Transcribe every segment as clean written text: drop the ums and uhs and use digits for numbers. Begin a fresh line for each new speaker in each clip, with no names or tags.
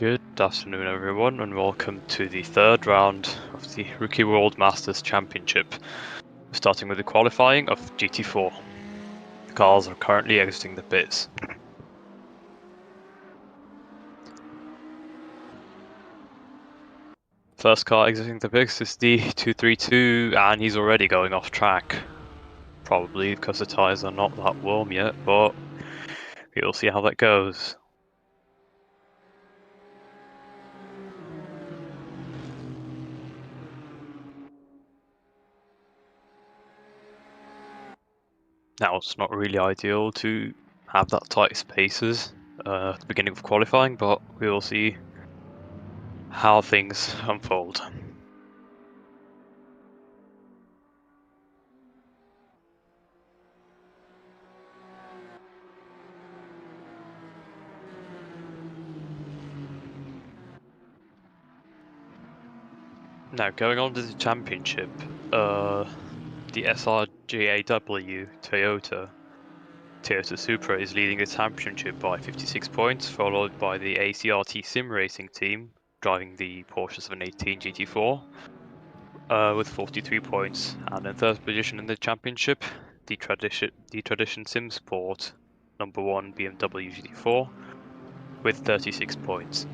Good afternoon everyone and welcome to the third round of the Rookie World Masters Championship, starting with the qualifying of GT4. The cars are currently exiting the pits. First car exiting the pits is the 232 and he's already going off track. Probably because the tyres are not that warm yet, but we'll see how that goes. Now it's not really ideal to have that tight spaces at the beginning of qualifying, but we will see how things unfold. Now going on to the championship, the SRGAW Toyota Supra is leading the championship by 56 points, followed by the ACRT Sim Racing team driving the Porsche 718 GT4 with 43 points, and in third position in the championship, the Tradition Sim Sport number 1 BMW GT4 with 36 points.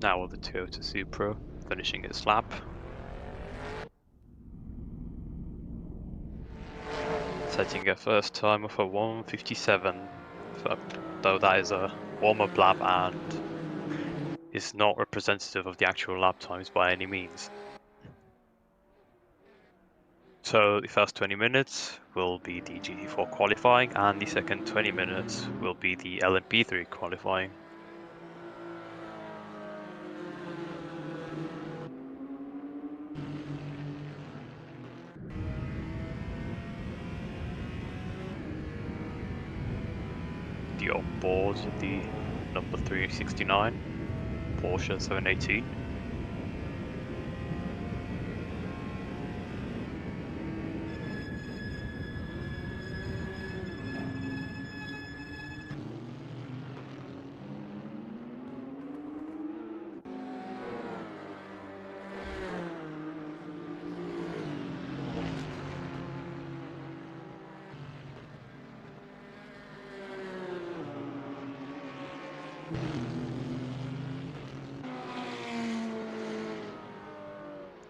Now with the Toyota Supra finishing its lap. Setting a first time of a 1:57, though that is a warm-up lap and is not representative of the actual lap times by any means. So the first 20 minutes will be the GT4 qualifying and the second 20 minutes will be the LMP3 qualifying. The onboard of the number 369 Porsche 718.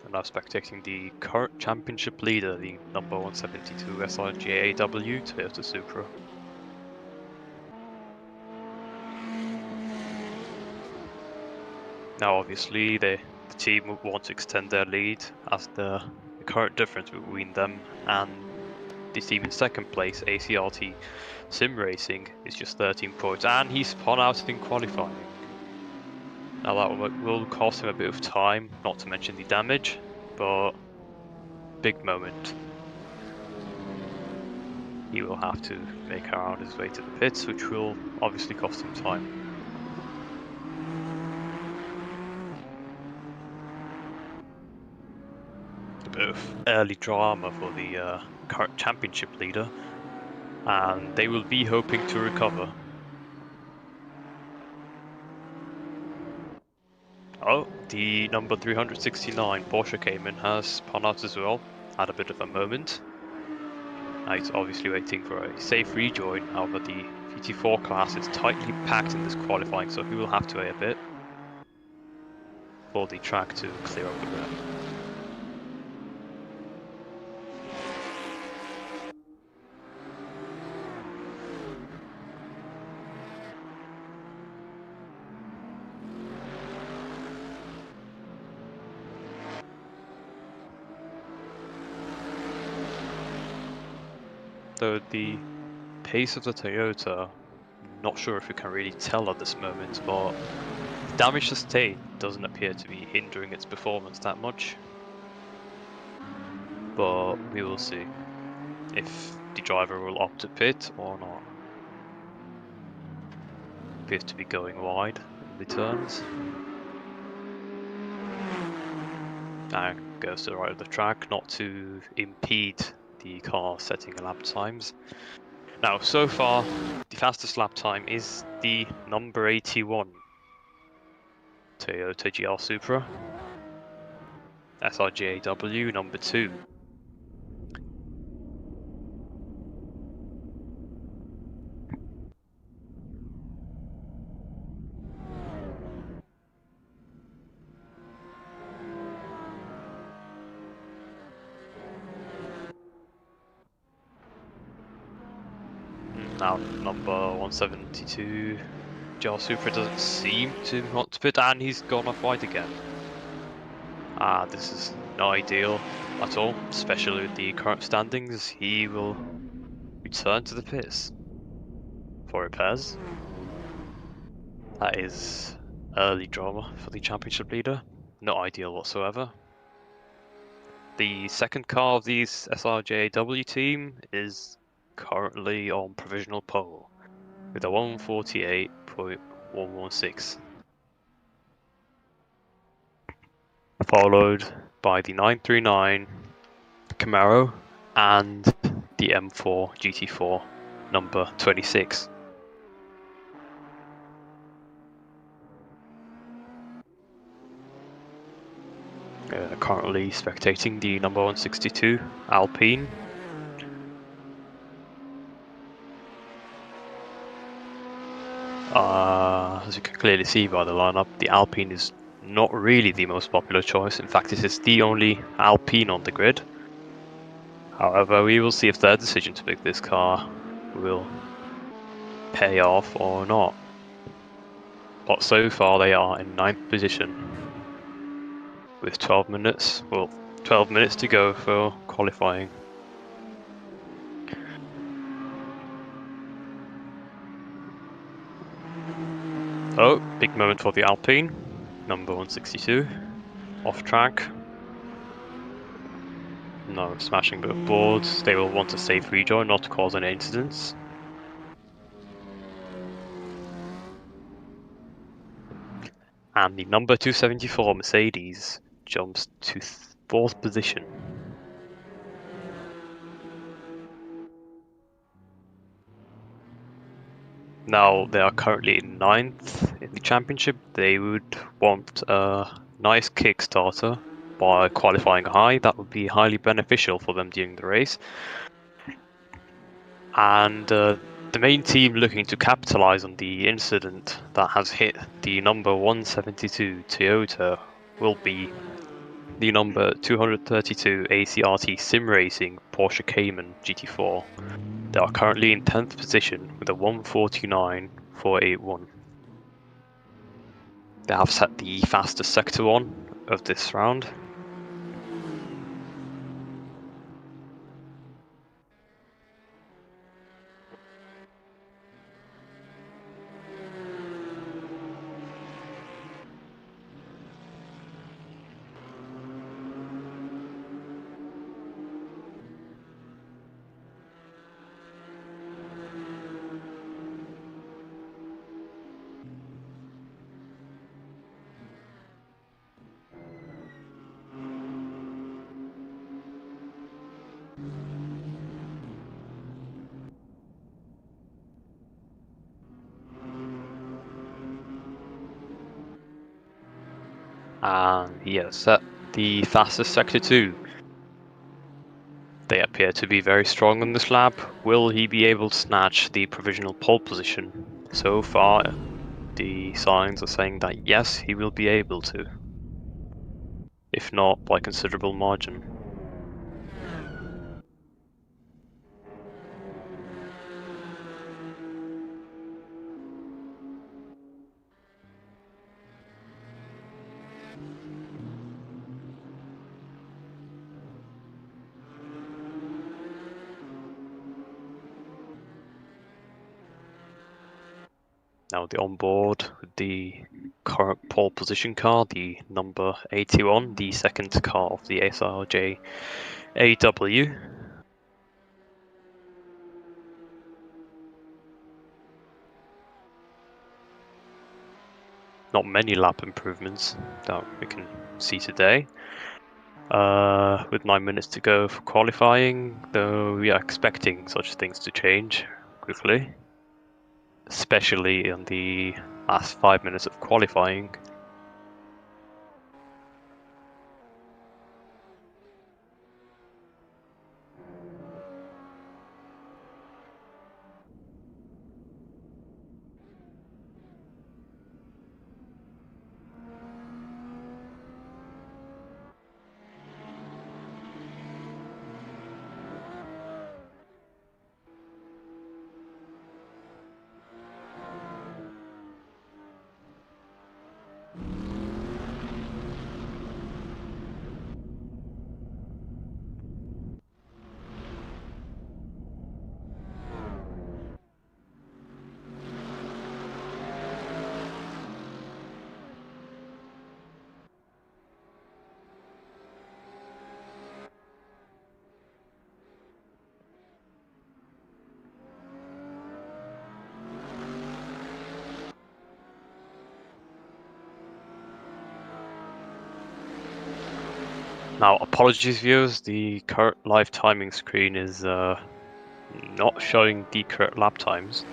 And now spectating the current championship leader, the number 172 SRGAW Toyota Supra. Now obviously the team would want to extend their lead, as the current difference between them and the team in second place, ACRT Sim Racing, is just 13 points, and he spun out in qualifying. Now that will cost him a bit of time, not to mention the damage, but big moment. He will have to make around his way to the pits, which will obviously cost him time. A bit of early drama for the current championship leader, and they will be hoping to recover. Oh, the number 369 Porsche Cayman has spun out as well, had a bit of a moment. Now he's obviously waiting for a safe rejoin, however the GT4 class is tightly packed in this qualifying, so he will have to wait a bit for the track to clear up a bit. Though the pace of the Toyota, not sure if you can really tell at this moment, but the damage sustained doesn't appear to be hindering its performance that much. But we will see if the driver will opt to pit or not. Appears to be going wide in the turns. Now goes to the right of the track, not to impede the car setting lap times. Now, so far, the fastest lap time is the number 81 Toyota GR Supra, SRJW number 2. Now, number 172 GR Supra doesn't seem to want to pit, and he's gone off wide again. This is not ideal at all, especially with the current standings. He will return to the pits for repairs. That is early drama for the championship leader, not ideal whatsoever. The second car of the SRJW team is currently on provisional pole with a 148.116, followed by the 939 Camaro and the M4 GT4 number 26. Currently spectating the number 162 Alpine. As you can clearly see by the lineup, the Alpine is not really the most popular choice. In fact, this is the only Alpine on the grid. However, we will see if their decision to pick this car will pay off or not. But so far they are in 9th position with 12 minutes to go for qualifying. Oh, big moment for the Alpine, number 162, off track. No, smashing both boards. They will want a safe rejoin, not to cause any incidents. And the number 274 Mercedes jumps to 4th position. Now they are currently in 9th in the championship. They would want a nice Kickstarter by qualifying high. That would be highly beneficial for them during the race. And the main team looking to capitalize on the incident that has hit the number 172 Toyota will be the number 232 ACRT Sim Racing Porsche Cayman GT4. They are currently in 10th position with a 149.481. They have set the fastest sector 1 of this round. And he has set the fastest sector 2. They appear to be very strong on this lap. Will he be able to snatch the provisional pole position? So far, the signs are saying that yes, he will be able to, if not by considerable margin. Now the onboard with the current pole position car, the number 81, the second car of the SRJ AW. Not many lap improvements that we can see today. with 9 minutes to go for qualifying, though we are expecting such things to change quickly, especially in the last 5 minutes of qualifying. Now, apologies viewers, the current live timing screen is not showing the correct lap times.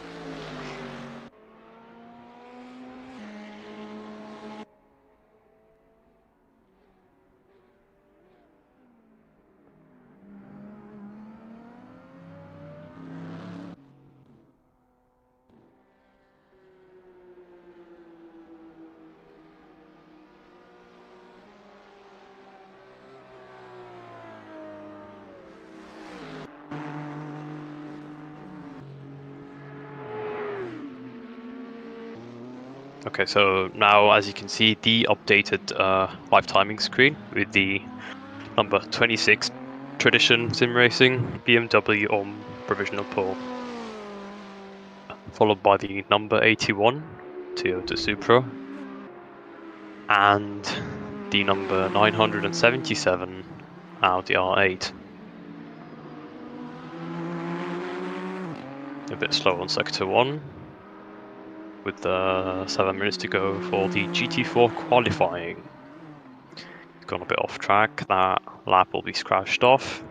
Okay, so now as you can see, the updated live timing screen with the number 26 Tradition Sim Racing BMW on provisional pole, followed by the number 81 Toyota Supra and the number 977 Audi R8. A bit slow on sector 1, with 7 minutes to go for the GT4 qualifying. Gone a bit off track, that lap will be scratched off.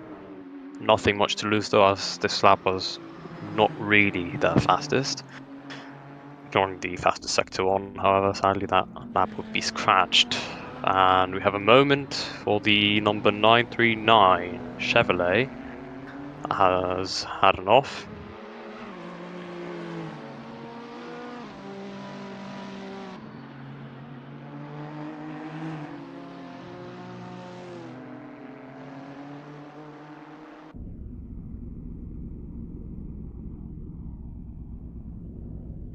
Nothing much to lose though, as this lap was not really the fastest. Ignoring the fastest sector 1, however, sadly that lap would be scratched. And we have a moment for the number 939 Chevrolet. Has had an off.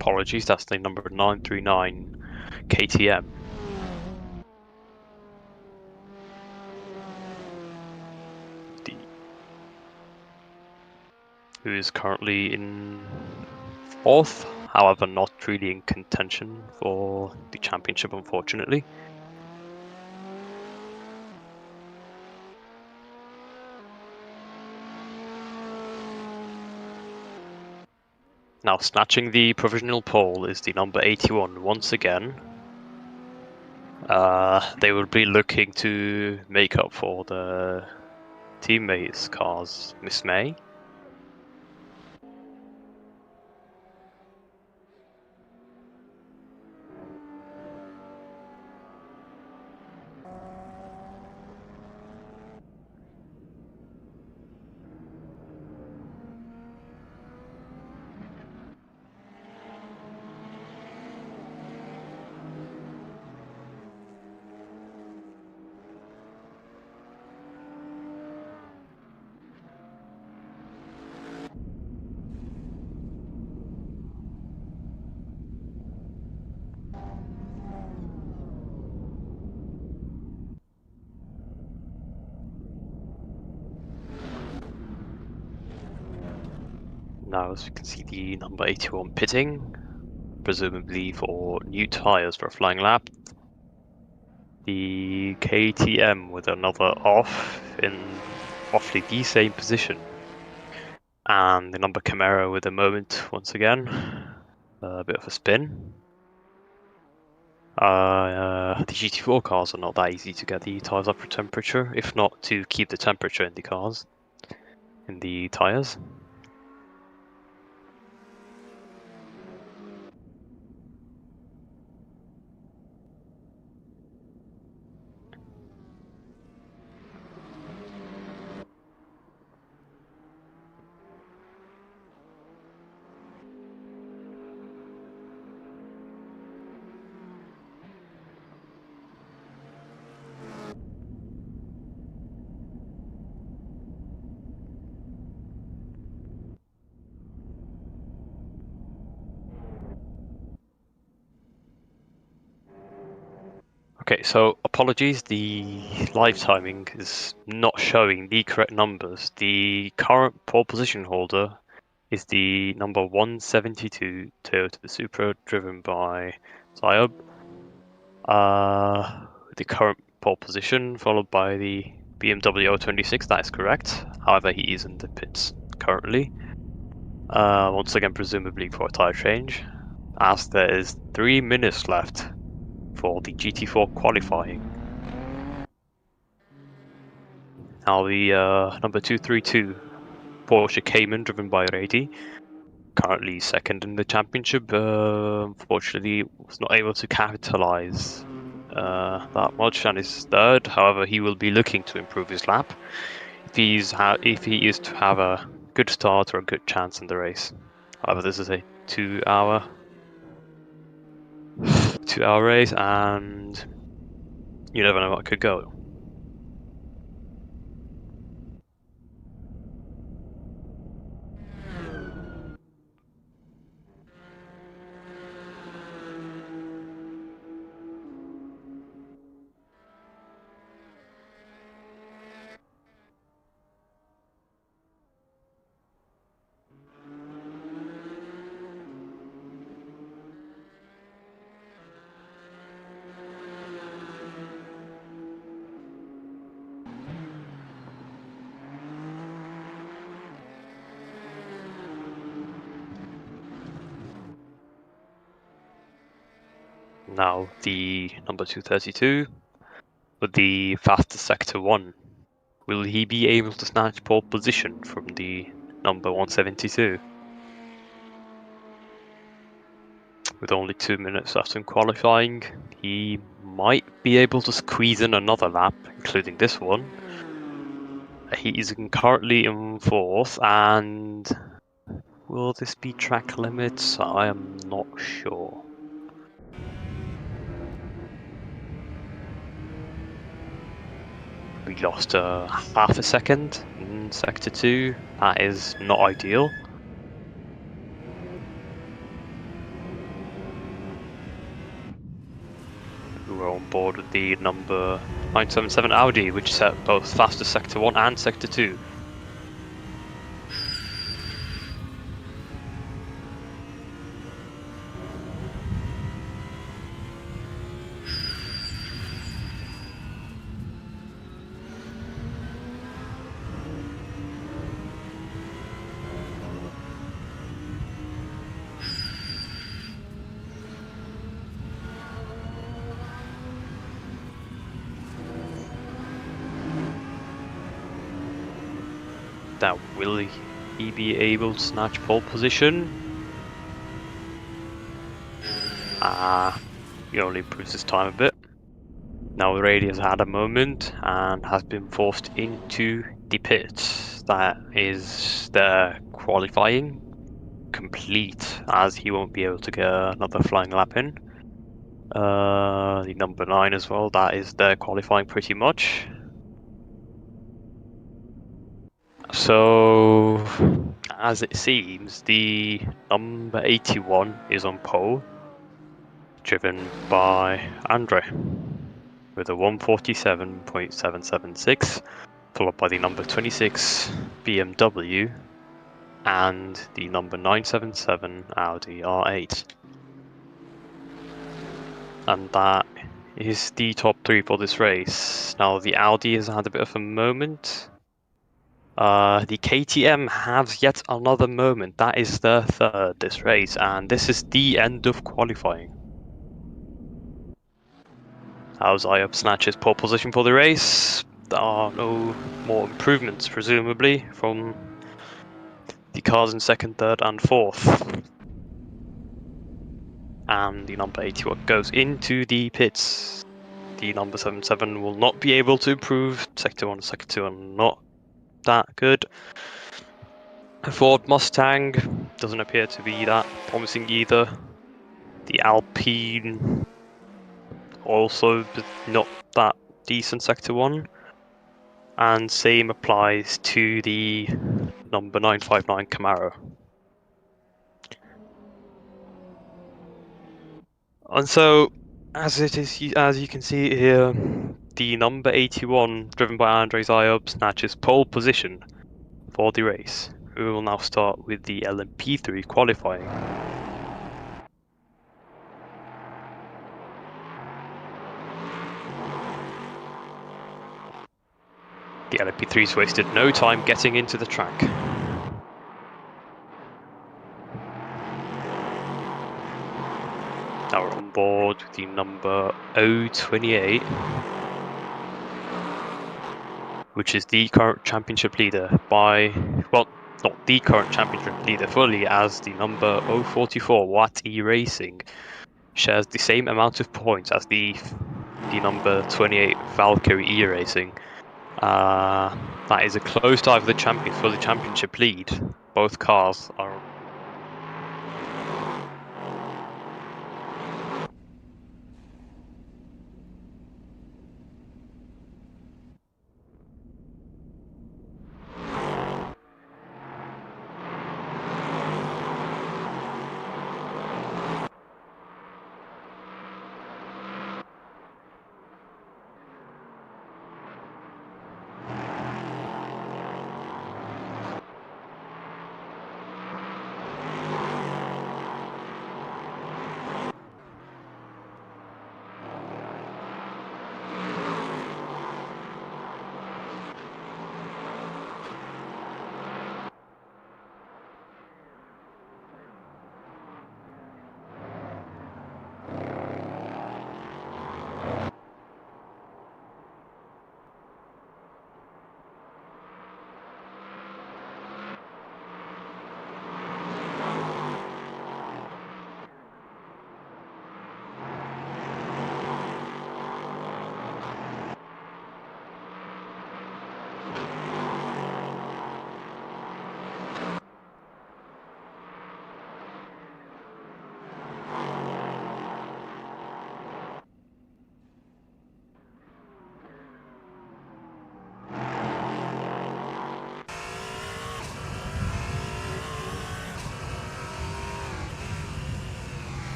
Apologies, that's the number 939 KTM. Who is currently in 4th, however not really in contention for the championship, unfortunately. Now snatching the provisional pole is the number 81 once again. They will be looking to make up for the teammates' cars, Miss May. Now, as you can see, the number 81 pitting, presumably for new tyres for a flying lap. The KTM with another off in roughly the same position. And the number Camaro with a moment once again. A bit of a spin. the GT4 cars are not that easy to get the tyres up for temperature, if not to keep the temperature in the cars, in the tyres. Okay, so apologies, the live timing is not showing the correct numbers. The current pole position holder is the number 172 Toyota Supra driven by Sayub. The current pole position followed by the BMW 026, that is correct. However, he is in the pits currently. Once again, presumably for a tyre change, as there is 3 minutes left for the GT4 qualifying. Now the number 232 Porsche Cayman driven by Redi, currently second in the championship, unfortunately was not able to capitalize that much and is third. However, he will be looking to improve his lap if he is to have a good start or a good chance in the race. However, this is a 2-hour race, and you never know what could go. Now the number 232 with the fastest sector 1. Will he be able to snatch pole position from the number 172? With only 2 minutes left in qualifying, he might be able to squeeze in another lap, including this one. He is currently in 4th, and will this be track limits? I am not sure. We lost half a second in sector 2. That is not ideal. We're on board with the number 977 Audi, which set both fastest sector 1 and sector 2. Now, will he be able to snatch pole position? He only improves his time a bit. Now Redi has had a moment and has been forced into the pits. That is the qualifying complete, as he won't be able to get another flying lap in. The number 9 as well, that is the qualifying pretty much. So, as it seems, the number 81 is on pole, driven by Andre, with a 147.776, followed by the number 26 BMW and the number 977 Audi R8. And that is the top 3 for this race. Now the Audi has had a bit of a moment. The KTM has yet another moment. That is their third this race, and this is the end of qualifying. As Zayab snatches pole position for the race, there are no more improvements, presumably, from the cars in second, third, and fourth. And the number 81 goes into the pits. The number 77 will not be able to improve. Sector 1 and Sector 2 are not that good. The Ford Mustang doesn't appear to be that promising either. The Alpine also not that decent Sector 1. And same applies to the number 959 Camaro. And so, as you can see here, the number 81, driven by Andrzej Zayab, snatches pole position for the race. We will now start with the LMP3 qualifying. The LMP3's wasted no time getting into the track. Now we're on board with the number 028, which is the current championship leader by, well, not the current championship leader fully, as the number 044 Watt E Racing shares the same amount of points as the number 28 Valkyrie E Racing. That is a close tie for the championship lead. Both cars are.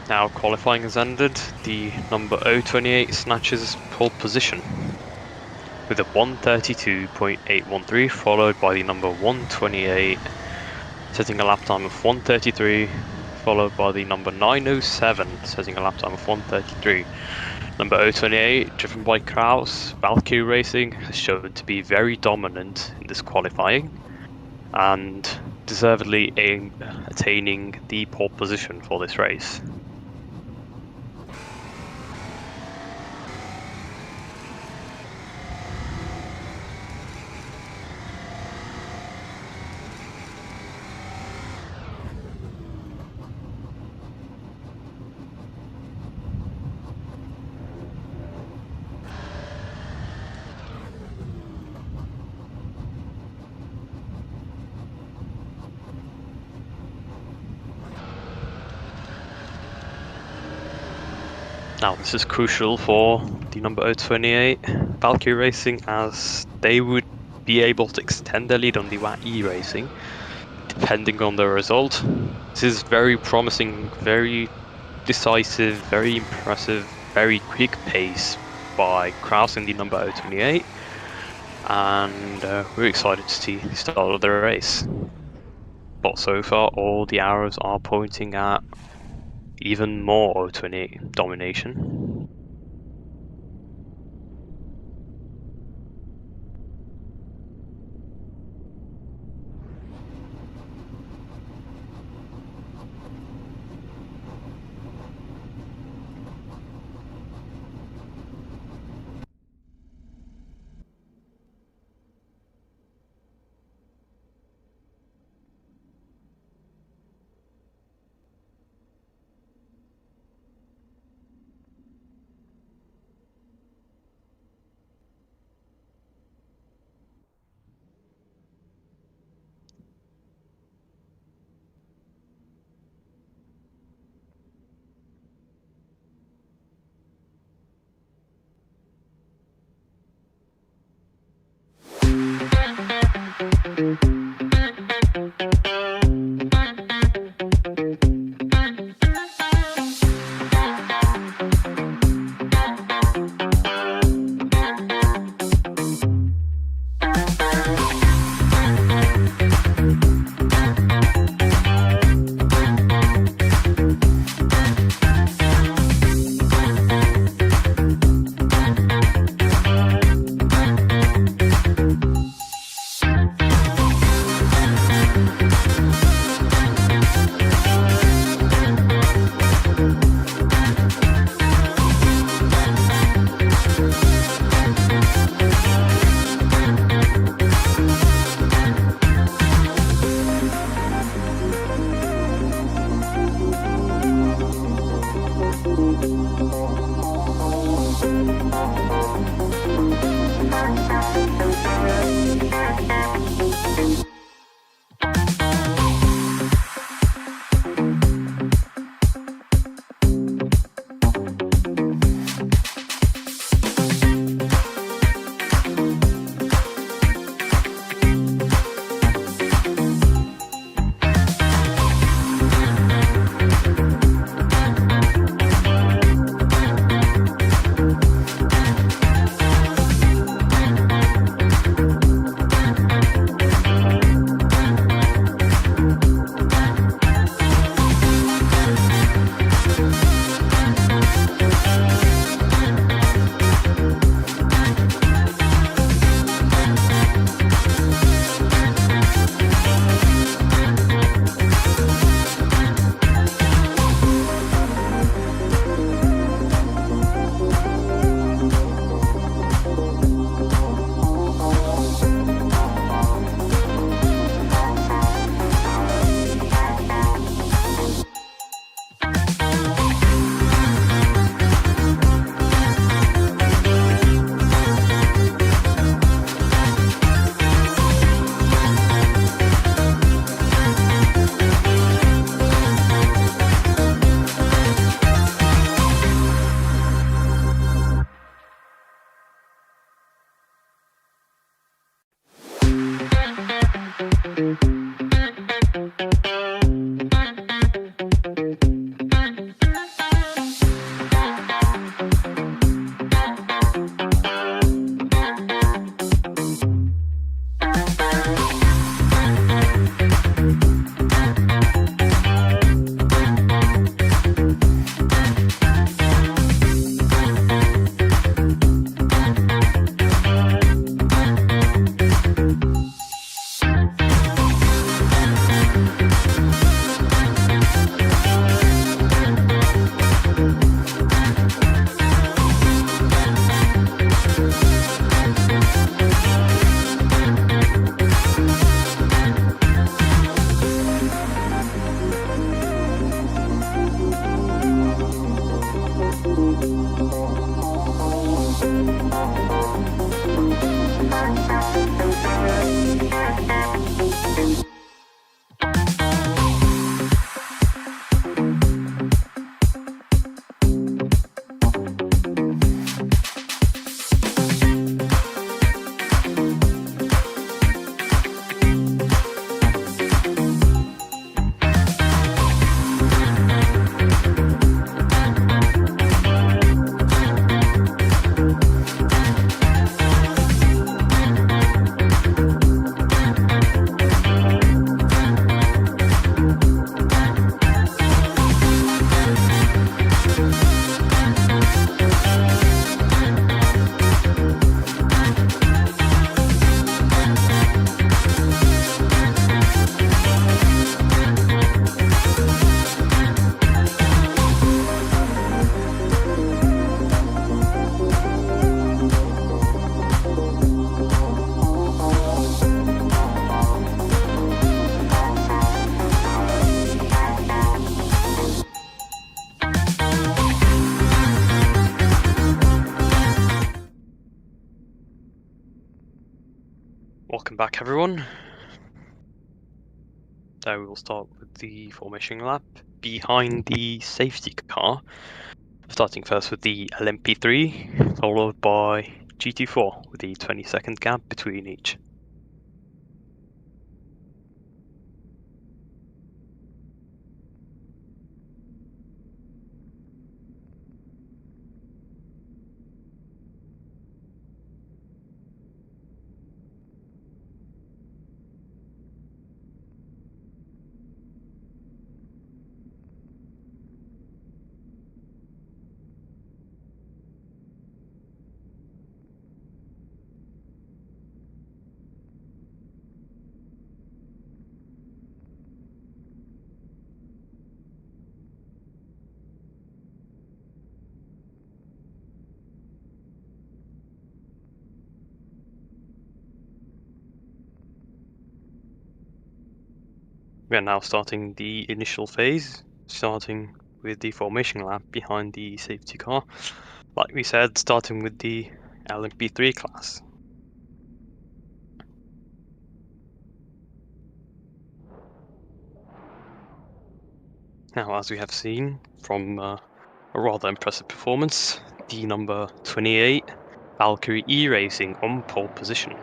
Now qualifying has ended. The number 028 snatches pole position with a 132.813, followed by the number 128 setting a lap time of 133, followed by the number 907 setting a lap time of 133. Number 028, driven by Kraus, Valkyrie Racing, has shown to be very dominant in this qualifying and deservedly attaining the pole position for this race. Now this is crucial for the number 028 Valkyrie Racing, as they would be able to extend their lead on the WAT-E Racing depending on the result. This is very promising, very decisive, very impressive, very quick pace by Kraus in the number 028, and we're excited to see the start of the race. But so far all the arrows are pointing at even more 028 domination. Welcome back, everyone. We will start with the formation lap behind the safety car, starting first with the LMP3, followed by GT4 with the 20-second gap between each. We are now starting the initial phase, starting with the formation lap behind the safety car. Like we said, starting with the LMP3 class. Now, as we have seen from a rather impressive performance, the number 28 Valkyrie E-Racing on pole position.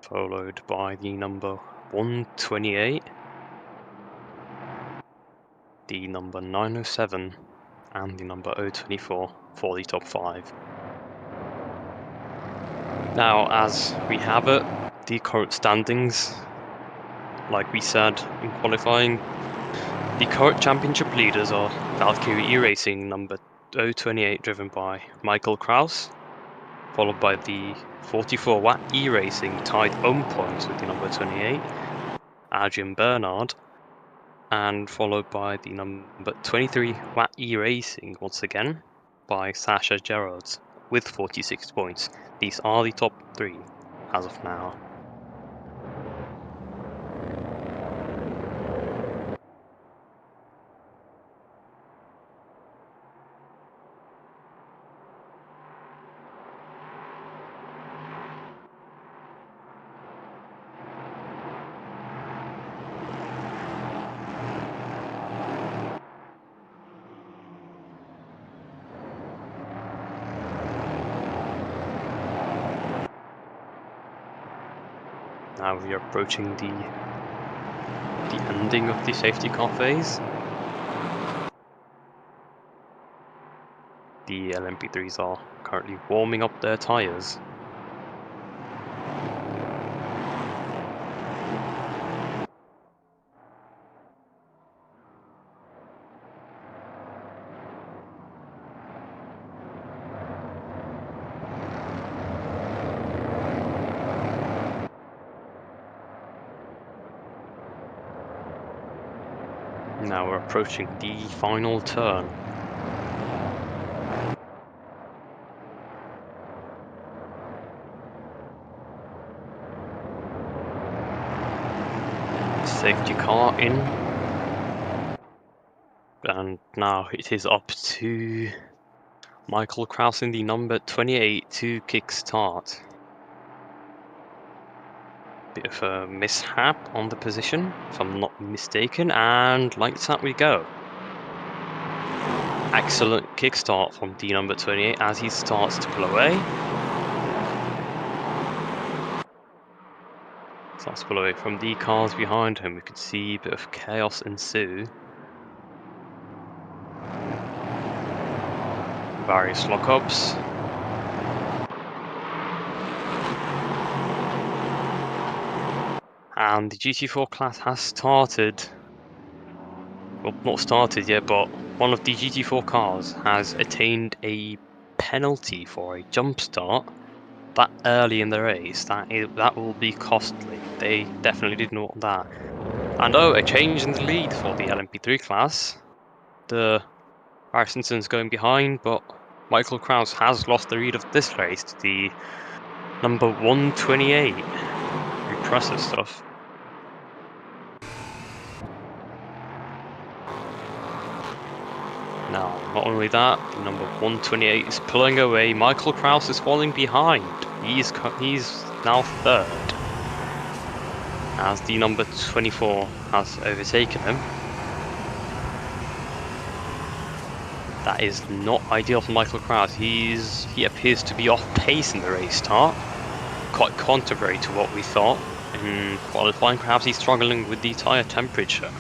Followed by the number 128, the number 907, and the number 024 for the top 5. Now, as we have it, the current standings, like we said in qualifying, the current championship leaders are Valkyrie E-Racing number 028 driven by Michael Kraus, followed by the 44 Watt E-Racing tied on points with the number 28, Adrian Bernard, and followed by the number 23 Watt E-Racing once again by Sasha Gerards with 46 points. These are the top 3 as of now. Now we are approaching the ending of the safety car phase. The LMP3s are currently warming up their tyres. Now we're approaching the final turn. Safety car in. And now it is up to Michael Kraus in the number 28 to kickstart. Bit of a mishap on the position, if I'm not mistaken, and like that we go. Excellent kickstart from the number 28 as he starts to pull away. Starts to pull away from the cars behind him. We could see a bit of chaos ensue. Various lockups. And the GT4 class has started. Well, not started yet, but one of the GT4 cars has attained a penalty for a jump start that early in the race. That will be costly. They definitely didn't want that. And oh, a change in the lead for the LMP3 class. The Arsenson's going behind, but Michael Kraus has lost the lead of this race to the number 128. Impressive stuff. Now, not only that, the number 128 is pulling away. Michael Kraus is falling behind. He's now third, as the number 24 has overtaken him. That is not ideal for Michael Kraus. He appears to be off pace in the race start. Quite contrary to what we thought. In qualifying, perhaps he's struggling with the tyre temperature.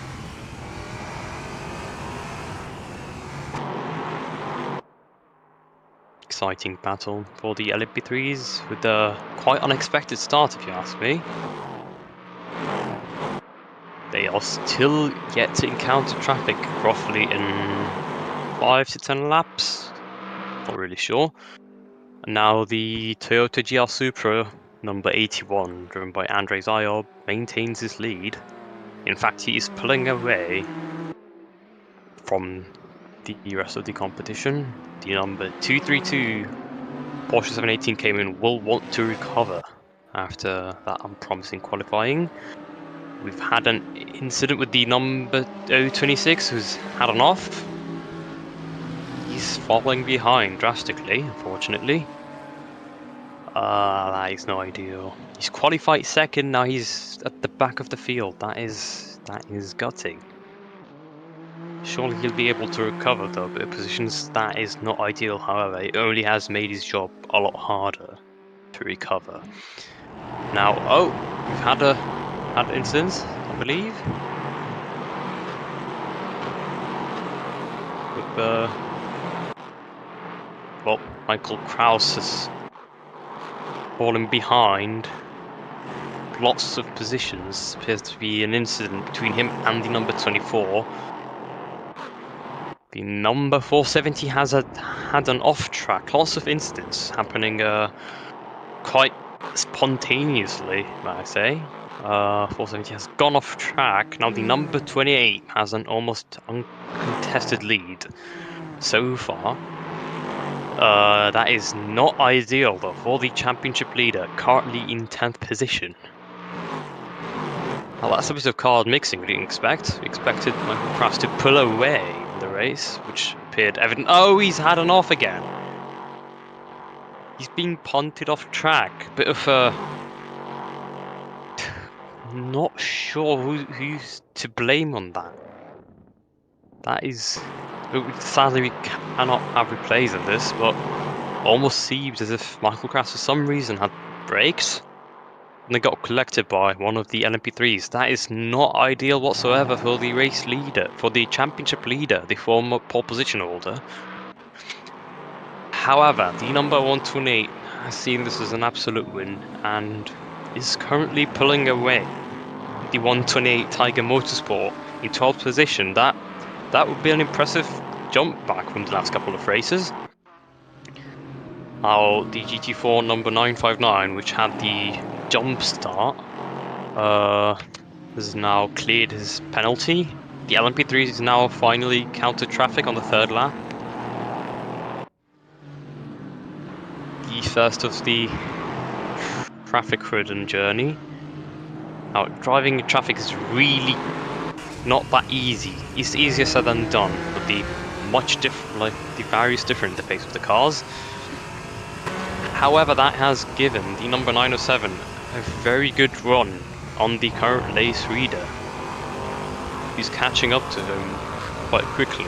Exciting battle for the LMP3s with a quite unexpected start, if you ask me. They are still yet to encounter traffic roughly in 5 to 10 laps. Not really sure. And now the Toyota GR Supra number 81, driven by Andrzej Zajob, maintains his lead. In fact, he is pulling away from the rest of the competition. The number 232 Porsche 718 Cayman will want to recover after that unpromising qualifying. We've had an incident with the number 026 who's had an off. He's falling behind drastically, unfortunately. That is not ideal. He's qualified second, now he's at the back of the field. That is gutting. Surely he'll be able to recover though, but positions that is not ideal. However, it only has made his job a lot harder to recover. Now, we've had an incident, I believe. With well, Michael Kraus has fallen behind. Lots of positions. Appears to be an incident between him and the number 24. The number 470 has had an off-track. Lots of incidents happening quite spontaneously, may I say. 470 has gone off track. Now the number 28 has an almost uncontested lead so far. That is not ideal though for the championship leader, currently in 10th position. Now that's a bit of card mixing we didn't expect. We expected Michael Kraus to pull away in the race, which appeared evident. Oh, he's had an off again. He's being punted off track. Bit of a... Not sure who's to blame on that. That is... Sadly, we cannot have replays of this, but almost seems as if Michael Kraus for some reason had brakes and they got collected by one of the LMP3s. That is not ideal whatsoever for the race leader, for the championship leader, the former pole position holder. However, the number 128 has seen this as an absolute win and is currently pulling away the 128 Tiger Motorsport in 12th position. That would be an impressive jump back from the last couple of races. Now, the GT4 number 959, which had the jump start, has now cleared his penalty. The LMP3 is now finally countered traffic on the third lap. The first of the traffic-ridden journey. Now, driving in traffic is really not that easy. It's easier said than done, with the the various different interface of the cars. However, that has given the number 907 a very good run on the current race leader. He's catching up to him quite quickly.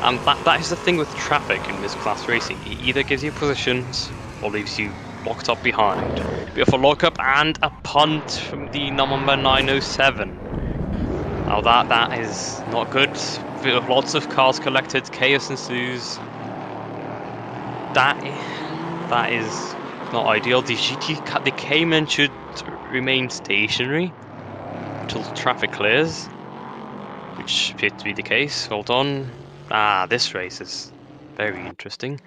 And that is the thing with traffic in this class racing. It either gives you positions or leaves you locked up behind. Bit of a lockup and a punt from the number 907. Now that is not good. With lots of cars collected, chaos ensues. That is not ideal. The Cayman should remain stationary until traffic clears, which appears to be the case. Hold on. This race is very interesting.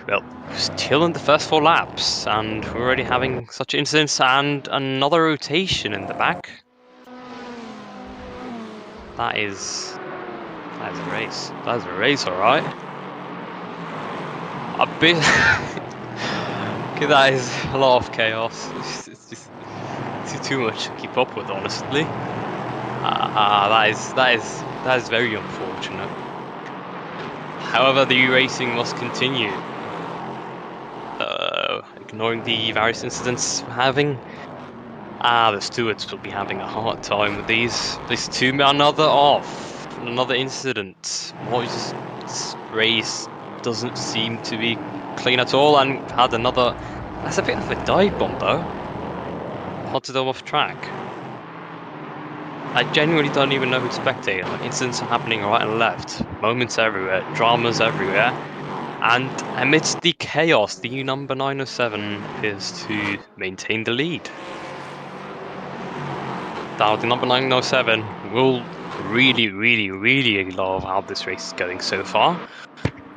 Well, still in the first 4 laps, and we're already having such incidents and another rotation in the back. That is a race. That is a race, alright. A bit. Okay, that is a lot of chaos. It's just too much to keep up with, honestly. That is very unfortunate. However, the racing must continue. Ignoring the various incidents we're having. The stewards will be having a hard time with these. This another incident. This race doesn't seem to be clean at all, and had another. That's a bit of a dive bomb though. Potted them off track. I genuinely don't even know who's spectating. Like, incidents are happening right and left. Moments everywhere. Dramas everywhere. And amidst the chaos, the number 907 appears to maintain the lead. Now, the number 907 will really love how this race is going so far.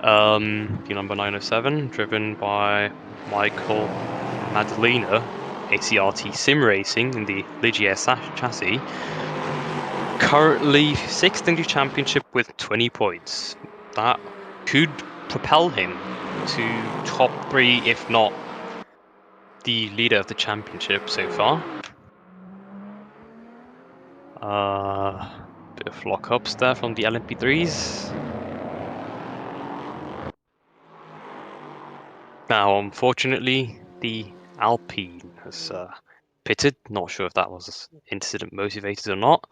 The number 907, driven by Michael Madalena, ACRT Sim Racing in the Ligier chassis. Currently 6th in the championship with 20 points. That could propel him to top 3, if not the leader of the championship so far. Bit of lockups there from the LMP3s. Now, unfortunately, the Alpine has pitted. Not sure if that was incident motivated or not.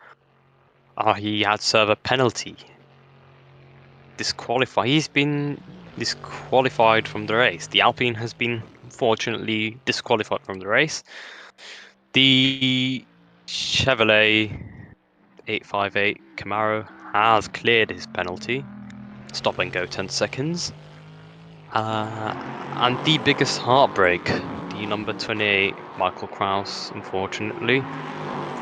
He had served a penalty. He's been disqualified from the race. The Alpine has been, unfortunately, disqualified from the race. The Chevrolet 858 Camaro has cleared his penalty. Stop and go 10 seconds. And the biggest heartbreak, the number 28 Michael Kraus, unfortunately,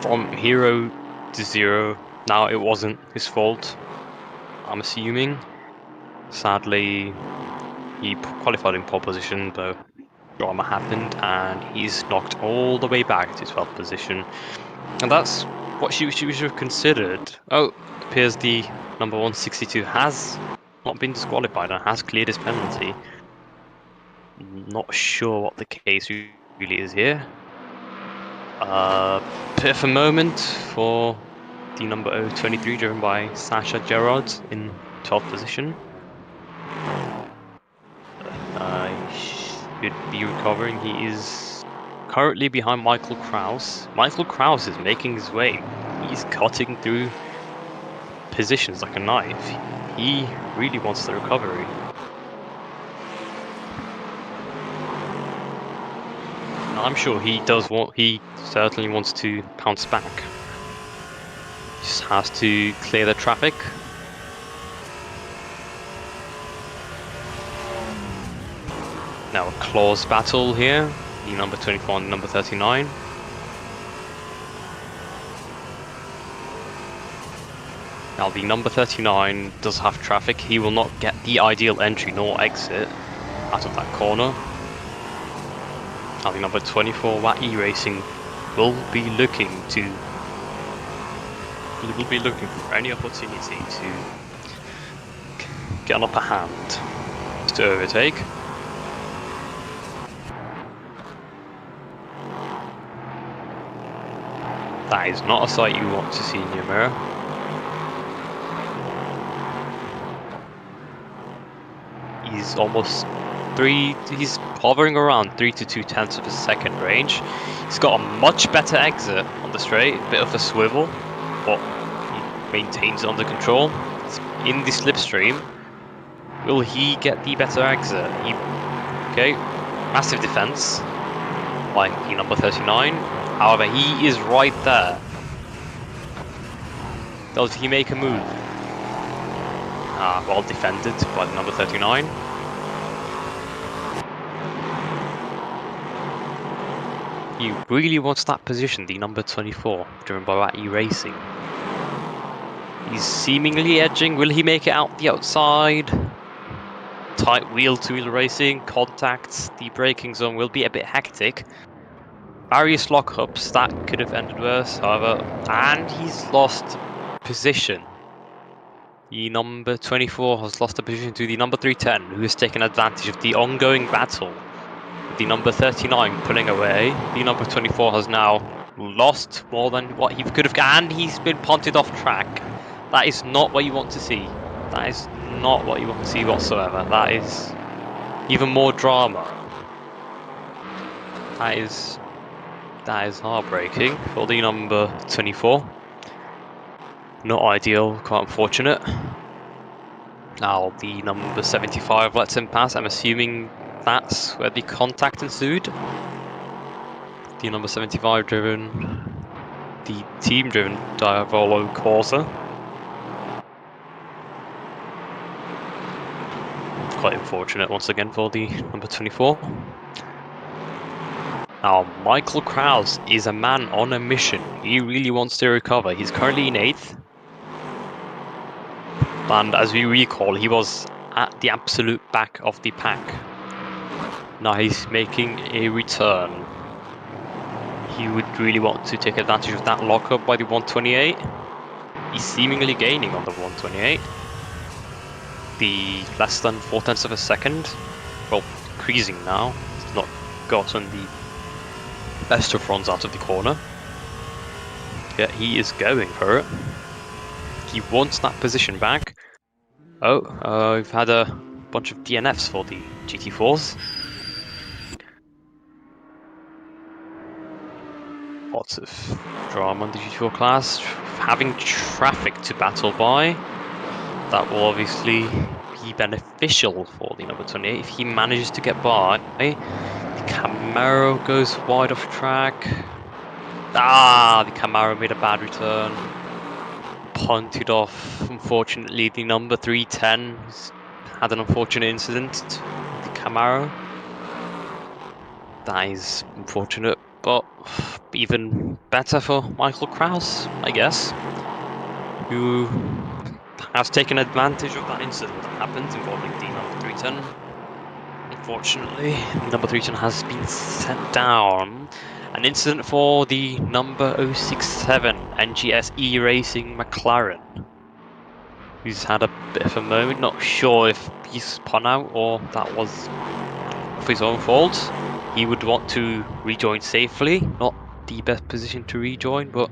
from hero to zero. Now, it wasn't his fault, I'm assuming. Sadly, he qualified in pole position, but drama happened and he's knocked all the way back to 12th position. And that's what she should have considered. Oh, it appears the number 162 has not been disqualified and has cleared his penalty. Not sure what the case really is here. Bit of a moment for the number 023 driven by Sasha Gerard in 12th position. Should be recovering. He is currently behind Michael Kraus. Michael Kraus is making his way. He's cutting through positions like a knife. He really wants the recovery. I'm sure he certainly wants to pounce back. Just has to clear the traffic. Now a close battle here, the number 24 and number 39. Now the number 39 does have traffic. He will not get the ideal entry nor exit out of that corner. Now the number 24 Watt-E Racing will be looking for any opportunity to get an upper hand to overtake. That is not a sight you want to see in your mirror. He's he's hovering around 3 to 2/10 of a second range. He's got a much better exit on the straight, a bit of a swivel, but he maintains it under control. He's in the slipstream. Will he get the better exit? Okay, massive defense by the number 39. However, he is right there. Does he make a move? Well defended by the number 39. He really wants that position, the number 24, driven by Watt-E Racing. He's seemingly edging. Will he make it out the outside? Tight wheel-to-wheel racing, contacts. The braking zone will be a bit hectic. Various lockups, that could have ended worse, however, and he's lost position. The number 24 has lost a position to the number 310, who has taken advantage of the ongoing battle. With the number 39 pulling away, the number 24 has now lost more than what he could have, and he's been punted off track. That is not what you want to see. That is not what you want to see whatsoever. That is even more drama. That is heartbreaking for the number 24. Not ideal, quite unfortunate. Now the number 75 lets him pass. I'm assuming that's where the contact ensued. The number 75 driven, the team driven Diavolo Corsa. Quite unfortunate once again for the number 24. Now Michael Krause is a man on a mission. He really wants to recover. He's currently in 8th. And as we recall, he was at the absolute back of the pack. Now he's making a return. He would really want to take advantage of that lockup by the 128. He's seemingly gaining on the 128. The less than 4/10 of a second. Well, increasing now. He's not gotten the best of runs out of the corner. Yet he is going for it. He wants that position back. Oh, we've had a bunch of DNFs for the GT4s. Lots of drama in the GT4 class. Having traffic to battle by. That will obviously be beneficial for the number 28 if he manages to get by. The Camaro goes wide off track. The Camaro made a bad return. Punted off, unfortunately. The number 310 had an unfortunate incident. The Camaro. That is unfortunate, but even better for Michael Krause, I guess, who has taken advantage of that incident that happened involving the number 310. Unfortunately, the number 310 has been sent down. An incident for the number 067 NGS E-Racing McLaren, who's had a bit of a moment. Not sure if he's spun out or that was of his own fault. He would want to rejoin safely, not the best position to rejoin, but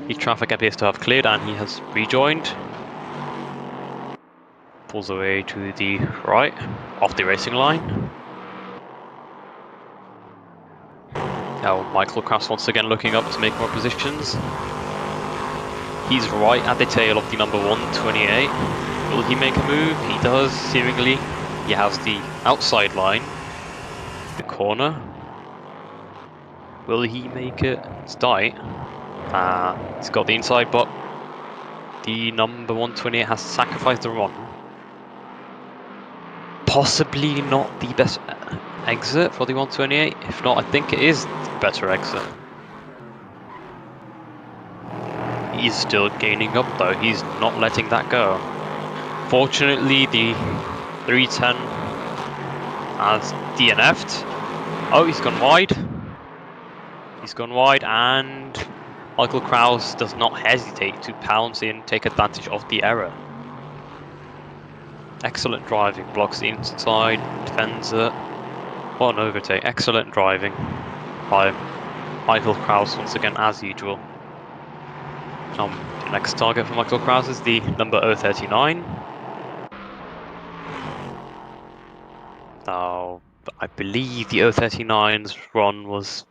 the traffic appears to have cleared and he has rejoined. Pulls away to the right, off the racing line. Now Michael Krause once again looking up to make more positions. He's right at the tail of the number 128. Will he make a move? He does, seemingly. He has the outside line, the corner. Will he make it? It's tight. He's got the inside, but the number 128 has sacrificed the run. Possibly not the best exit for the 128. If not, I think it is the better exit. He's still gaining up though. He's not letting that go. Fortunately, the 310 has DNF'd. Oh, he's gone wide. He's gone wide, and Michael Krause does not hesitate to pounce in, take advantage of the error. Excellent driving, blocks the inside, defends it. What an overtake, excellent driving by Michael Krause once again as usual. The next target for Michael Krause is the number 039. Now, I believe the 039's run was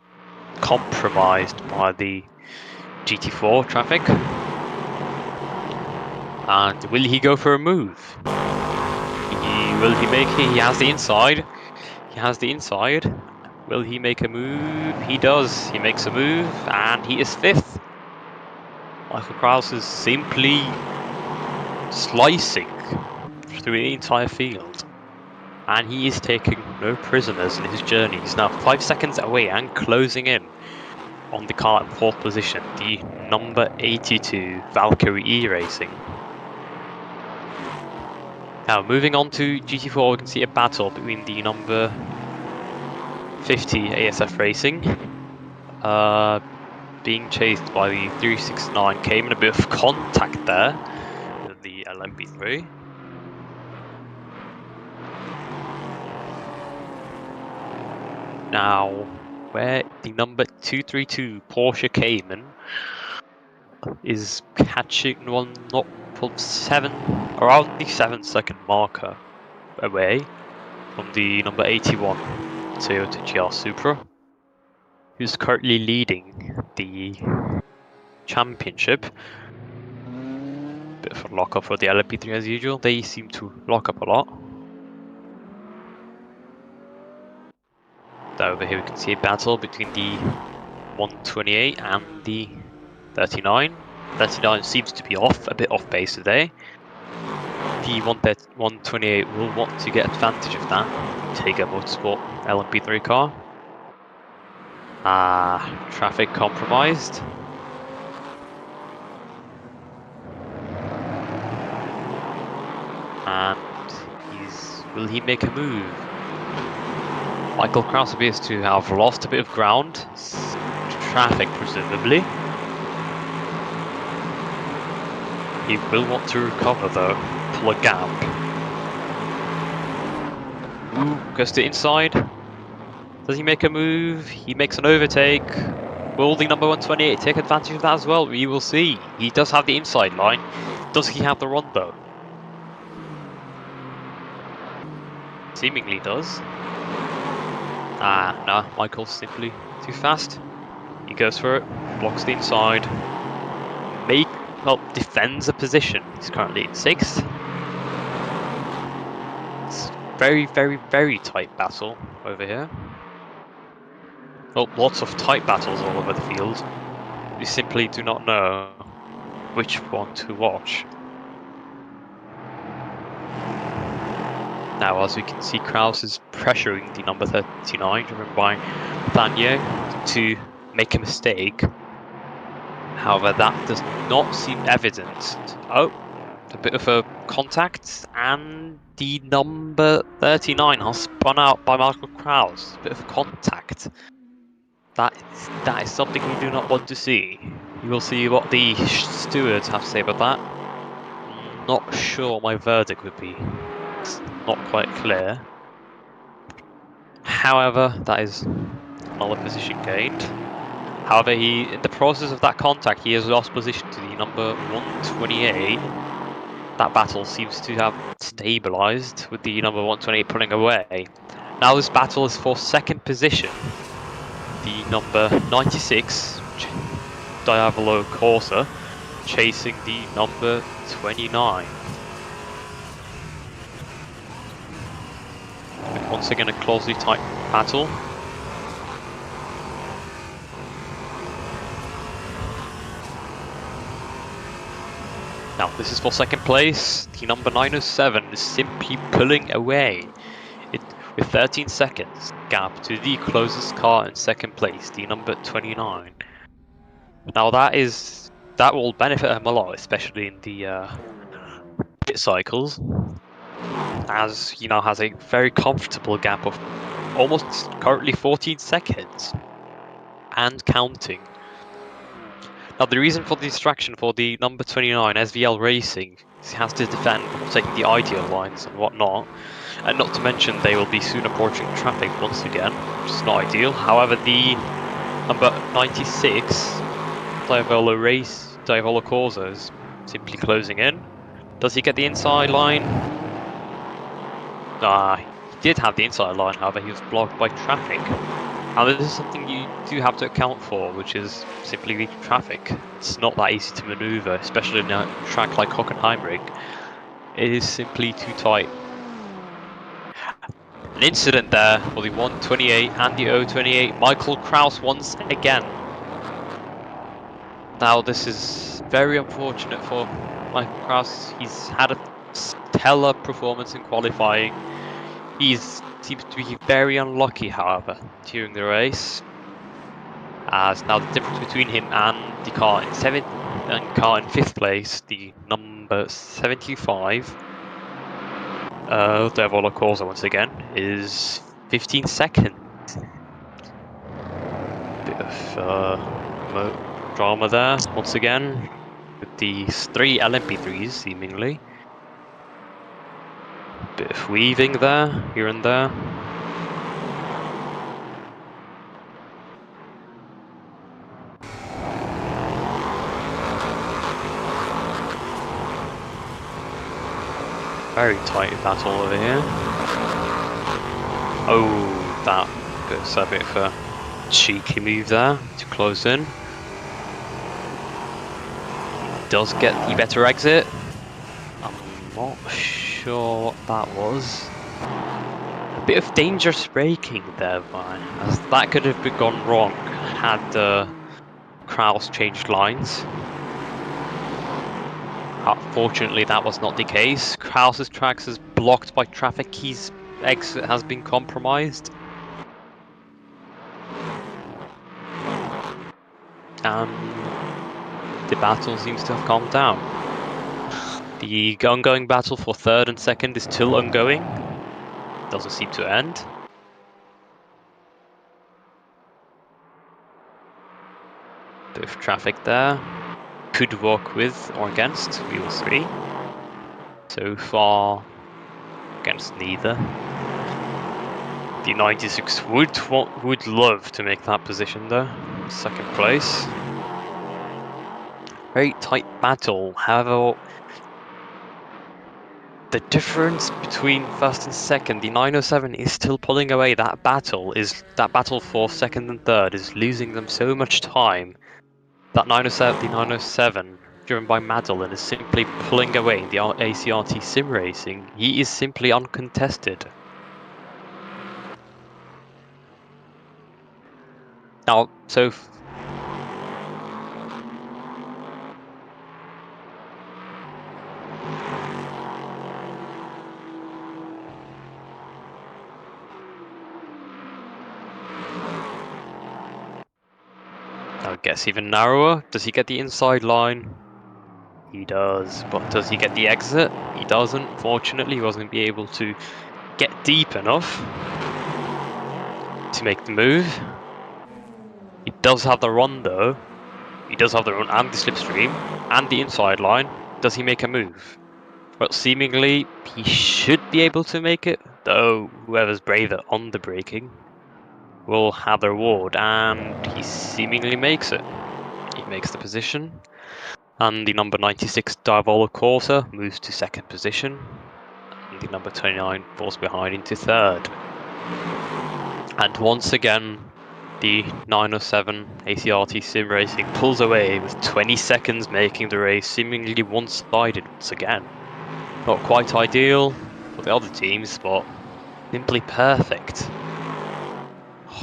compromised by the GT4 traffic. And will he go for a move? Will he make it? He has the inside. He has the inside. Will he make a move? He does. He makes a move, and he is 5th. Michael Krause is simply slicing through the entire field. And he is taking no prisoners in his journey. He's now 5 seconds away and closing in on the car in 4th position, the number 82 Valkyrie E-Racing. Now moving on to GT4, we can see a battle between the number 50 ASF Racing, being chased by the 369, came in a bit of contact there with the LMP3. Now, where the number 232 Porsche Cayman is catching 1.7 around the 7-second marker away from the number 81 Toyota GR Supra, who's currently leading the championship. Bit of a lock up for the LMP3 as usual. They seem to lock up a lot. Over here we can see a battle between the 128 and the 39. 39 seems to be a bit off base today. The 128 will want to get advantage of that. Take a Motorsport LMP3 car. Traffic compromised. And will he make a move? Michael Kraus appears to have lost a bit of ground. Traffic, presumably. He will want to recover though, pull a gap. Ooh, goes to the inside. Does he make a move? He makes an overtake. Will the number 128 take advantage of that as well? We will see. He does have the inside line. Does he have the run though? Seemingly does. No, Michael's simply too fast. He goes for it, blocks the inside. Defends a position. He's currently in 6th. It's very, very, very tight battle over here. Well, lots of tight battles all over the field. We simply do not know which one to watch. Now, as we can see, Kraus is pressuring the number 39, driven by Nathaniel, to make a mistake. However, that does not seem evident. Oh, a bit of a contact, and the number 39 has spun out by Michael Kraus. A bit of contact. That is something we do not want to see. We will see what the stewards have to say about that. Not sure what my verdict would be. It's not quite clear. However, that is another position gained. However, in the process of that contact, he has lost position to the number 128. That battle seems to have stabilized with the number 128 pulling away. Now this battle is for 2nd position. The number 96, Diavolo Corsa, chasing the number 29. Once again, a closely tight battle. Now, this is for 2nd place. The number 907 is simply pulling away. With 13 seconds gap to the closest car in 2nd place, the number 29. Now that will benefit him a lot, especially in the pit cycles, as he now has a very comfortable gap of almost currently 14 seconds and counting. Now, the reason for the distraction for the number 29 SVL Racing is he has to defend taking the ideal lines and whatnot, and not to mention they will be soon approaching traffic once again, which is not ideal. However, the number 96 Diavolo Corsa is simply closing in. Does he get the inside line? He did have the inside line, however he was blocked by traffic. Now this is something you do have to account for, which is simply the traffic. It's not that easy to maneuver, especially in a track like Hockenheimring. It is simply too tight. An incident there for the 128 and the 028. Michael Kraus once again. Now this is very unfortunate for Michael Kraus. He's had a stellar performance in qualifying. He seems to be very unlucky, however, during the race. As now the difference between him and the car in 5th place, the number 75, Diavolo Corsa once again, is 15 seconds. Bit of drama there once again with these 3 LMP3s seemingly. Bit of weaving there, here and there. Very tight battle over here. Oh, that was a bit of a cheeky move there to close in. Does get the better exit. I'm not sure what that was. A bit of dangerous braking there, as that could have gone wrong had Kraus changed lines. Fortunately, that was not the case. Kraus's tracks is blocked by traffic. His exit has been compromised. And the battle seems to have calmed down. The ongoing battle for third and second is still ongoing. Doesn't seem to end. Bit of traffic there. Could work with or against wheel 3. So far, against neither. The 96 would love to make that position though. Second place. Very tight battle. However, the difference between first and second, the 907 is still pulling away. That battle for second and third is losing them so much time. That 907, driven by Madeline, is simply pulling away in the ACRT sim racing. He is simply uncontested. Now, so I guess even narrower. Does he get the inside line? He does, but does he get the exit? He doesn't. Fortunately, he wasn't be able to get deep enough to make the move. He does have the run though. He does have the run and the slipstream and the inside line. Does he make a move? Well, seemingly he should be able to make it, though whoever's braver on the braking will have the reward, and he seemingly makes it. He makes the position, and the number 96 Diavola Corsa moves to second position, and the number 29 falls behind into third. And once again, the 907 ACRT Sim Racing pulls away with 20 seconds, making the race seemingly one-sided once again. Not quite ideal for the other teams, but simply perfect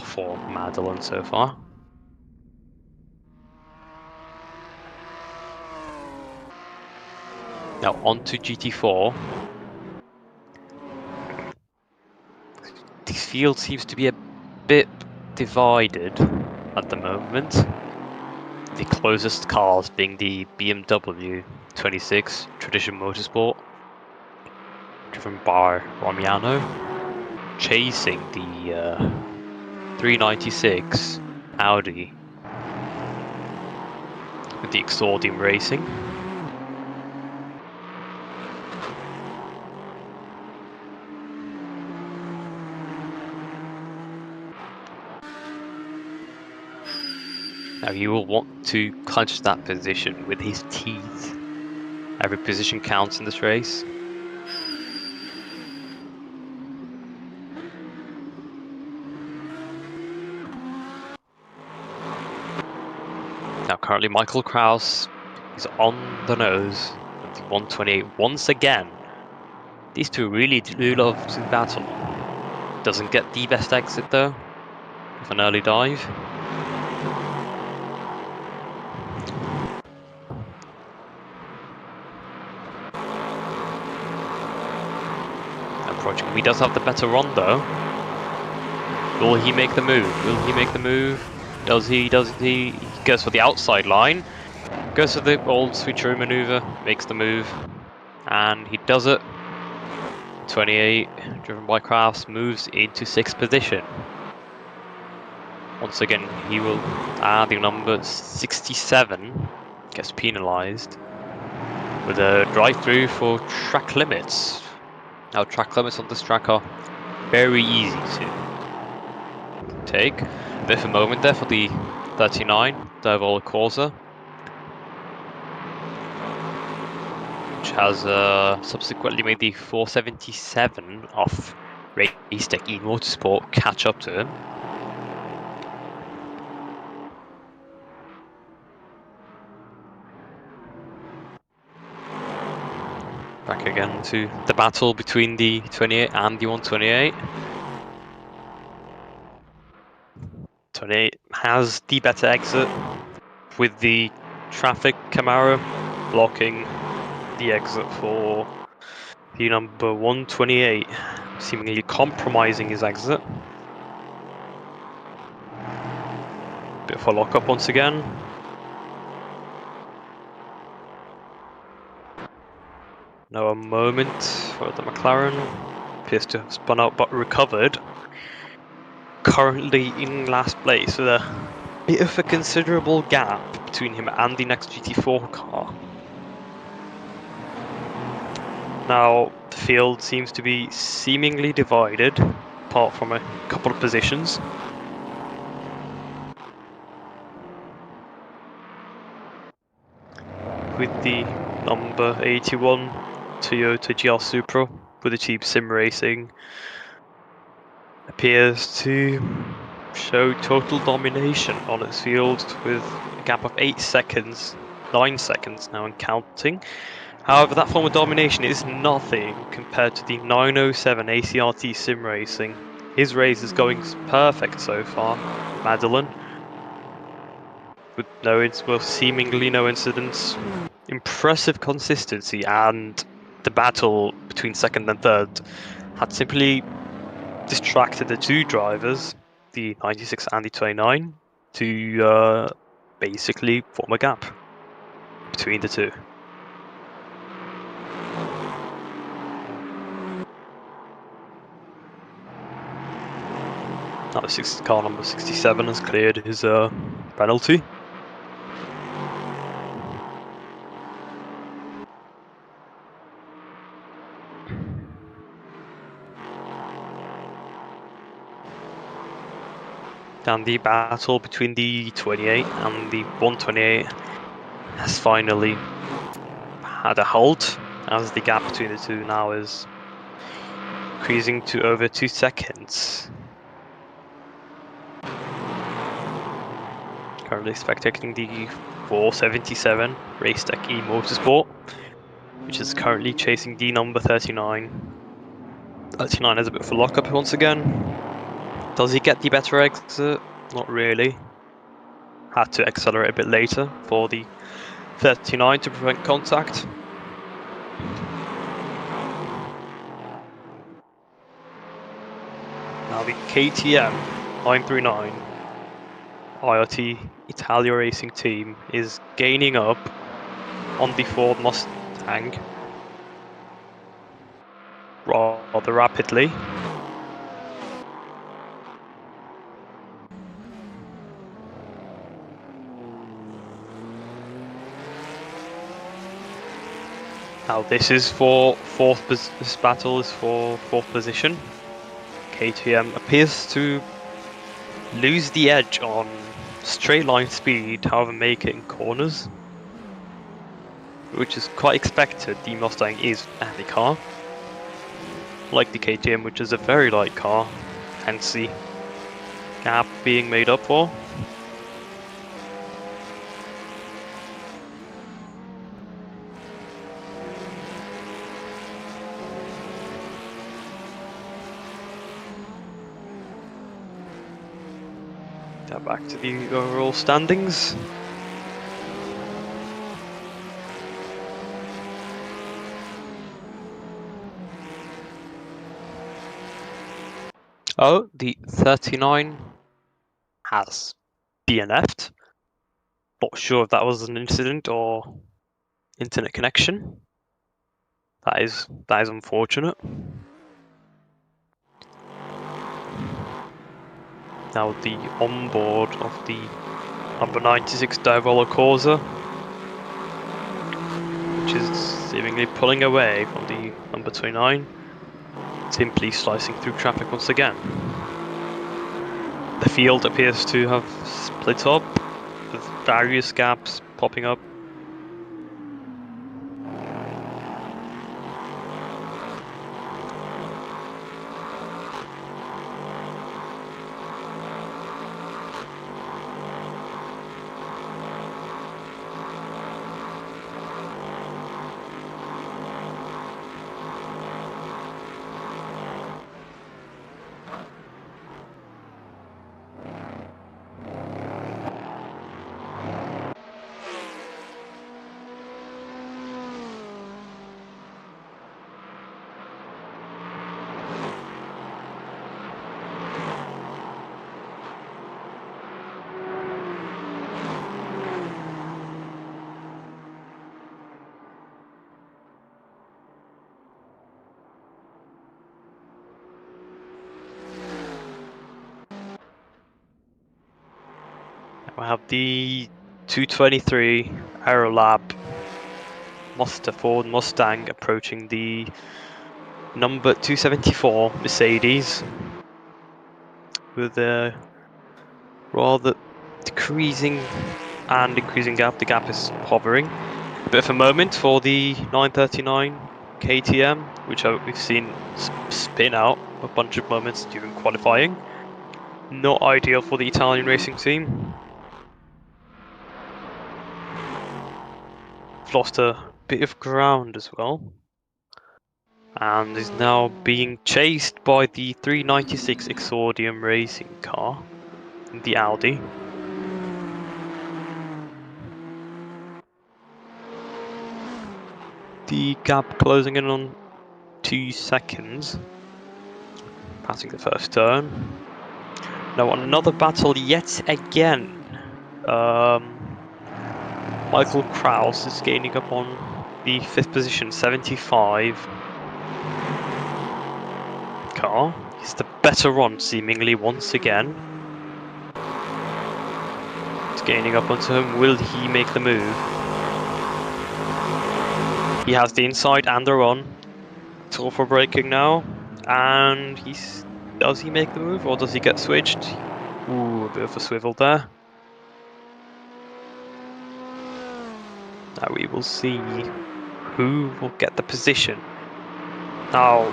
for Madeline so far. Now on to GT4. This field seems to be a bit divided at the moment. The closest cars being the BMW 26 Tradition Motorsport, driven by Romiano, chasing the 396 Audi with the Exordium Racing. Now he will want to clinch that position with his teeth. Every position counts in this race. Now currently Michael Kraus is on the nose of the 128 once again. These two really do love to battle. Doesn't get the best exit though, with an early dive. Approaching, he does have the better run though. Will he make the move? Will he make the move? Does he? Does he? He goes for the outside line. Goes for the old switcheroo maneuver. Makes the move. And he does it. 28, driven by Kraus, moves into 6th position. Once again, he will add the number 67, gets penalised with a drive-through for track limits. Now, track limits on this track are very easy to take. A bit of a moment there for the 39 Diavola Corsa, which has subsequently made the 477 off Race Tech E Motorsport catch up to him. Back again to the battle between the 28 and the 128. 28 has the better exit, with the traffic Camaro blocking the exit for the number 128, seemingly compromising his exit. Bit of a lockup once again. Now a moment for the McLaren. Appears to have spun out but recovered. Currently in last place with a bit of a considerable gap between him and the next GT4 car. Now the field seems to be seemingly divided, apart from a couple of positions. With the number 81 Toyota GR Supra with the cheap sim racing appears to show total domination on its field with a gap of 8 seconds, 9 seconds now and counting. However, that form of domination is nothing compared to the 907 ACRT sim racing. His race is going perfect so far, Madeline, with seemingly no incidents. Impressive consistency, and the battle between second and third had simply distracted the two drivers, the 96 and the 29, to basically form a gap between the two. Now car number 67 has cleared his penalty. And the battle between the 28 and the 128 has finally had a halt, as the gap between the two now is increasing to over 2 seconds. Currently spectating the 477 Race Tech E Motorsport, which is currently chasing the number 39. 39 has a bit of a lockup once again. Does he get the better exit? Not really. Had to accelerate a bit later for the 39 to prevent contact. Now the KTM 939 IRT Italia Racing team is gaining up on the Ford Mustang rather rapidly. Now this is for fourth. This battle is for fourth position. KTM appears to lose the edge on straight line speed, however make it in corners, which is quite expected. The Mustang is a heavy car, like the KTM, which is a very light car, hence the gap being made up for. Now back to the overall standings. Oh, the 39 has DNF'd. Not sure if that was an incident or internet connection. That is unfortunate. Now the onboard of the number 96 Diavolo Corsa, which is seemingly pulling away from the number 29, simply slicing through traffic once again. The field appears to have split up, with various gaps popping up. we have the 223 Aerolab Ford Mustang approaching the number 274 Mercedes with a rather decreasing and increasing gap. The gap is hovering. A bit of a moment for the 939 KTM, which we've seen spin out a bunch of moments during qualifying. Not ideal for the Italian racing team. Lost a bit of ground as well, and is now being chased by the 396 Exordium racing car, the Audi. The gap closing in on 2 seconds, passing the first turn. Now another battle yet again. Michael Kraus is gaining up on the 5th position, 75 car. He's the better run seemingly once again. He's gaining up onto him. Will he make the move? He has the inside and the run. It's all for braking now. And does he make the move or does he get switched? Ooh, a bit of a swivel there. Now we will see who will get the position. Now,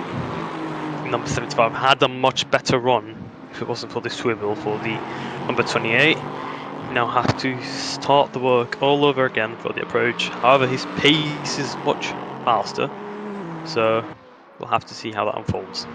number 75 had a much better run if it wasn't for the swivel for the number 28. He now has to start the work all over again for the approach. However, his pace is much faster, so we'll have to see how that unfolds.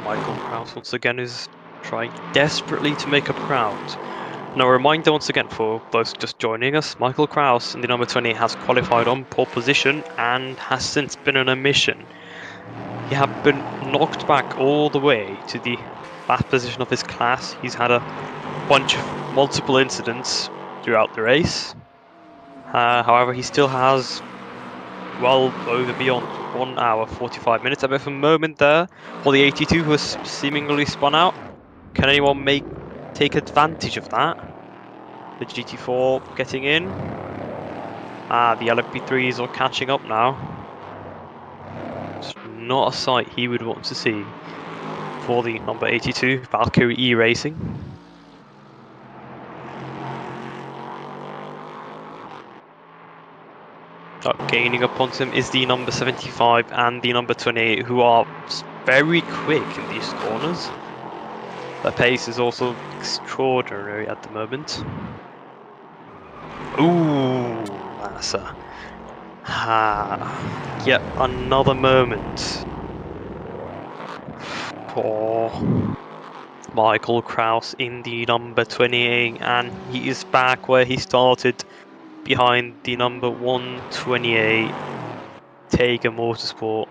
Michael Kraus once again is trying desperately to make up ground. Now a reminder once again for those just joining us, Michael Kraus in the number 20 has qualified on pole position and has since been on a mission. He had been knocked back all the way to the last position of his class. He's had a bunch of multiple incidents throughout the race. However, he still has well over beyond 1 hour 45 minutes. A bit of a moment there for the 82 who was seemingly spun out. Can anyone take advantage of that? The GT4 getting in. The LMP3 is all catching up now. It's not a sight he would want to see for the number 82 Valkyrie E Racing. Gaining upon him is the number 75 and the number 28, who are very quick in these corners. Their pace is also extraordinary at the moment. Ooh, that's yet another moment for Michael Kraus in the number 28, and he is back where he started, behind the number 128 Tiger Motorsport.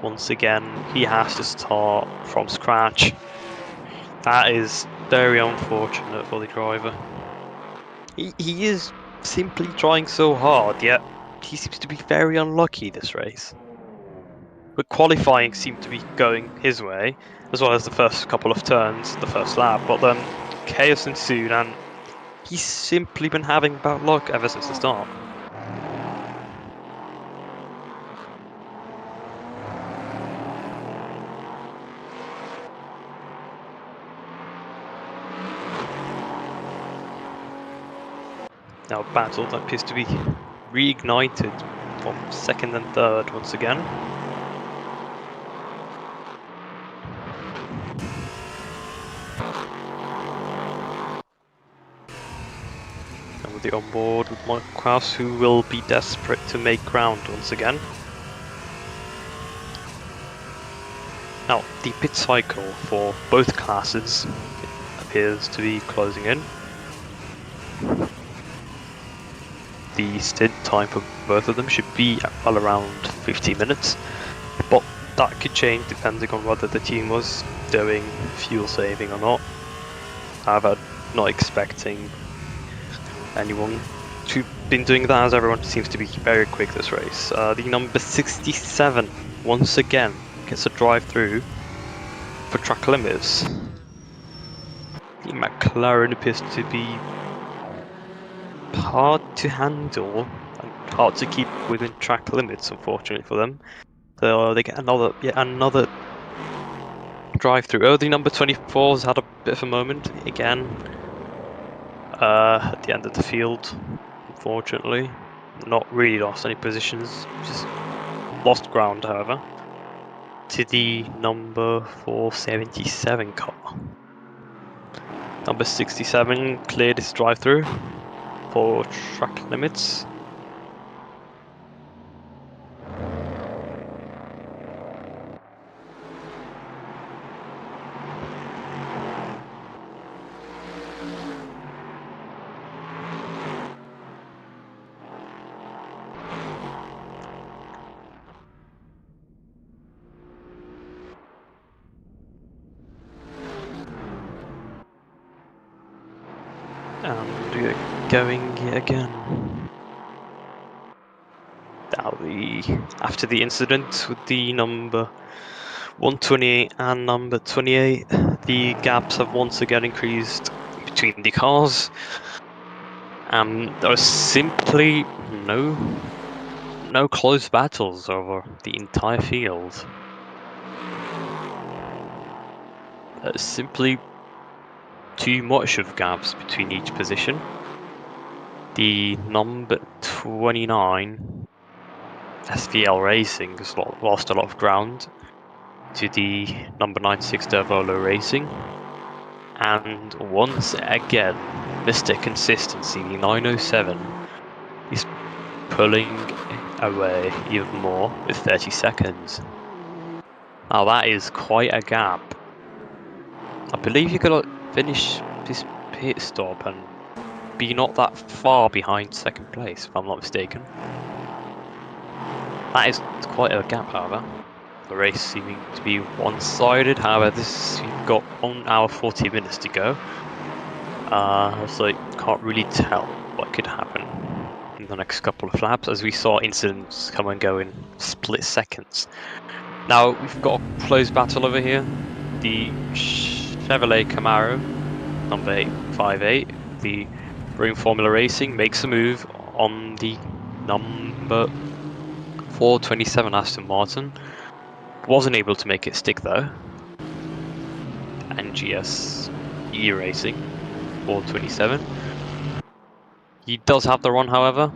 Once again, he has to start from scratch. That is very unfortunate for the driver. He is simply trying so hard, yet he seems to be very unlucky this race. But qualifying seemed to be going his way, as well as the first couple of turns, the first lap, but then chaos ensued and he's simply been having bad luck ever since the start. Now a battle that appears to be reignited from second and third once again. And with the onboard with Michael Kraus, who will be desperate to make ground once again. Now the pit cycle for both classes appears to be closing in. the stint time for both of them should be well around 15 minutes, but that could change depending on whether the team was doing fuel saving or not. However, not expecting anyone to have been doing that, as everyone seems to be very quick this race. The number 67 once again gets a drive through for track limits. The McLaren appears to be hard to handle and hard to keep within track limits, unfortunately for them. So they get yet another drive through. Oh, the number 24's had a bit of a moment again at the end of the field, unfortunately. Not really lost any positions, just lost ground, however, to the number 477 car. Number 67 cleared his drive through for track limits. And we're going yet again. Now after the incident with the number 128 and number 28, the gaps have once again increased between the cars. There are simply no close battles over the entire field. There's simply too much of gaps between each position. The number 29 SVL Racing has lost a lot of ground to the number 96 Dervolo Racing, and once again Mr. Consistency, the 907, is pulling away even more with 30 seconds. Now that is quite a gap. I believe you could finish this pit stop and be not that far behind second place, if I'm not mistaken. That is quite a gap, however. The race seeming to be one-sided. However, we've got 1 hour 40 minutes to go. So you can't really tell what could happen in the next couple of laps, as we saw incidents come and go in split seconds. Now we've got a close battle over here. The Chevrolet Camaro, number 858, the Room Formula Racing, makes a move on the number 427 Aston Martin. Wasn't able to make it stick though. NGS E-Racing 427. He does have the run, however.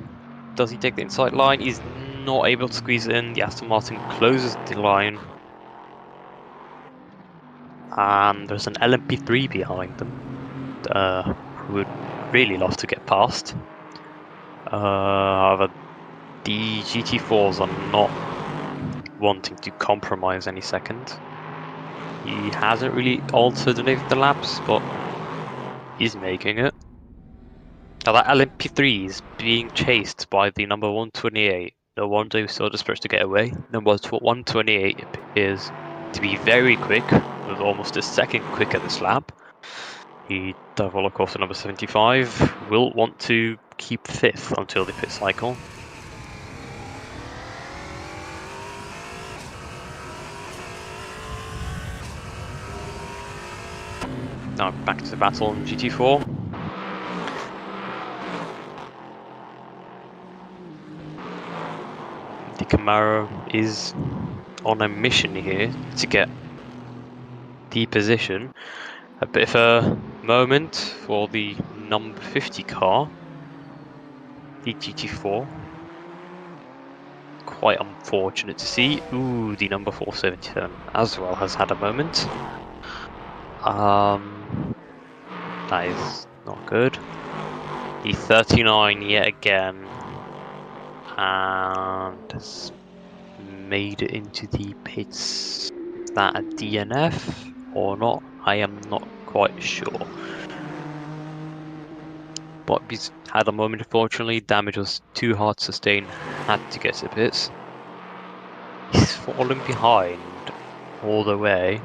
Does he take the inside line? He's not able to squeeze it in. The Aston Martin closes the line. And there's an LMP3 behind them, who would really love to get past. However, the GT4s are not wanting to compromise any second. He hasn't really altered any of the laps, but he's making it. Now that LMP3 is being chased by the number 128. No wonder he's so desperate to get away. Number 128 appears to be very quick, with almost a second quicker this lap. The roller coaster number 75 will want to keep 5th until the pit cycle. Now back to the battle in GT4. The Camaro is on a mission here to get the position. A bit of a moment for the number 50 car, the GT4. Quite unfortunate to see. Ooh, the number 477 as well has had a moment. That is not good. The 39 yet again, and has made it into the pits. Is that a DNF or not? I am not quite sure. but he's had a moment, unfortunately. Damage was too hard to sustain, had to get to pits. He's fallen behind all the way.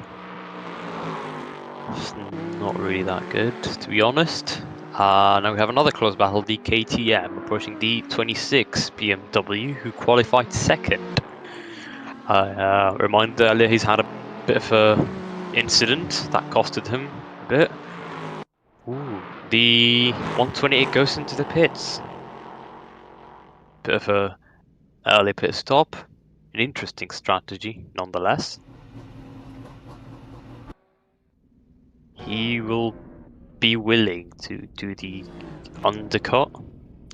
It's not really that good, to be honest. Now we have another close battle, the KTM approaching the 26 BMW, who qualified second. Reminder earlier, he's had a bit of a incident that costed him a bit. Ooh, the 128 goes into the pits. Bit of a early pit stop. An interesting strategy, nonetheless. He will be willing to do the undercut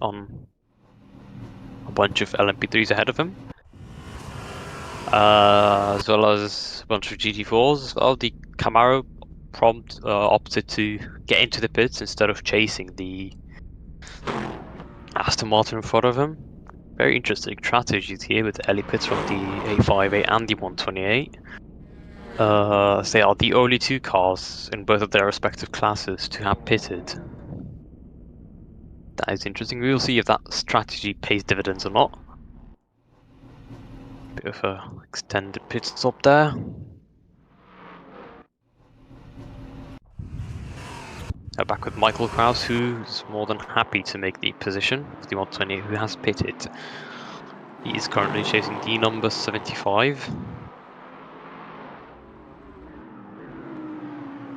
on a bunch of LMP3s ahead of him. As well as a bunch of GT4s as well. The Camaro opted to get into the pits instead of chasing the Aston Martin in front of him. Very interesting strategies here with early pits from the A58 and the 128. They are the only two cars in both of their respective classes to have pitted. That is interesting. We will see if that strategy pays dividends or not. Bit of a extended pit stop there. Now back with Michael Kraus, who's more than happy to make the position of the 128 who has pitted. He is currently chasing the number 75.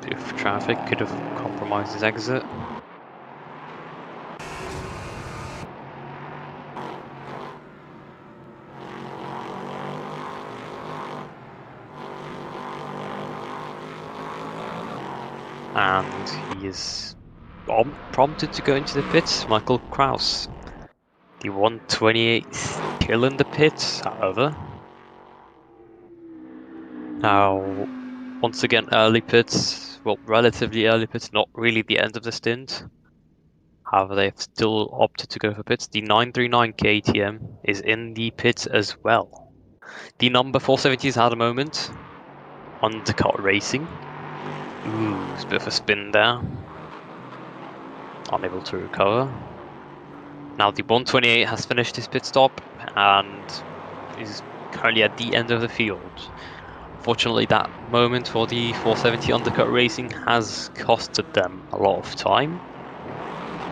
Bit of traffic could have compromised his exit. And he is prompted to go into the pits, Michael Kraus. The 128 still in the pits, however. Now, once again, early pits, well, relatively early pits, not really the end of the stint. However, they've still opted to go for pits. The 939 KTM is in the pits as well. The number 470 has had a moment. Undercut racing. Ooh, it's a bit of a spin there. Unable to recover. Now the 128 has finished his pit stop and is currently at the end of the field. Fortunately, that moment for the 470 undercut racing has costed them a lot of time.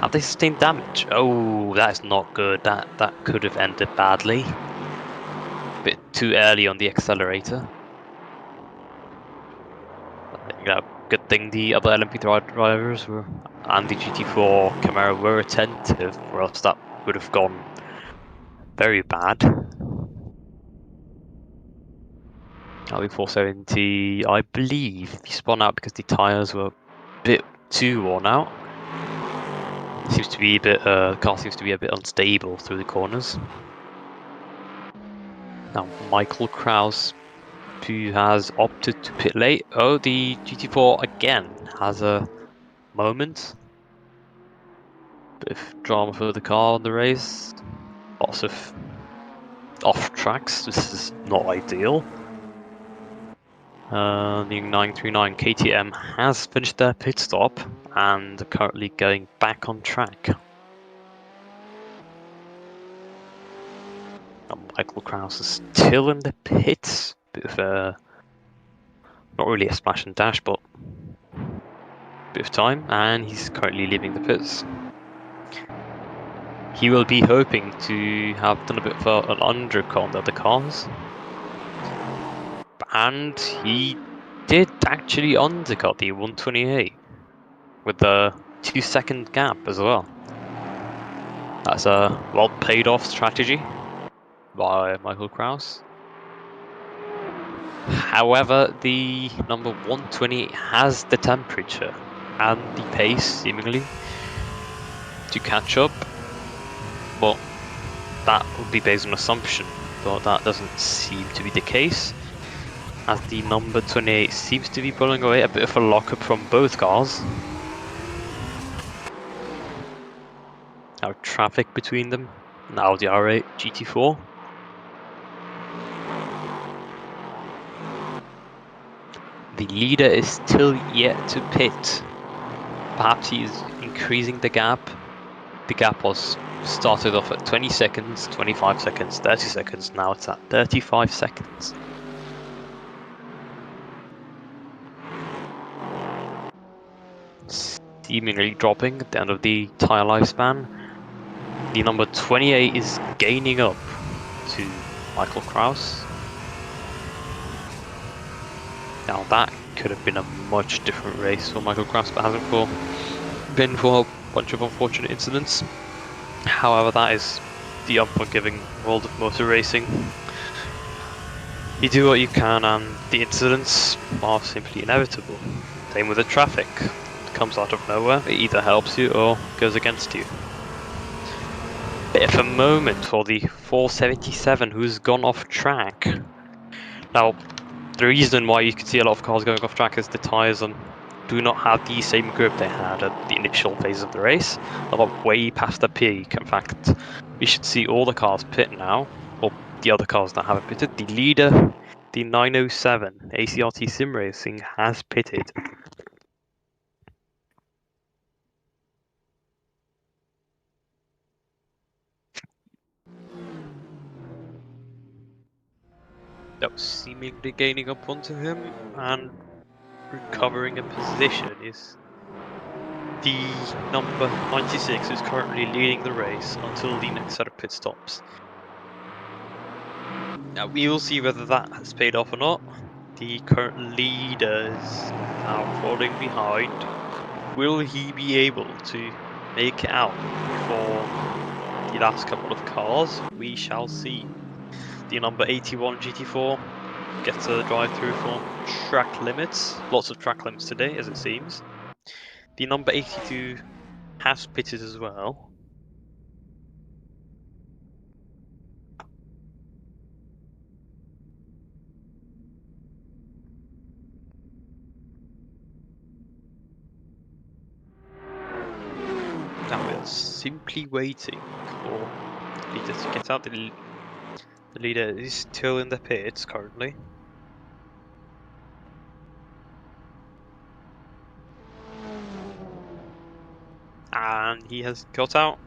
Have they sustained damage? Oh, that is not good. That could have ended badly. A bit too early on the accelerator. Good thing the other LMP3 drivers were, and the GT4 Camaro were attentive, or else that would have gone very bad. Now the 470, I believe, he spun out because the tyres were a bit too worn out. Seems to be a bit, the car seems to be a bit unstable through the corners. Now Michael Kraus, who has opted to pit late. Oh, the GT4 again has a moment. Bit of drama for the car on the race. Lots of off tracks. This is not ideal. The 939 KTM has finished their pit stop and are currently going back on track. Michael Kraus is still in the pits. Bit of not really a splash and dash, but a bit of time, and he's currently leaving the pits. He will be hoping to have done a bit of an undercut on the other cars. And he did actually undercut the 128 with the 2-second gap as well. That's a well paid off strategy by Michael Kraus. However, the number 128 has the temperature and the pace, seemingly, to catch up. But that would be based on assumption, but that doesn't seem to be the case, as the number 28 seems to be pulling away. A bit of a lockup from both cars. Now traffic between them. Now the R8 GT4. The leader is still yet to pit. Perhaps he is increasing the gap the gap was started off at 20 seconds, 25 seconds, 30 seconds. Now it's at 35 seconds. Seemingly dropping at the end of the tyre lifespan. The number 28 is gaining up to Michael Kraus. Now that could have been a much different race for Michael Kraus, but hasn't been for a bunch of unfortunate incidents. However, that is the unforgiving world of motor racing. You do what you can and the incidents are simply inevitable. Same with the traffic. It comes out of nowhere, it either helps you or goes against you. Bit of a moment for the 477 who's gone off track. Now, the reason why you can see a lot of cars going off track is the tyres do not have the same grip they had at the initial phase of the race. They're way past the peak. In fact, we should see all the cars pit now, or the other cars that haven't pitted. The leader, the 907 ACRT Sim Racing, has pitted. That was seemingly gaining up onto him and recovering a position is the number 96, who's currently leading the race until the next set of pit stops. Now we will see whether that has paid off or not. The current leader is now falling behind. Will he be able to make it out for the last couple of cars? We shall see. The number 81 GT4 gets a drive through for track limits. Lots of track limits today, as it seems. The number 82 has pitted as well. Now we're simply waiting for the leader to get out. The leader is still in the pits currently. And he has got out.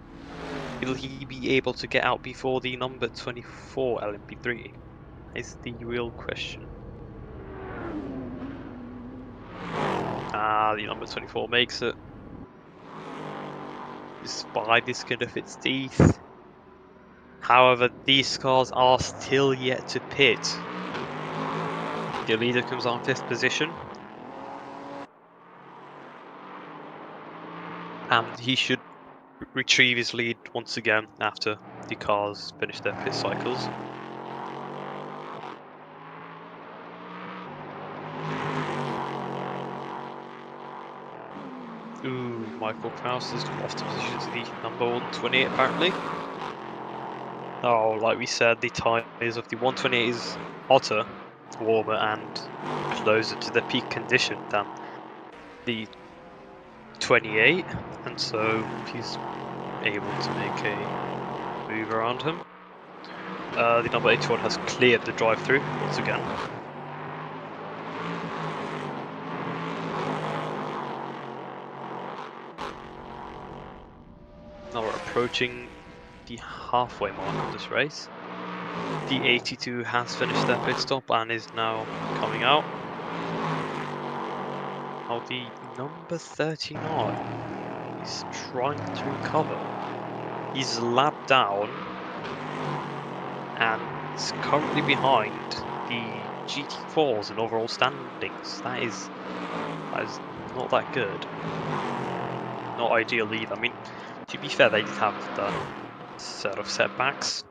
Will he be able to get out before the number 24 LMP3? Is the real question. The number 24 makes it. Despite the skin of its teeth. However, these cars are still yet to pit. The leader comes on 5th position. And he should retrieve his lead once again after the cars finish their pit cycles. Ooh, Michael Kraus has lost a position to the number 128 apparently. Oh, like we said, the tyres of the 128 is hotter, warmer and closer to the peak condition than the 28, and so he's able to make a move around him. The number 81 has cleared the drive-through once again. Now we're approaching the halfway mark of this race. The 82 has finished their pit stop and is now coming out. Now the number 39 is trying to recover. He's lapped down and is currently behind the GT4s in overall standings. That is not that good. Not ideal either. I mean, to be fair, they did have the set of setbacks.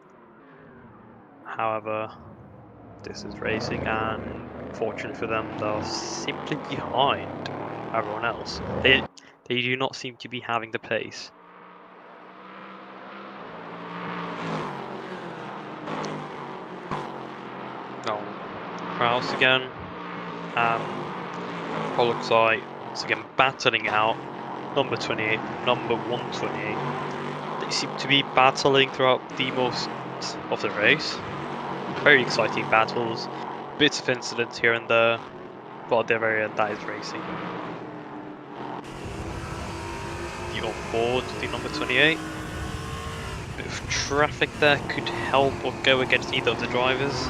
However, this is racing, and fortunately for them, they're simply behind everyone else. They do not seem to be having the pace. No, Kraus again, Pollockside once again battling out number 28, number 128. They seem to be battling throughout the most of the race. Very exciting battles, bits of incidents here and there, but at the very end that is racing. The on board, the number 28, bit of traffic there could help or go against either of the drivers.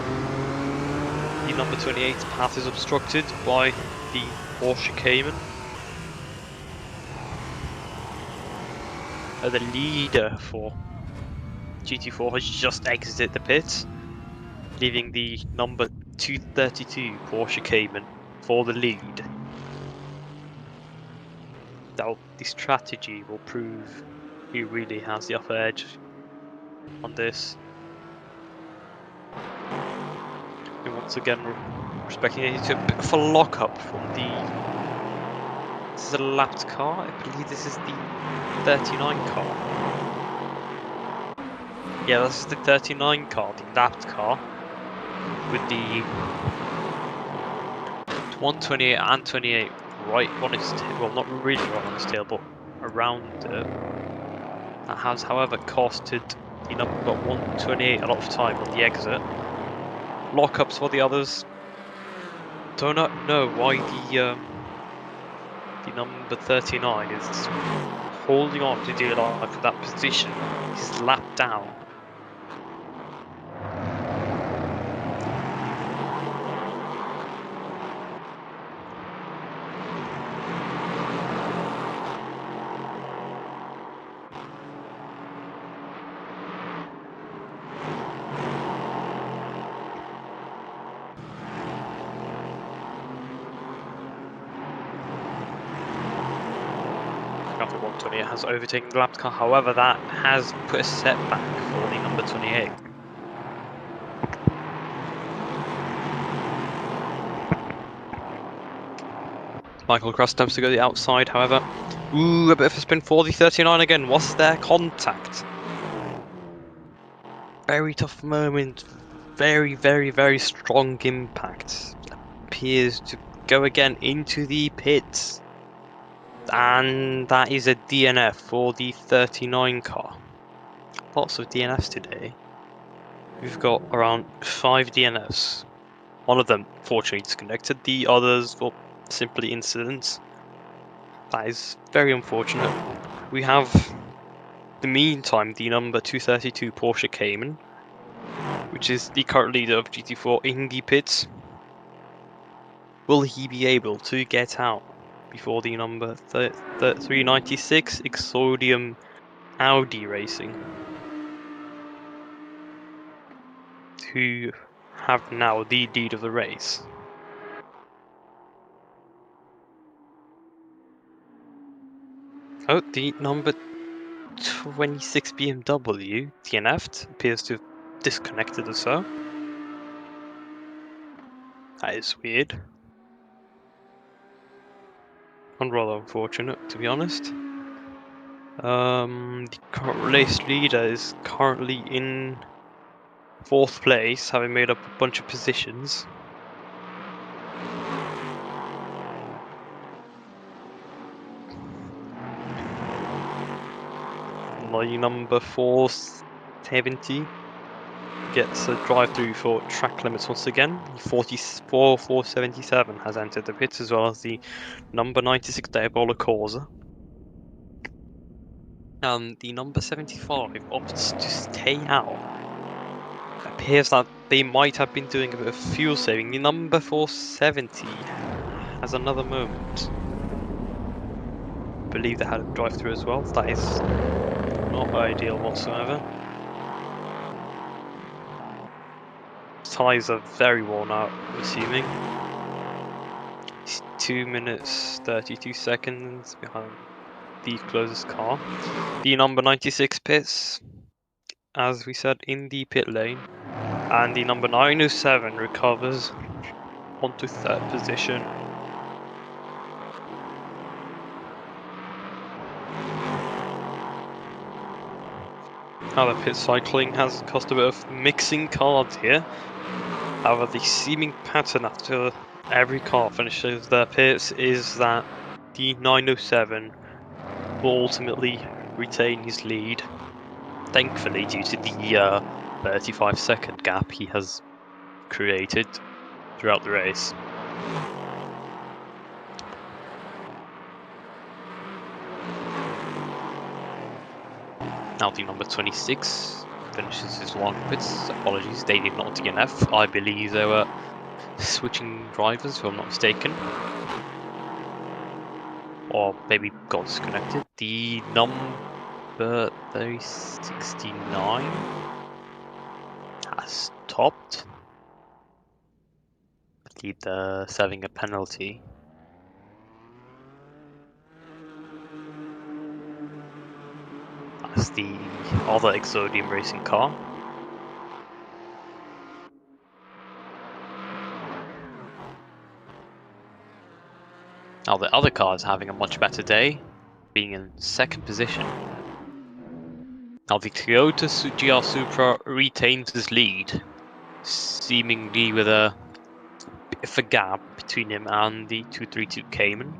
The number 28's path is obstructed by the Porsche Cayman. The leader for GT4 has just exited the pits, leaving the number 232 Porsche Cayman for the lead. Now, the strategy will prove who really has the upper edge on this. And once again, respecting it, a bit of a lock-up from the... This is a lapped car. I believe this is the 39 car. Yeah, this is the 39 car, the lapped car, with the 128 and 28 right on its tail. Well, not really right on its tail, but around it. That has, however, costed the number 128 a lot of time on the exit. Lockups for the others. Do not know why the number 39 is holding on to do like that position. He's lapped down. After 128 has overtaken the lapped car, however, that has put a setback for the number 28. Michael Cross attempts to go the outside, however. Ooh, a bit of a spin for the 39 again. Was there contact? Very tough moment. Very, very, very strong impact. Appears to go again into the pits. And that is a DNF for the 39 car. Lots of DNFs today. We've got around 5 DNFs. One of them fortunately disconnected, the others were simply incidents. That is very unfortunate. We have, in the meantime, the number 232 Porsche Cayman, which is the current leader of GT4 in the pits. Will he be able to get out before the number 396 Exodium Audi Racing, who have now the lead of the race? Oh, the number 26 BMW DNF'd, appears to have disconnected or so. That is weird. And rather unfortunate, to be honest. The current race leader is currently in 4th place, having made up a bunch of positions. The number 470 gets a drive-through for track limits once again. The 477 has entered the pits, as well as the number 96 Diabolo Corsa. The number 75 opts to stay out. It appears that they might have been doing a bit of fuel saving. The number 470 has another moment. I believe they had a drive-through as well. That is not ideal whatsoever. Tyres are very worn out, I'm assuming. It's 2 minutes 32 seconds behind the closest car. The number 96 pits, as we said, in the pit lane, and the number 907 recovers onto 3rd position. Now the pit cycling has cost a bit of mixing cards here. However, the seeming pattern after every car finishes their pits is that the 907 will ultimately retain his lead. Thankfully, due to the 35-second gap he has created throughout the race. Now the number 26 finishes his long pits. Apologies, they did not DNF. I believe they were switching drivers, if I'm not mistaken. Or maybe got disconnected. The number 69 has topped. I believe they're serving a penalty. That's the other Exodium racing car. Now the other car is having a much better day, being in second position. Now the Toyota GR Supra retains his lead, seemingly with a bit of a gap between him and the 232 Cayman.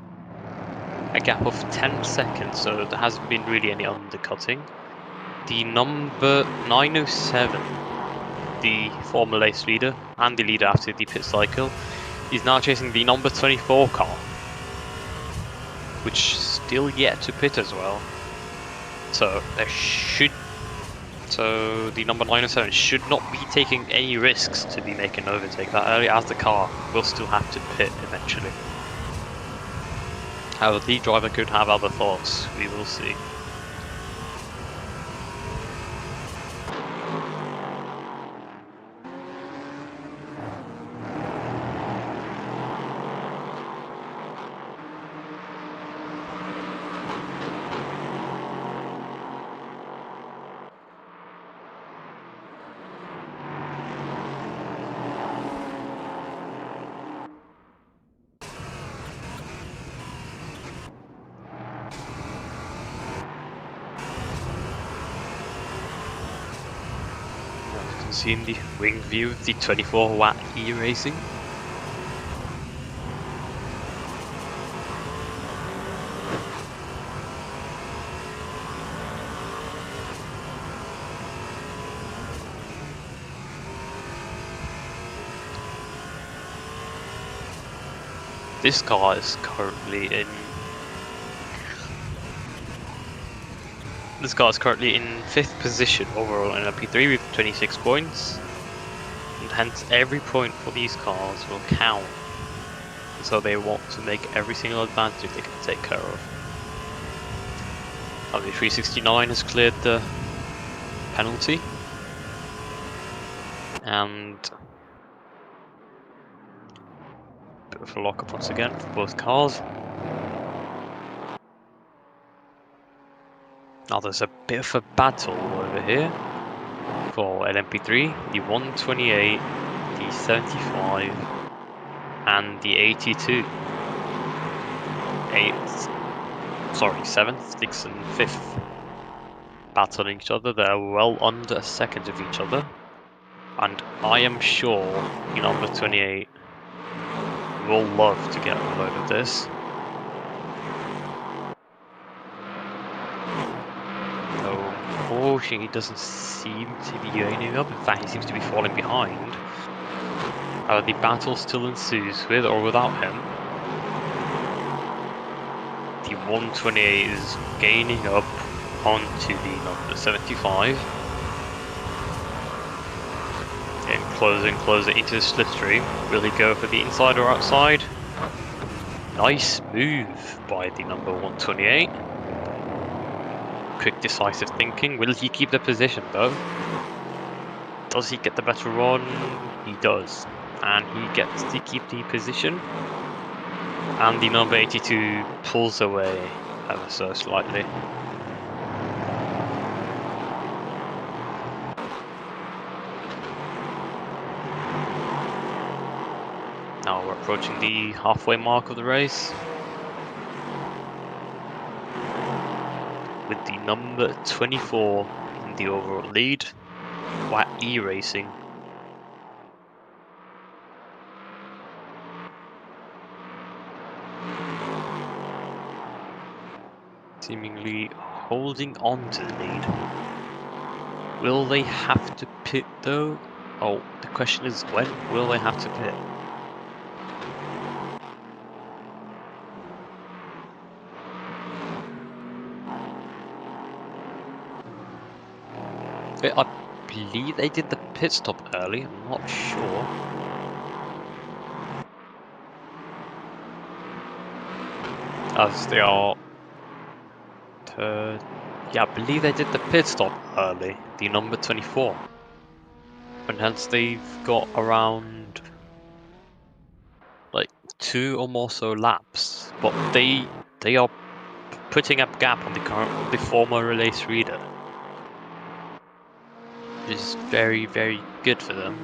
A gap of 10 seconds, so there hasn't been really any undercutting. The number 907, the former race leader and the leader after the pit cycle, is now chasing the number 24 car, which is still yet to pit as well. So the number 907 should not be taking any risks to be making an overtake that early, as the car will still have to pit eventually. However, the driver could have other thoughts, we will see. In the wing view of the 24-watt e-racing. This car is currently in in 5th position overall in LMP3 with 26 points, and hence every point for these cars will count. So they want to make every single advantage they can take care of. The 369 has cleared the penalty, and a bit of a lockup once again for both cars. Now there's a bit of a battle over here for LMP3, the 128, the 75, and the 82. 7th, 6th and 5th battling each other. They're well under a second of each other, and I am sure the number 28 will love to get a load of this. Unfortunately, he doesn't seem to be gaining up. In fact, he seems to be falling behind. The battle still ensues, with or without him. The 128 is gaining up onto the number 75. Getting closer and closer into the slipstream. Will he go for the inside or outside? Nice move by the number 128. Quick decisive thinking. Will he keep the position though? Does he get the better run? He does. And he gets to keep the position. And the number 82 pulls away ever so slightly. Now we're approaching the halfway mark of the race, with the number 24 in the overall lead, Watt E-Racing. Seemingly holding on to the lead. Will they have to pit though? Oh, the question is, when will they have to pit? I believe they did the pit stop early, I'm not sure. As they are... yeah, I believe they did the pit stop early, the number 24. And hence they've got around like 2 or more so laps. But they are putting up gap on the former race leader. Which is very, very good for them.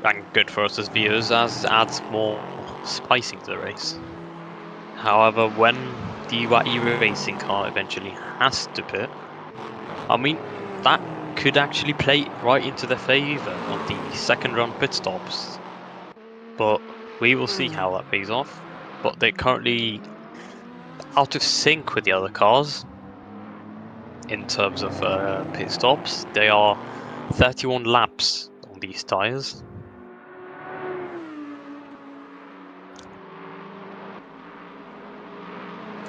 And good for us as viewers, as it adds more spicing to the race. However, when the WAI racing car eventually has to pit, I mean, that could actually play right into their favour on the second run pit stops. But we will see how that pays off. But they're currently out of sync with the other cars in terms of pit stops. They are 31 laps on these tyres.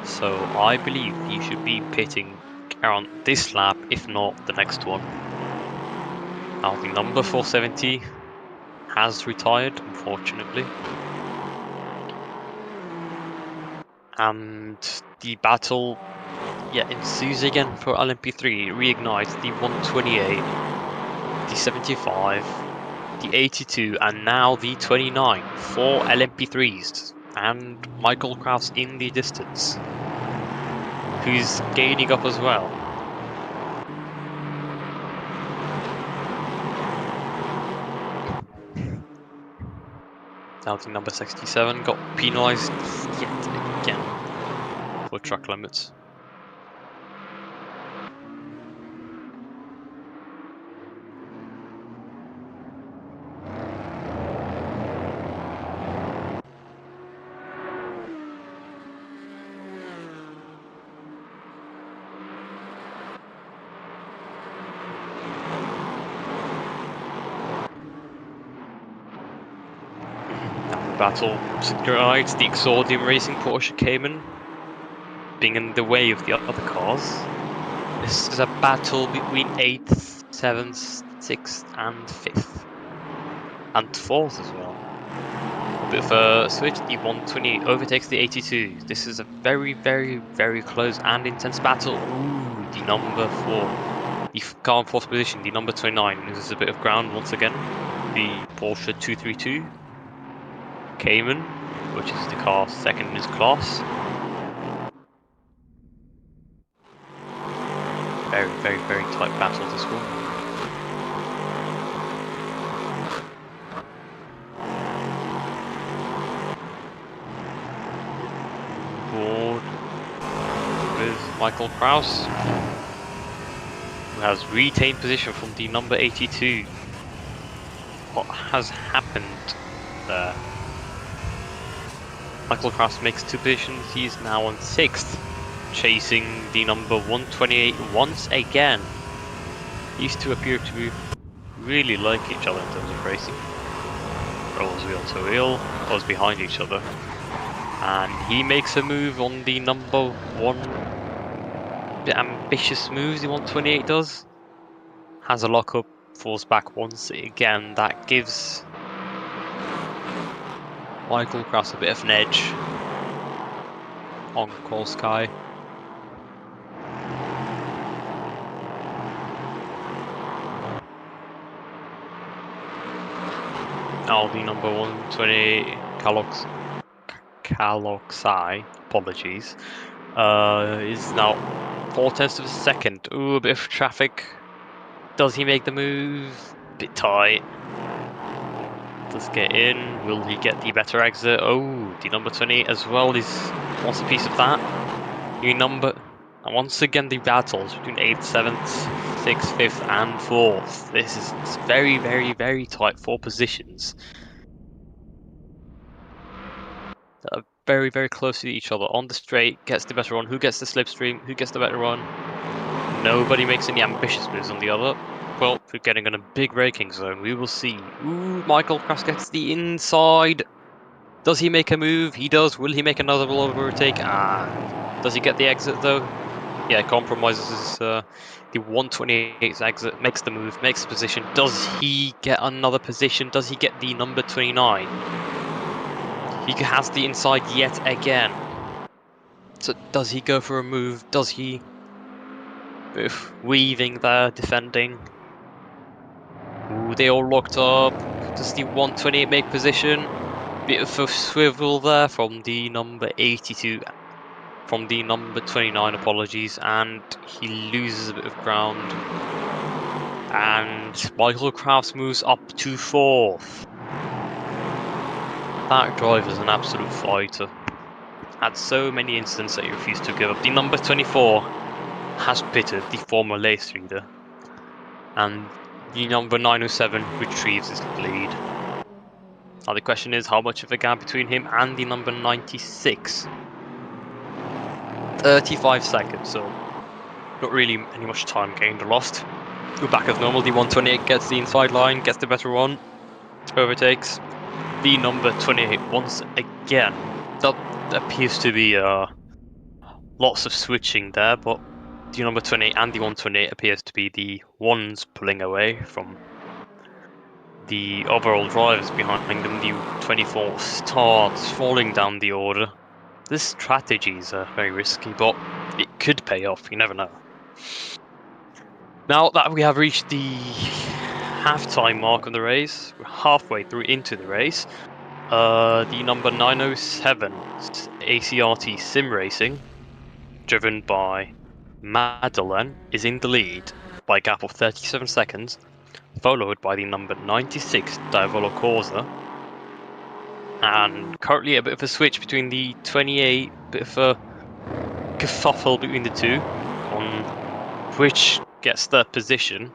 So I believe he should be pitting around this lap, if not the next one. Now the number 470 has retired, unfortunately. And the battle ensues again for LMP3. It reignites the 128, the 75, the 82, and now the 29. 4 LMP3s. And Michael Kraus in the distance, who's gaining up as well. Now the number 67 got penalised yet again for track limits. Battle rides the Exordium Racing Porsche Cayman, being in the way of the other cars. This is a battle between 8th, 7th, 6th and 5th. And 4th as well. A bit of a switch, the 128 overtakes the 82. This is a very, very, very close and intense battle. Ooh, the number 4. The car in 4th position, the number 29, loses a bit of ground once again. The Porsche 232. Cayman, which is the car second in his class. Very, very, very tight battle this one. Board with Michael Kraus, who has retained position from the number 82. What has happened there? Michael Kraus makes 2 positions, he is now on 6th, chasing the number 128 once again. These two appear to really like each other in terms of racing. Rolls wheel to wheel, goes behind each other. And he makes a move on the number 1, bit ambitious move the 128 does. Has a lockup, falls back once again, that gives Michael Kraus a bit of an edge on Cole Sky. Now the number 128 Kaloxai, apologies, is now 4/10 of a second. Ooh, a bit of traffic. Does he make the move? Bit tight. Does get in. Will he get the better exit? Oh, the number 28 as well wants a piece of that. And once again the battles between 8th, 7th, 6th, 5th and 4th. This is very, very, very tight 4 positions. That are very, very close to each other. On the straight, gets the better run. Who gets the slipstream? Who gets the better run? Nobody makes any ambitious moves on the other. Well, we're getting in a big braking zone. We will see. Ooh, Michael Kraus gets the inside. Does he make a move? He does. Will he make another overtake? Does he get the exit though? Yeah, compromises the 128's exit, makes the move, makes the position. Does he get another position? Does he get the number 29? He has the inside yet again. So does he go for a move? Does he... weaving there, defending. Ooh, they all locked up. Does the 128 make position? Bit of a swivel there from the number 82. From the number 29, apologies, and he loses a bit of ground. And Michael Crafts moves up to 4th. That driver's an absolute fighter. Had so many incidents that he refused to give up. The number 24 has pitted, the former race leader. And the number 907 retrieves his lead. Now the question is, how much of a gap between him and the number 96? 35 seconds, so not really any much time gained or lost. Go back as normal, the 128 gets the inside line, gets the better one, overtakes the number 28 once again. That appears to be lots of switching there, but the number 28 and the 128 appears to be the ones pulling away from the overall drivers behind them. The 24 starts falling down the order. This strategy is very risky, but it could pay off, you never know. Now that we have reached the half-time mark of the race, we're halfway through into the race. The number 907 ACRT Sim Racing, driven by Madeleine, is in the lead by a gap of 37 seconds, followed by the number 96 Diavolo Corsa. And currently a bit of a switch between the 28, bit of a kerfuffle between the two on which gets their position.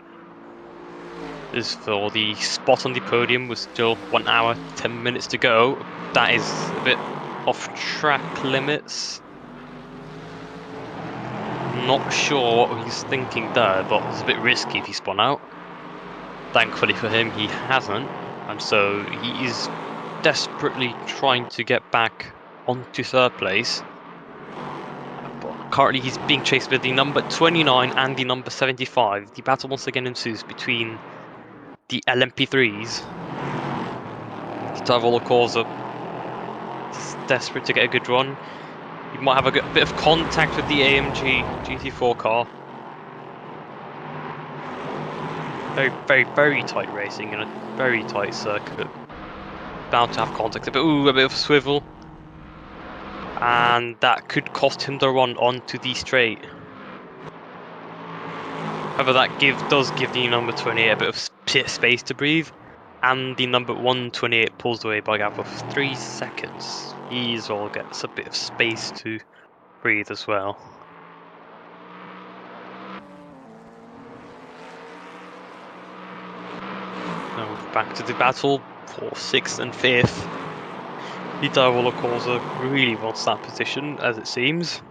As for the spot on the podium with still 1 hour 10 minutes to go, that is a bit off track limits. Not sure what he's thinking there, but it's a bit risky if he spun out. Thankfully for him, he hasn't, and so he is desperately trying to get back onto 3rd place. But currently he's being chased with the number 29 and the number 75. The battle once again ensues between the LMP3s. Diavolo Corsa is desperate to get a good run. He might have a bit of contact with the AMG GT4 car. Very, very, very tight racing in a very tight circuit. Bound to have contact. A bit of swivel. And that could cost him the run onto the straight. However, that does give the number 28 a bit of space to breathe. And the number 128 pulls away by a gap of 3 seconds. He as well gets a bit of space to breathe as well. Now back to the battle for 6th and 5th. The Diavolo Corsa really wants that position, as it seems.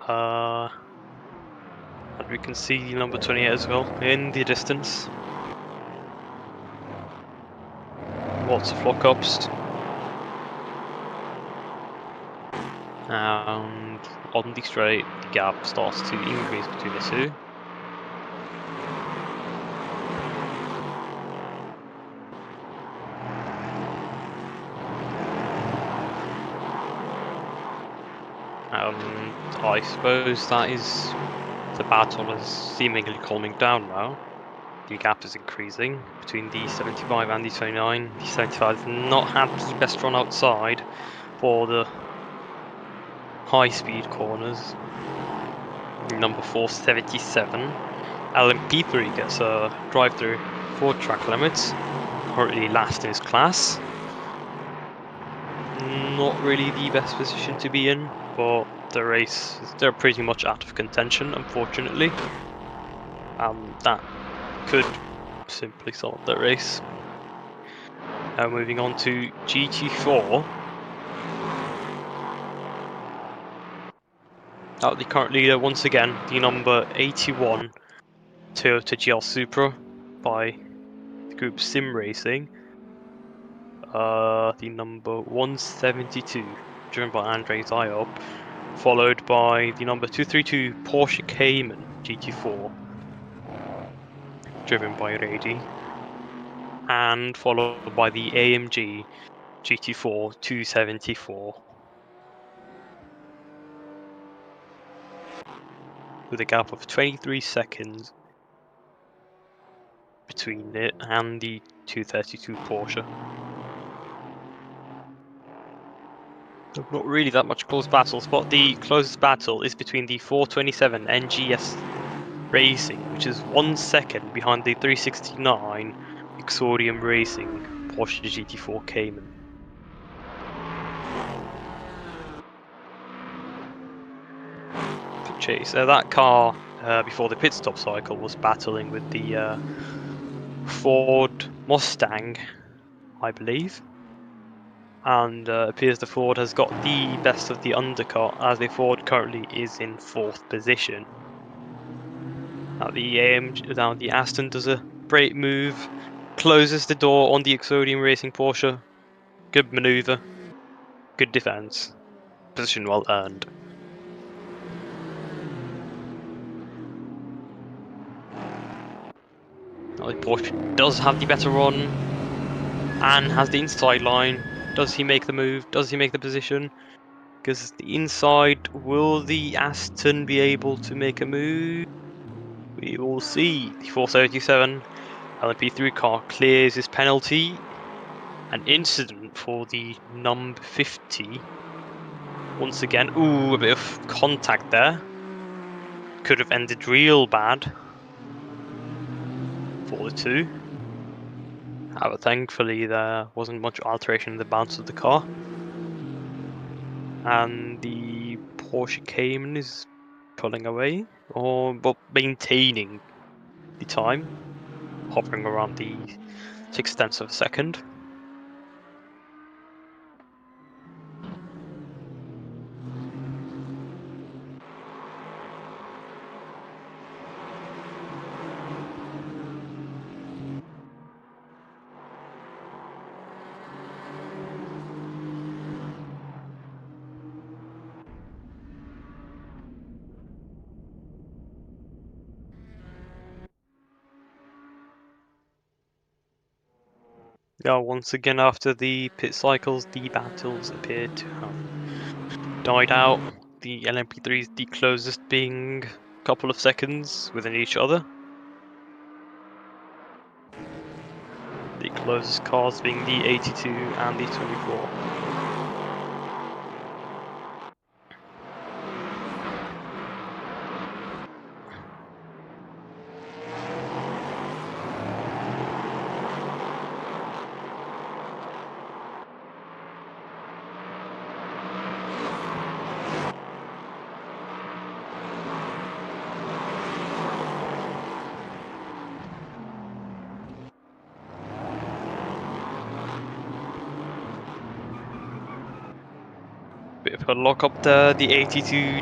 And we can see the number 28 as well in the distance. Lots of lockups. And on the straight, the gap starts to increase between the two. I suppose that is the battle is seemingly calming down now. The gap is increasing between the 75 and the 29. The 75 has not had the best run outside for the high-speed corners. Number 477. LMP3 gets a drive-through for track limits. Currently last in his class. Not really the best position to be in, but the race, they're pretty much out of contention, unfortunately. That could simply solve the race. Now moving on to GT4. The current leader once again, the number 81 Toyota GL Supra by the group Sim Racing. The number 172 driven by Andrei Zayov followed by the number 232 Porsche Cayman GT4, driven by Rady, and followed by the AMG GT4 274, with a gap of 23 seconds between it and the 232 Porsche. Not really that much close battles, but the closest battle is between the 427 NGS Racing, which is 1 second behind the 369 Exodium Racing Porsche GT4 Cayman. The chase. That car, before the pit stop cycle, was battling with the Ford Mustang, I believe. And appears the Ford has got the best of the undercut, as the Ford currently is in 4th position. Now the Aston does a brake move, closes the door on the Exodium Racing Porsche. Good maneuver, good defense, position well earned. Now the Porsche does have the better run and has the inside line. Does he make the move? Does he make the position? Because the inside, will the Aston be able to make a move? We will see. The 477 LMP3 car clears his penalty. An incident for the number 50. Once again, ooh, a bit of contact there. Could have ended real bad for the two. However, thankfully there wasn't much alteration in the bounce of the car. And the Porsche Cayman is pulling away, but maintaining the time, hovering around the 0.6 of a second. Yeah, once again after the pit cycles, the battles appear to have died out. The LMP3's the closest being a couple of seconds within each other. The closest cars being the 82 and the 24. Bit of a lock up there. The 82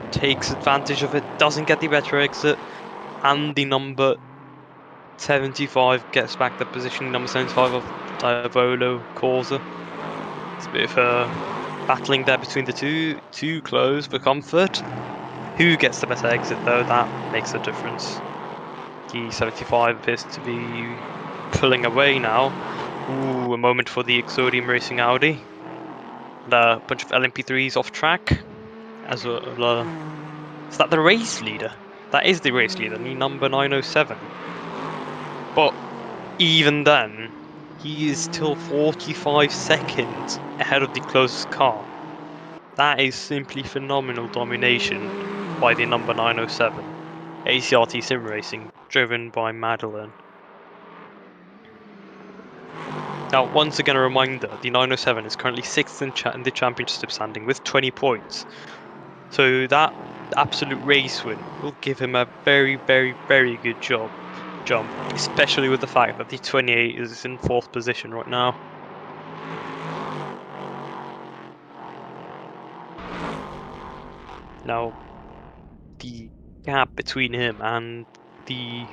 takes advantage of it, doesn't get the better exit, and the number 75 gets back the position. Number 75 of Diavolo Corsa. It's a bit of a battling there between the two. Too close for comfort. Who gets the better exit though? That makes a difference. The 75 appears to be pulling away now. Ooh, a moment for the Exodium Racing Audi. And a bunch of LMP3s off track. As well, is that the race leader? That is the race leader, the number 907. But even then, he is still 45 seconds ahead of the closest car. That is simply phenomenal domination by the number 907. ACRT Sim Racing, driven by Madeline. Now, once again, a reminder, the 907 is currently 6th in the championship standing with 20 points. So that absolute race win will give him a very, very, very good jump, especially with the fact that the 28 is in 4th position right now. Now, the gap between him and the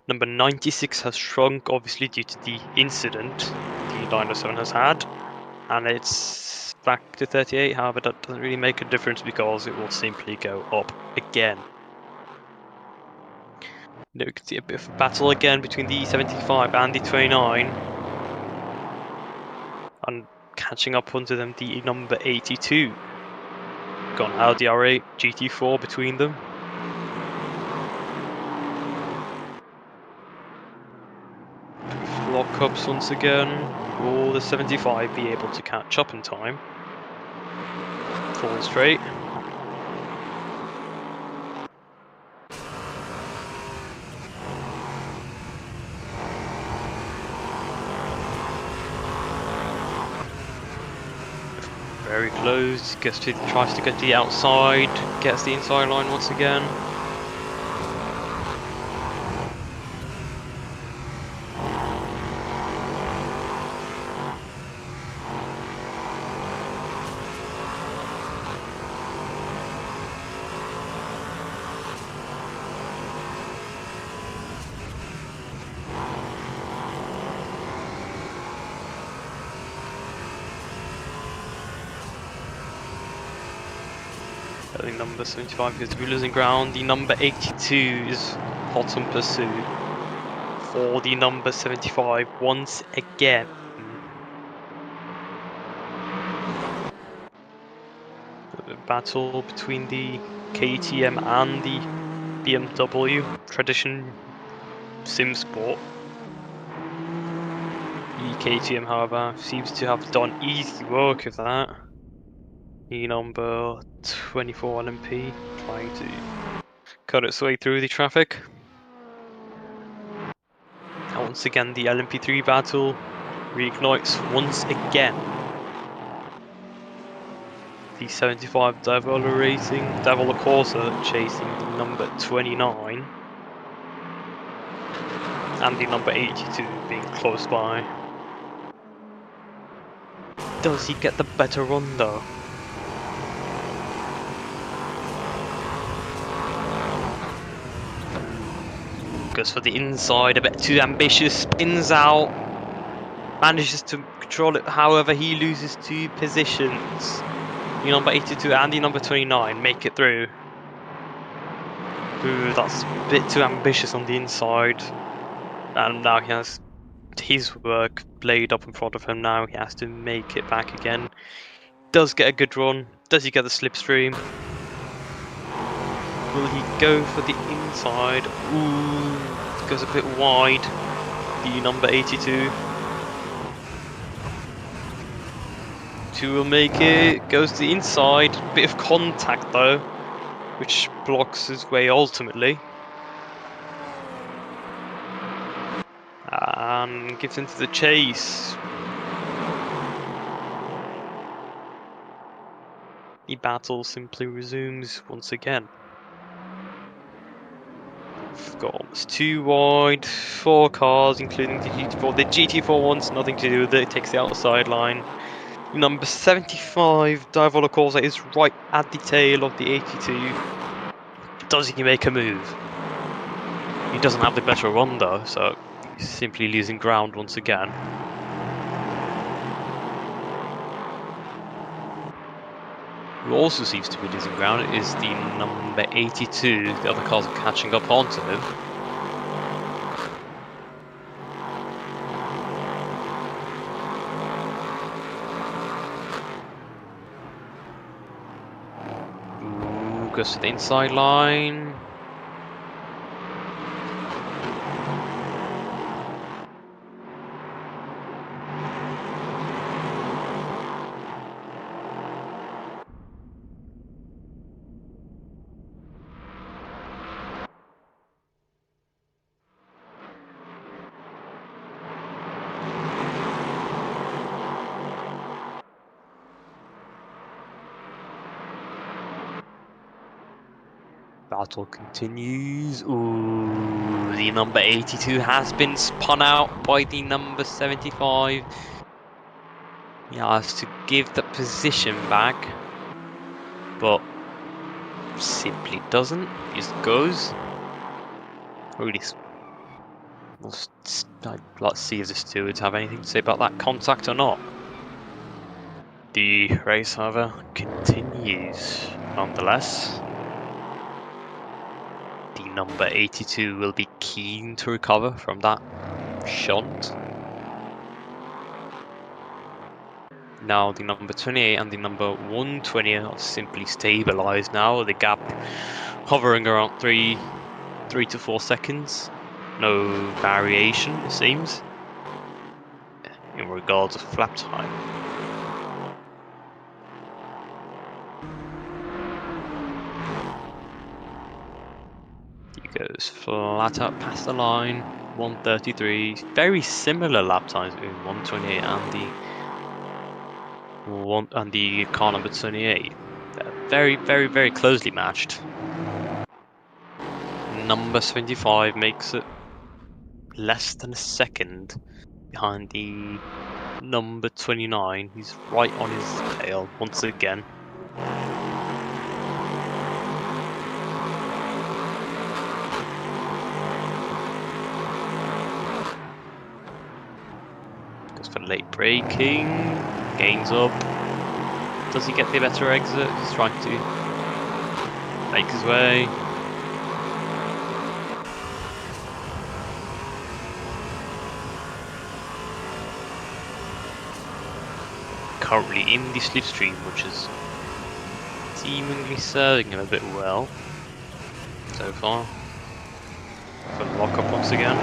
number 96 has shrunk, obviously due to the incident the 907 has had, and it's back to 38. However, that doesn't really make a difference because it will simply go up again. Now we can see a bit of a battle again between the 75 and the 29. And catching up onto them, the number 82. Got an Audi R8 GT4 between them. Lockups once again. Will the 75 be able to catch up in time? Full straight. Very close. Tries to get the outside. Gets the inside line once again. I think number 75 appears to be losing ground. The number 82 is hot on pursuit for the number 75 once again. The battle between the KTM and the BMW Tradition Sim Sport. The KTM, however, seems to have done easy work of that. The number 24 LMP trying to cut its way through the traffic. And once again, the LMP3 battle reignites once again. The 75 Diavola Corsa chasing the number 29. And the number 82 being close by. Does he get the better run though? Goes for the inside, a bit too ambitious, spins out, manages to control it, however he loses 2 positions. The number 82 and the number 29 make it through. Ooh, that's a bit too ambitious on the inside. And now he has his work laid up in front of him now, he has to make it back again. Does get a good run, does he get the slipstream? Will he go for the inside? Ooh, goes a bit wide. The number 82. 2 will make it, goes to the inside. Bit of contact though, which blocks his way ultimately. And gets into the chase. The battle simply resumes once again. We've got almost 2 wide, 4 cars, including the GT4. The GT4 wants nothing to do with it, it takes the outside line. Number 75, Diavola Corsa, is right at the tail of the 82. Does he make a move? He doesn't have the better run though, so he's simply losing ground once again. Who also seems to be losing ground is the number 82. The other cars are catching up onto him. Ooh, goes to the inside line. Battle continues. Ooh, the number 82 has been spun out by the number 75. He has to give the position back, but simply doesn't. He just goes. Really, let's see if the stewards have anything to say about that contact or not. The race, however, continues nonetheless. The number 82 will be keen to recover from that shunt. Now the number 28 and the number 120 are simply stabilized now. The gap hovering around 3 to 4 seconds. No variation, it seems, in regards to lap time. He goes flat out past the line, 133. Very similar lap times between 128 and the car number 28. Very closely matched. Number 75 makes it less than a second behind the number 29. He's right on his tail once again. Goes for late braking, gains up. Does he get the better exit? He's trying to make his way. Currently in the slipstream, which is seemingly serving him a bit well so far. For the lock-up once again.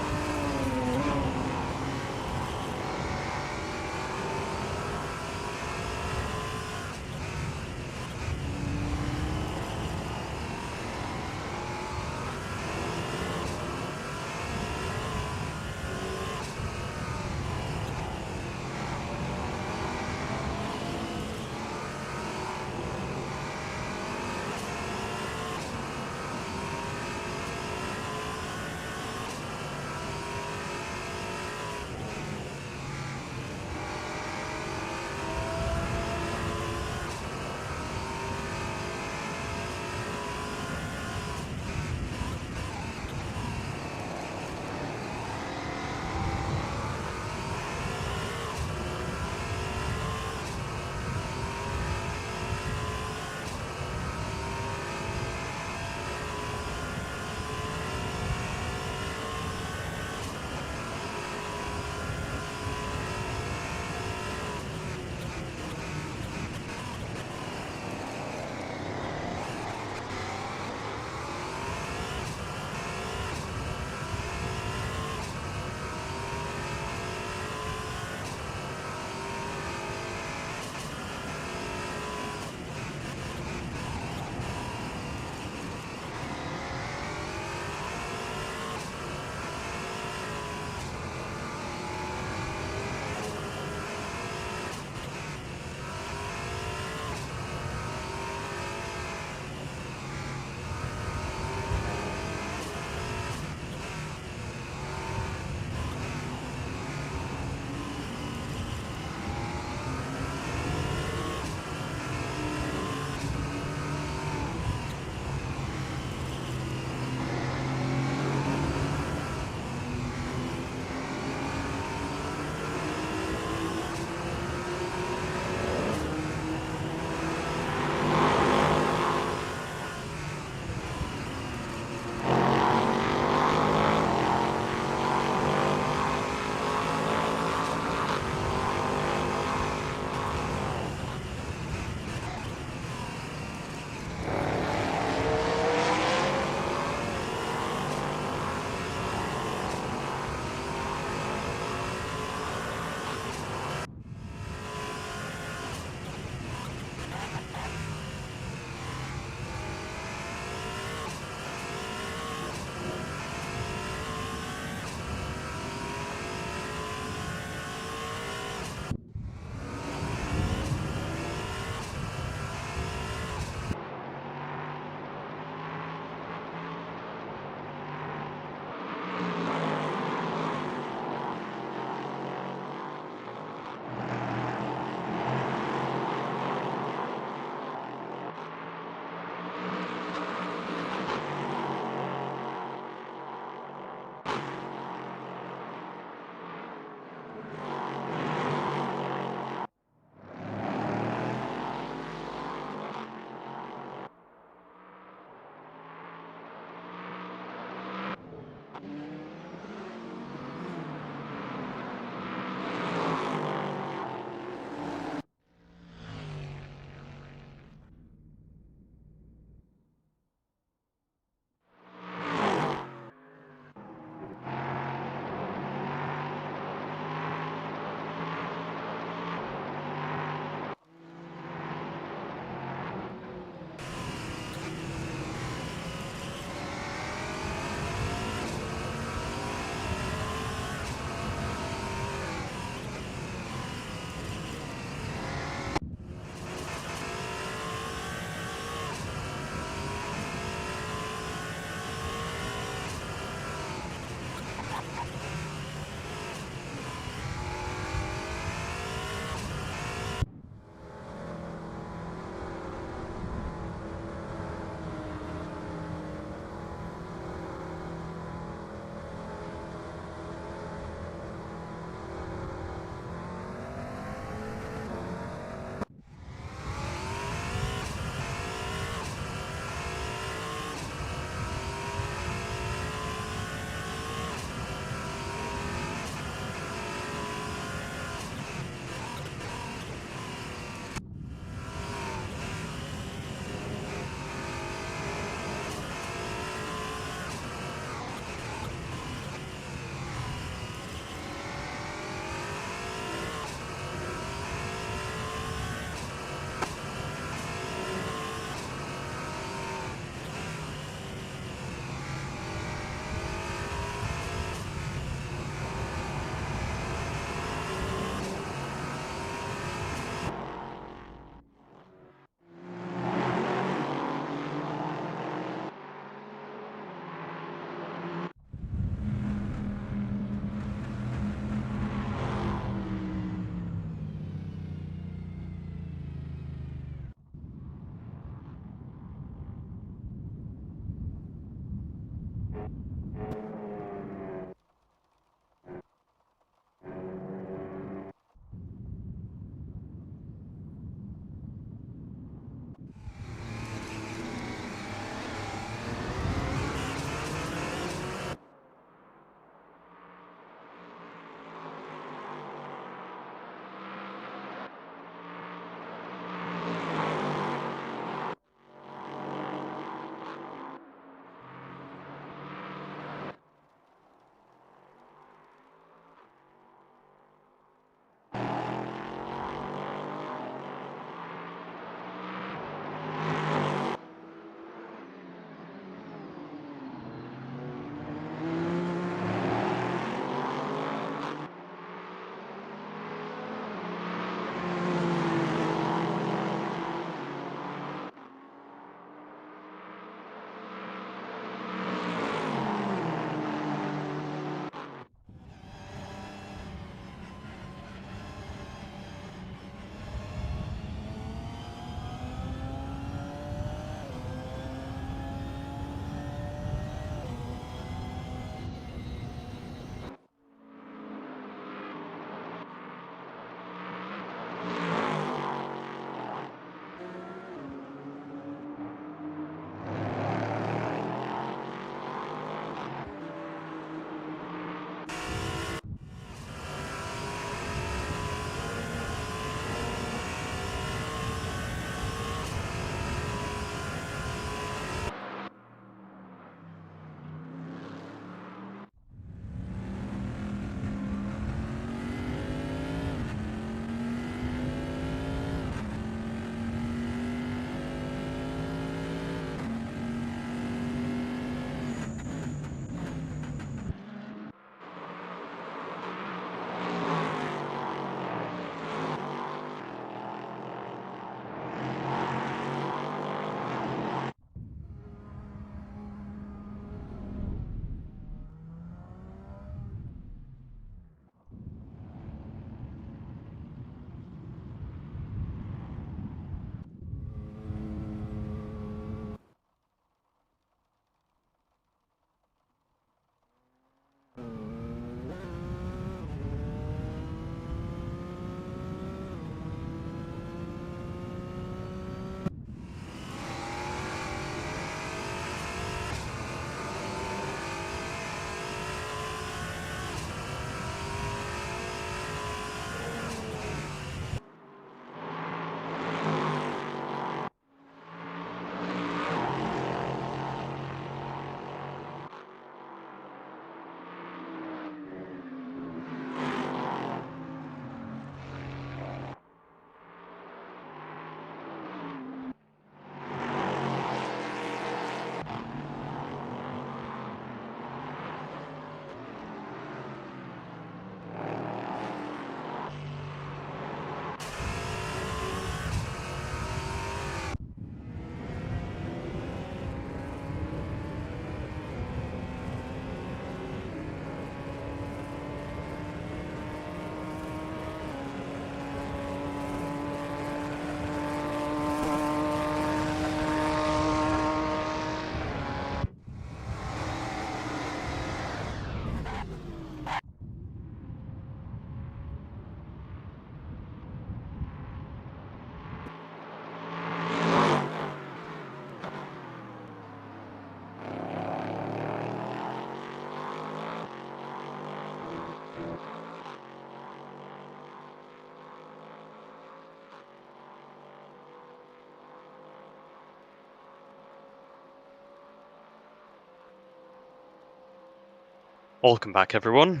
Welcome back, everyone.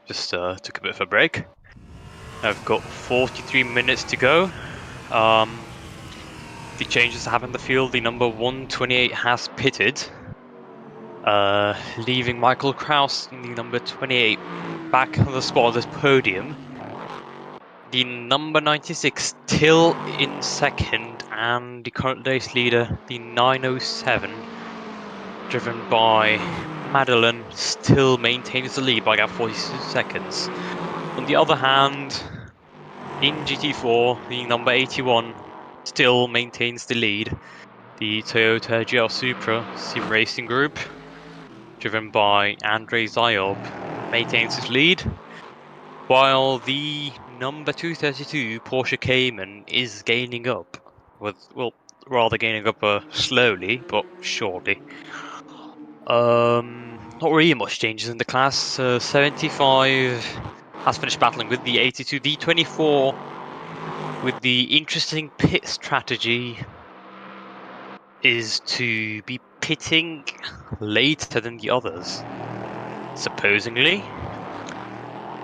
Just took a bit of a break. I've got 43 minutes to go. The changes I have in the field, the number 128 has pitted, leaving Michael Kraus in the number 28 back on the spot of the podium. The number 96 still in second, and the current race leader, the 907, driven by Madeline, still maintains the lead by about 42 seconds. On the other hand, in GT4, the number 81 still maintains the lead. The Toyota GR Supra Sim Racing Group, driven by Andrei Zayob, maintains his lead, while the number 232 Porsche Cayman is gaining up, rather gaining up slowly but surely. Not really much changes in the class. 75 has finished battling with the 82. The 24 with the interesting pit strategy is to be pitting later than the others, supposedly.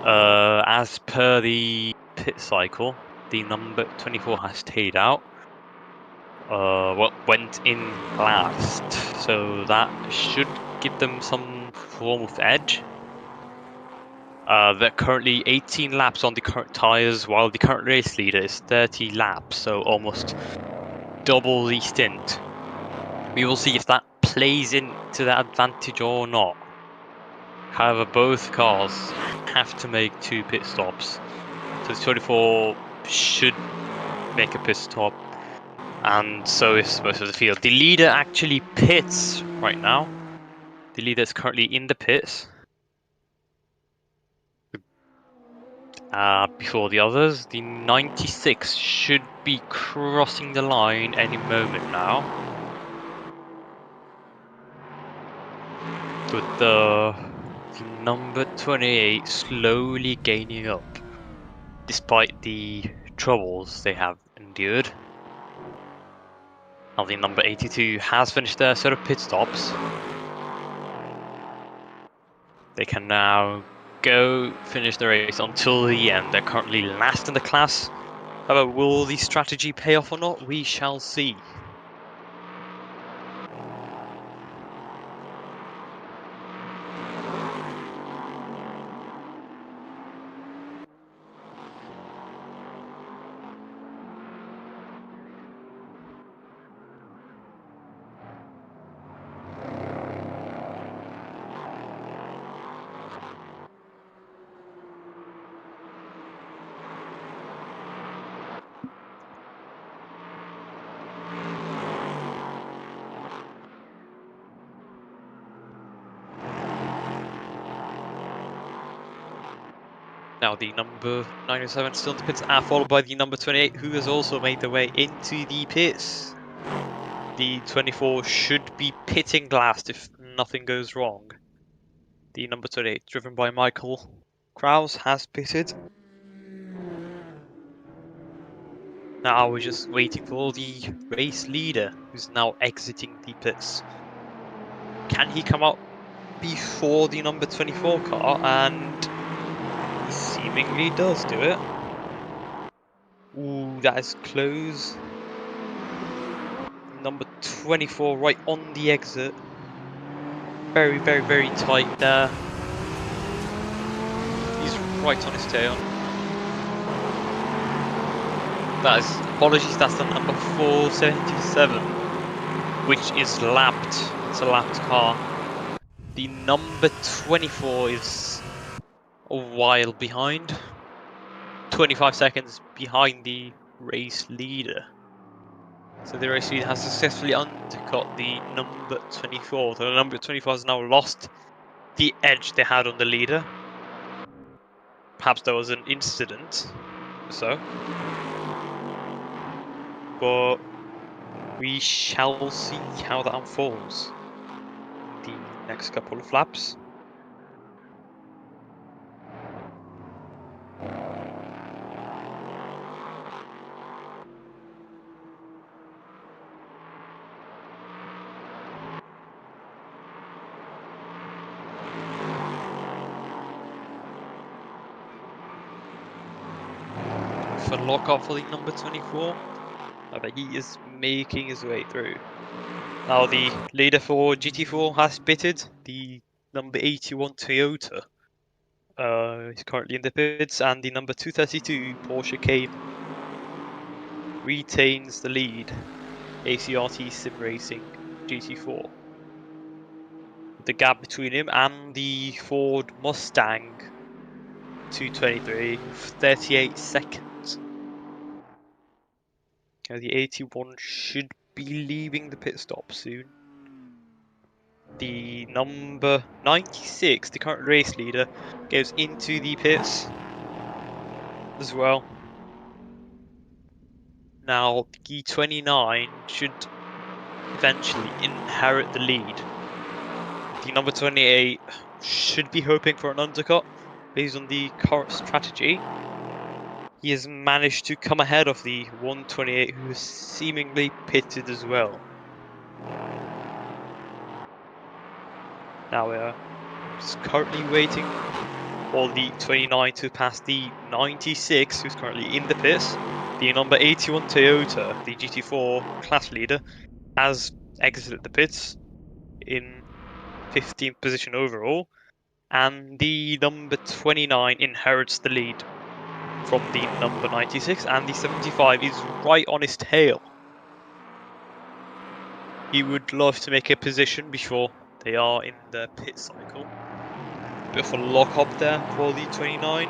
As per the pit cycle, the number 24 has stayed out. Went in last, so that should give them some form of edge. They're currently 18 laps on the current tyres, while the current race leader is 30 laps, so almost double the stint. We will see if that plays into that advantage or not. However, both cars have to make 2 pit stops, so the 24 should make a pit stop, and so is most of the field. The leader actually pits right now. The leader is currently in the pits before the others. The 96 should be crossing the line any moment now, with the number 28 slowly gaining up, despite the troubles they have endured. Now the number 82 has finished their set of pit stops. They can now go finish the race until the end. They're currently last in the class. However, will the strategy pay off or not? We shall see. Now the number 907 still in the pits, followed by the number 28, who has also made their way into the pits. The 24 should be pitting last if nothing goes wrong. The number 28, driven by Michael Kraus, has pitted. Now we're just waiting for the race leader, who's now exiting the pits. Can he come out before the number 24 car? And he seemingly does do it. Ooh, that is close. Number 24 right on the exit. Very, very, very tight there. He's right on his tail. That is, apologies, that's the number 477, which is lapped. It's a lapped car. The number 24 is a while behind. 25 seconds behind the race leader. So the race leader has successfully undercut the number 24. So the number 24 has now lost the edge they had on the leader. Perhaps there was an incident or so. But we shall see how that unfolds in the next couple of laps. of a lock-up for the number 24. But he is making his way through. Now the leader for GT4 has pitted, the number 81 Toyota is currently in the pits, and the number 232 Porsche Cayman retains the lead. ACRT Sim Racing GT4. The gap between him and the Ford Mustang 223 of 38 seconds. The 81 should be leaving the pit stop soon. The number 96, the current race leader, goes into the pits as well. Now, the 29 should eventually inherit the lead. The number 28 should be hoping for an undercut based on the current strategy. He has managed to come ahead of the 128 who is seemingly pitted as well. Now we're just currently waiting for the 29 to pass the 96 who's currently in the pits. The number 81 Toyota, the GT4 class leader, has exited the pits in 15th position overall, and the number 29 inherits the lead from the number 96, and the 75 is right on his tail. He would love to make a position before they are in the pit cycle. Bit of a lock up there for the 29,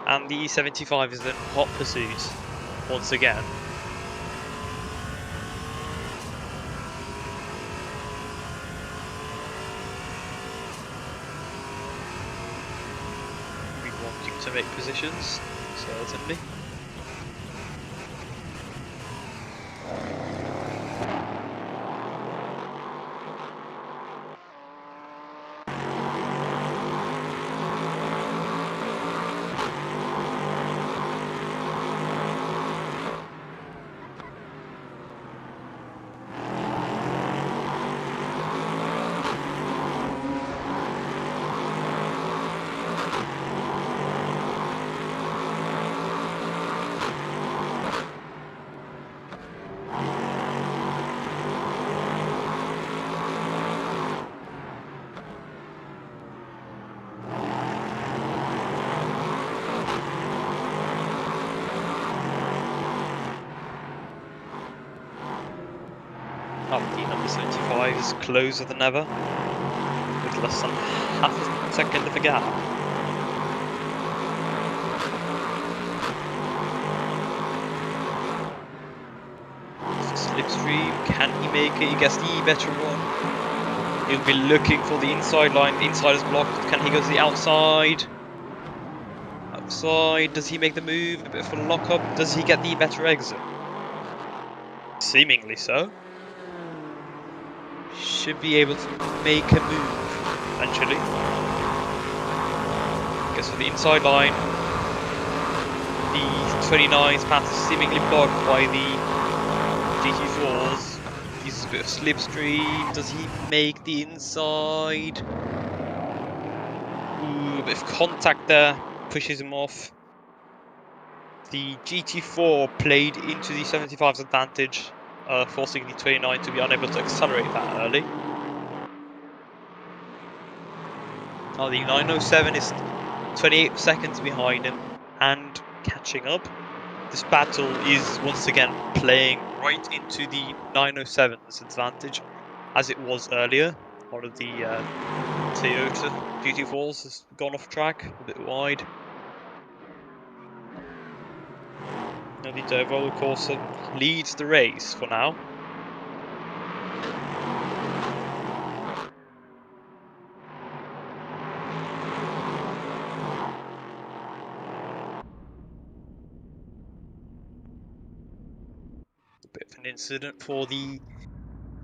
and the 75 is in hot pursuit once again. Be wanting to make positions, certainly. The number 75 is closer than ever, with less than half a second of a gap. Slipstream, can he make it? He gets the better one. He'll be looking for the inside line. The inside is blocked. Can he go to the outside? Outside, does he make the move? A bit of a lock-up. Does he get the better exit? Seemingly so. Should be able to make a move eventually. Gets to the inside line. The 29's path is seemingly blocked by the GT4s. Uses a bit of slipstream. Does he make the inside? Ooh, a bit of contact there. Pushes him off. The GT4 played into the 75's advantage, forcing the 29 to be unable to accelerate that early. Now the 907 is 28 seconds behind him and catching up. This battle is once again playing right into the 907's advantage, as it was earlier. One of the Toyota GT4s has gone off track, a bit wide. Now the Dervo, of course, leads the race for now. A bit of an incident for the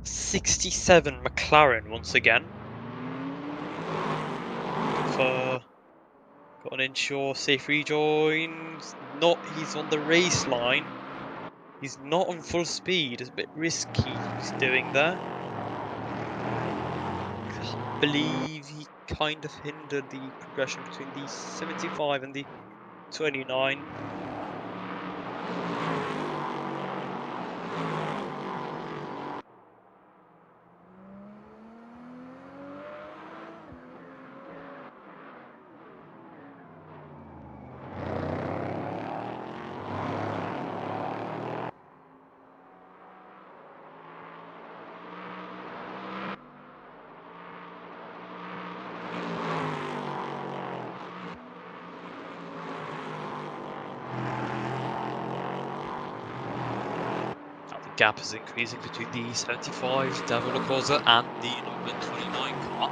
67 McLaren once again. Got an ensure safe rejoin. He's on the race line. He's not on full speed. It's a bit risky he's doing there. I believe he kind of hindered the progression between the 75 and the 29. Gap is increasing between the 75 Devil Causa and the number 29 car.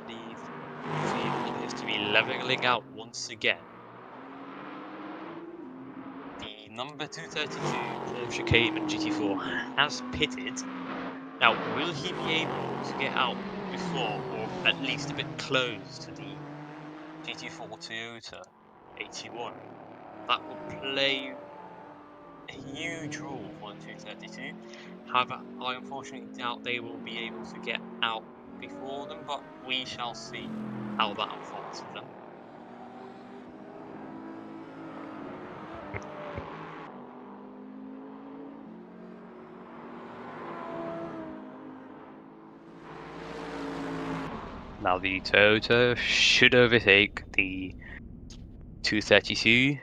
The field appears to be leveling out once again. The number 232 Porsche Cayman GT4 has pitted. Now, will he be able to get out before, or at least a bit close to the GT4 Toyota 81? That will play a huge role for the 232. However, I unfortunately doubt they will be able to get out before them, but we shall see how that unfolds for them. Now the Toyota should overtake the 232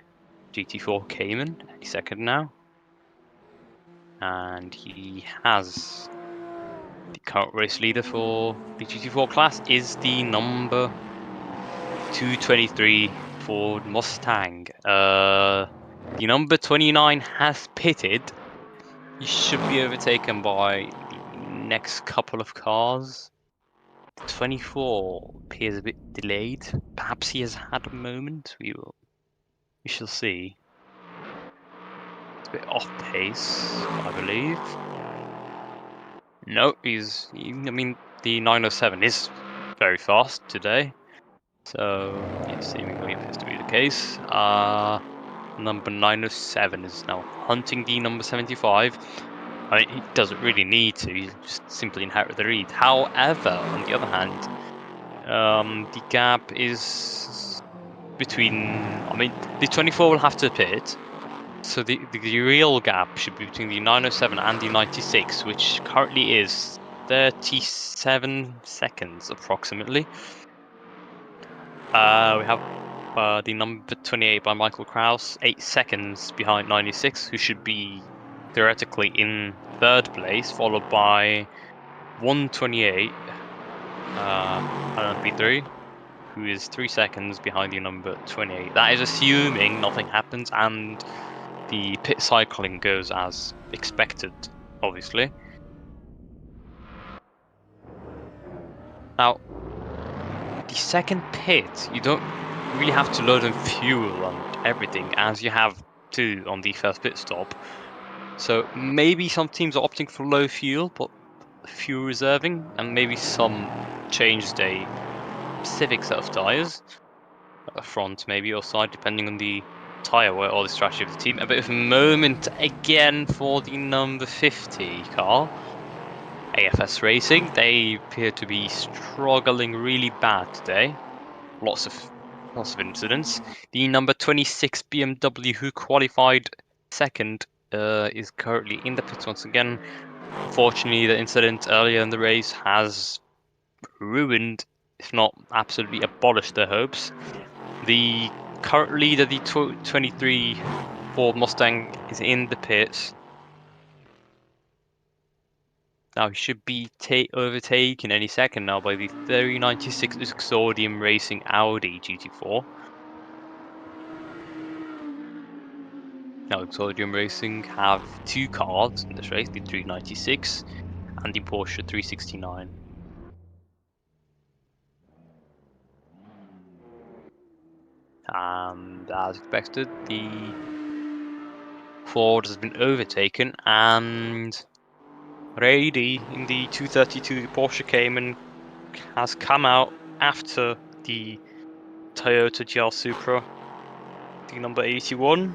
GT4 Cayman any second now. And he has the current race leader for the GT4 class is the number 223 Ford Mustang. The number 29 has pitted. He should be overtaken by the next couple of cars. 24 appears a bit delayed. Perhaps he has had a moment. We shall see. It's a bit off pace, I believe. No, I mean, the 907 is very fast today. So, yeah, seemingly appears to be the case. Number 907 is now hunting the number 75. I mean, he doesn't really need to, he just simply inherit the lead. However, on the other hand, the gap is between, I mean, the 24 will have to pit, so the real gap should be between the 907 and the 96, which currently is 37 seconds approximately. We have the number 28 by Michael Kraus, 8 seconds behind 96, who should be theoretically in third place, followed by 128 LMP3, who is 3 seconds behind the number 28. That is assuming nothing happens and the pit cycling goes as expected, obviously. Now, the second pit, you don't really have to load in fuel and everything, as you have to on the first pit stop. So maybe some teams are opting for low fuel, but fuel reserving, and maybe some changed a specific set of tyres, front maybe or side, depending on the tyre wear or the strategy of the team. A bit of a moment again for the number 50 car, AFS Racing. They appear to be struggling really bad today. Lots of incidents. The number 26 BMW, who qualified second, is currently in the pits once again. Unfortunately, the incident earlier in the race has ruined, if not absolutely abolished, their hopes. The current leader, the 23 Ford Mustang, is in the pits. Now he should be overtaken any second now by the 396 Exordium Racing Audi GT4. Now Exordium Racing have two cars in this race, the 396 and the Porsche 369. And as expected, the Ford has been overtaken, and Rady in the 232 Porsche Cayman has come out after the Toyota GR Supra, the number 81,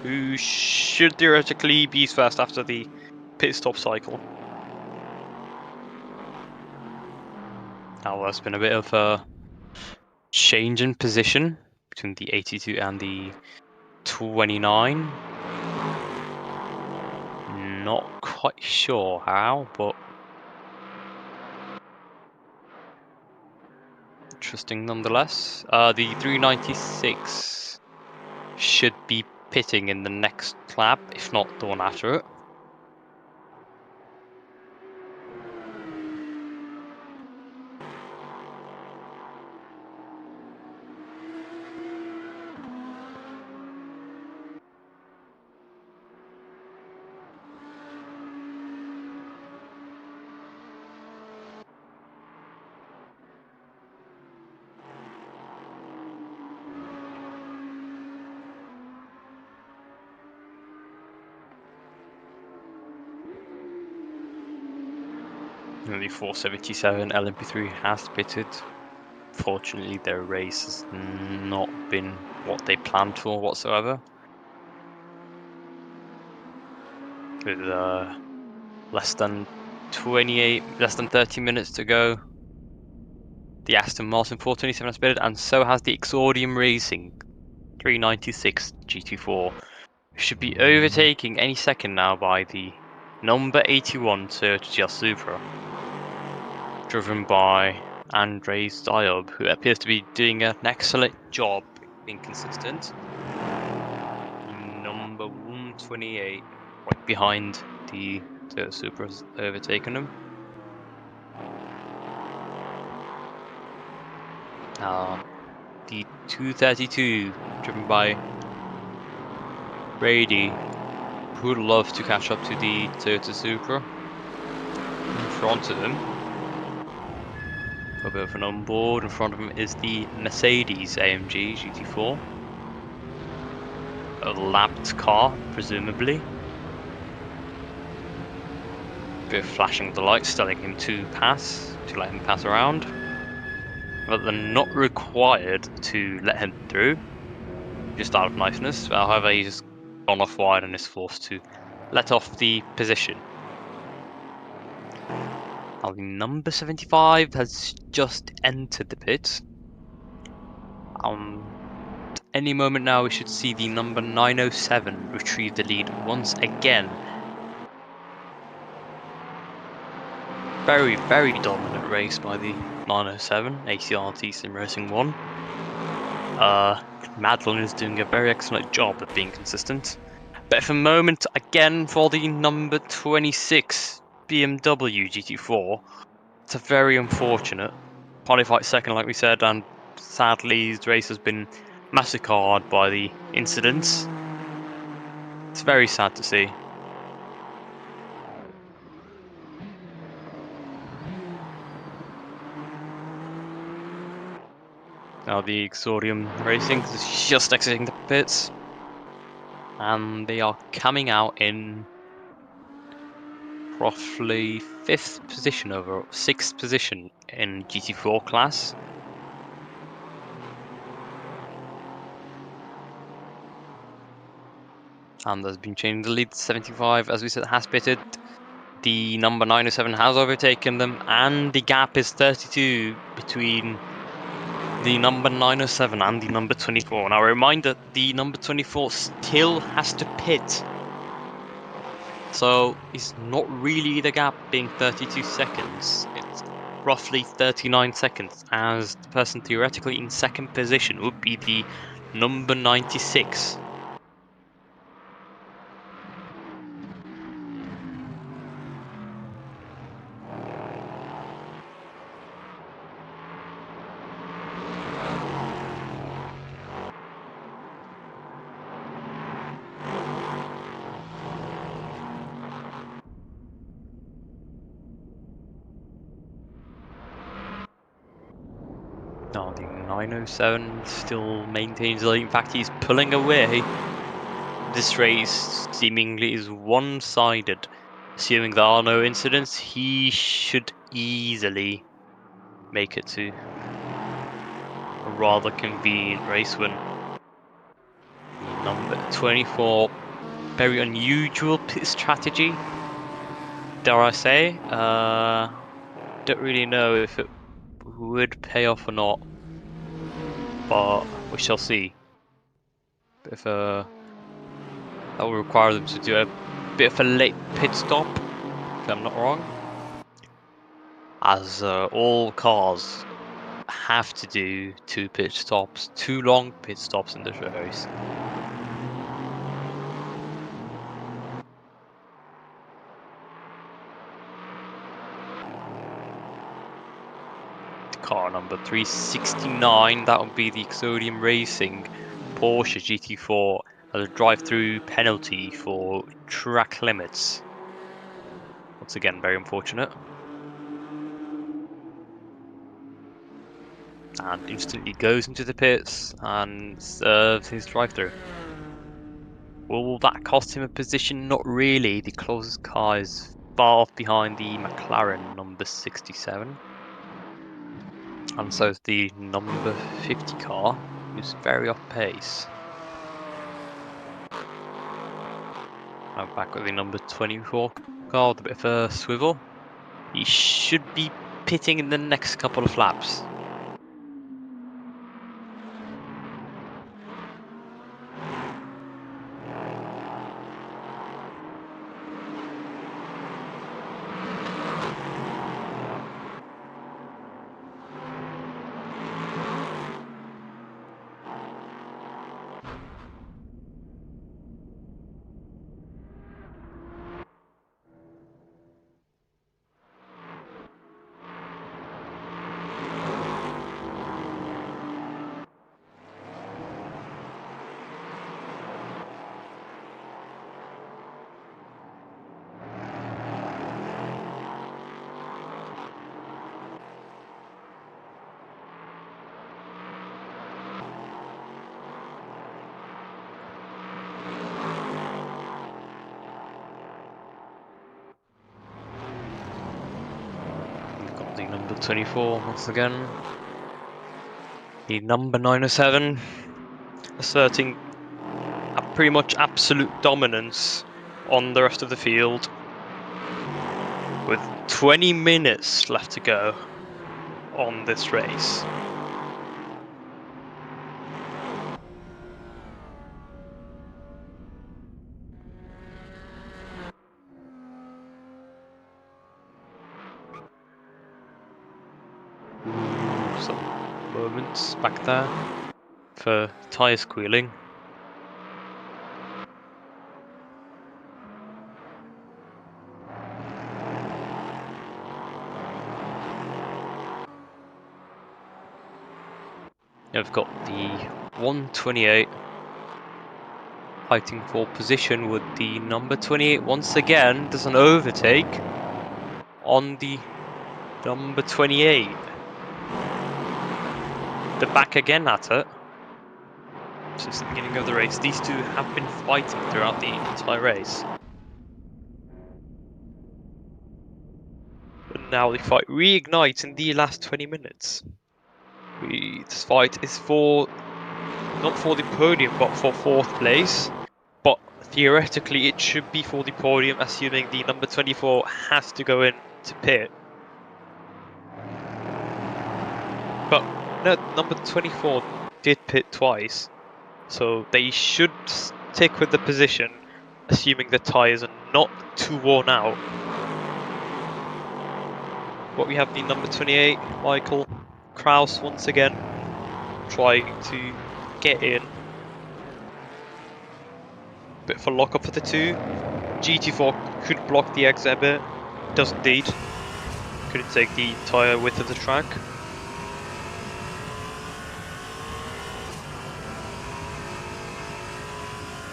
who should theoretically be first after the pit stop cycle. Now there's been a bit of a change in position between the 82 and the 29. Not quite sure how, but interesting nonetheless. The 396 should be pitting in the next lap, if not the one after it. The 477 LMP3 has pitted. Fortunately, their race has not been what they planned for whatsoever. With less than 30 minutes to go, the Aston Martin 427 has pitted, and so has the Hockenheimring Racing 396 GT4. Should be overtaking any second now by the number 81 Toyota GR Supra, driven by Andrzej Zajob, who appears to be doing an excellent job being consistent. Number 128, right behind the Toyota Supra, has overtaken him. The 232, driven by Brady, who would love to catch up to the Toyota Supra in front of him. A bit of an onboard. In front of him is the Mercedes AMG GT4. A lapped car, presumably. Bit of flashing of the lights, telling him to let him pass around. But they're not required to let him through, just out of niceness. However, he's gone off wide and is forced to let off the position. Now the number 75 has just entered the pits. Any moment now we should see the number 907 retrieve the lead once again. Very, very dominant race by the 907 ACRT Sim Racing 1. Madeline is doing a very excellent job of being consistent. But for a moment again for the number 26 BMW GT4, it's a very unfortunate. Qualified second, like we said, and sadly his race has been massacred by the incidents. It's very sad to see. Now the Hockenheimring Racing is just exiting the pits, and they are coming out in roughly 5th position over 6th position in GT4 class. And there's been changing the lead. 75, as we said, has pitted. The number 907 has overtaken them, and the gap is 32 between the number 907 and the number 24. Now, a reminder, the number 24 still has to pit. So it's not really the gap being 32 seconds. It's roughly 39 seconds, as the person theoretically in second position would be the number 96. No, the 907 still maintains the lead. In fact, he's pulling away. This race seemingly is one-sided. Assuming there are no incidents, he should easily make it to a rather convenient race win. Number 24, very unusual pit strategy, dare I say. Don't really know if it would pay off or not, but we shall see. If that will require them to do a bit of a late pit stop, if I'm not wrong, as all cars have to do 2 pit stops, 2 long pit stops in this race. Car number 369, that would be the Hockenheimring Racing Porsche GT4 as a drive-through penalty for track limits. Once again, very unfortunate. And instantly goes into the pits and serves his drive-through. Will that cost him a position? Not really. The closest car is far off behind the McLaren number 67. And so is the number 50 car, who's very off pace. Now back with the number 24 car with a bit of a swivel. He should be pitting in the next couple of laps. The number 24 once again. The number 907 asserting a pretty much absolute dominance on the rest of the field with 20 minutes left to go on this race. Some moments back there for tyre squealing. We've got the 128 fighting for position with the number 28 once again does an overtake on the number 28. They're back again at it since the beginning of the race. These two have been fighting throughout the entire race. But now the fight reignites in the last 20 minutes. This fight is for, not for the podium, but for 4th place. But theoretically it should be for the podium, assuming the number 24 has to go in to pit. But no, number 24 did pit twice, so they should stick with the position, assuming the tyres are not too worn out. But we have the number 28, Michael Kraus, once again, trying to get in. Bit of a lock-up for the two. GT4 could block the exit a bit, does indeed. Couldn't take the tyre width of the track.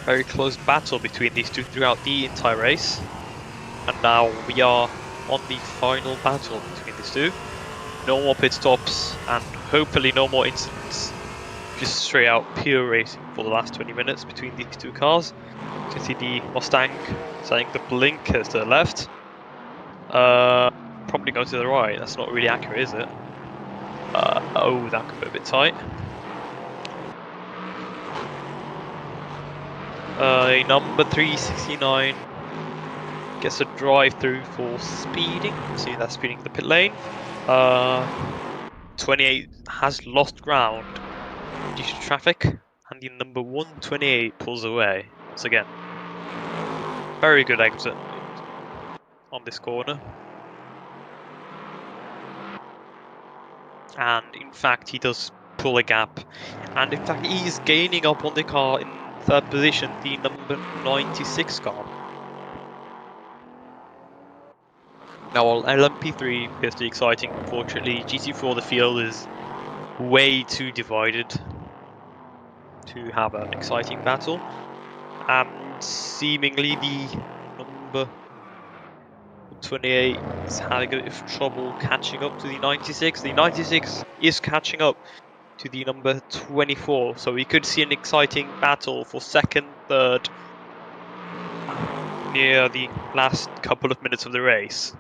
Very close battle between these two throughout the entire race. And now we are on the final battle between these two. No more pit stops and hopefully no more incidents. Just straight out pure racing for the last 20 minutes between these two cars. You can see the Mustang saying the blinkers to the left. Probably go to the right. That's not really accurate, is it? Oh, that could be a bit tight. Number 369 gets a drive through for speeding. See that speeding the pit lane. 28 has lost ground due to traffic, and the number 128 pulls away once again. Very good exit on this corner. And in fact, he does pull a gap. And in fact, he is gaining up on the car in 3rd position, the number 96 car. Now, while LMP3 appears to be exciting, unfortunately, GT4, the field is way too divided to have an exciting battle. And seemingly the number 28 is having a bit of trouble catching up to the 96. The 96 is catching up to the number 24, so we could see an exciting battle for 2nd, 3rd, near the last couple of minutes of the race.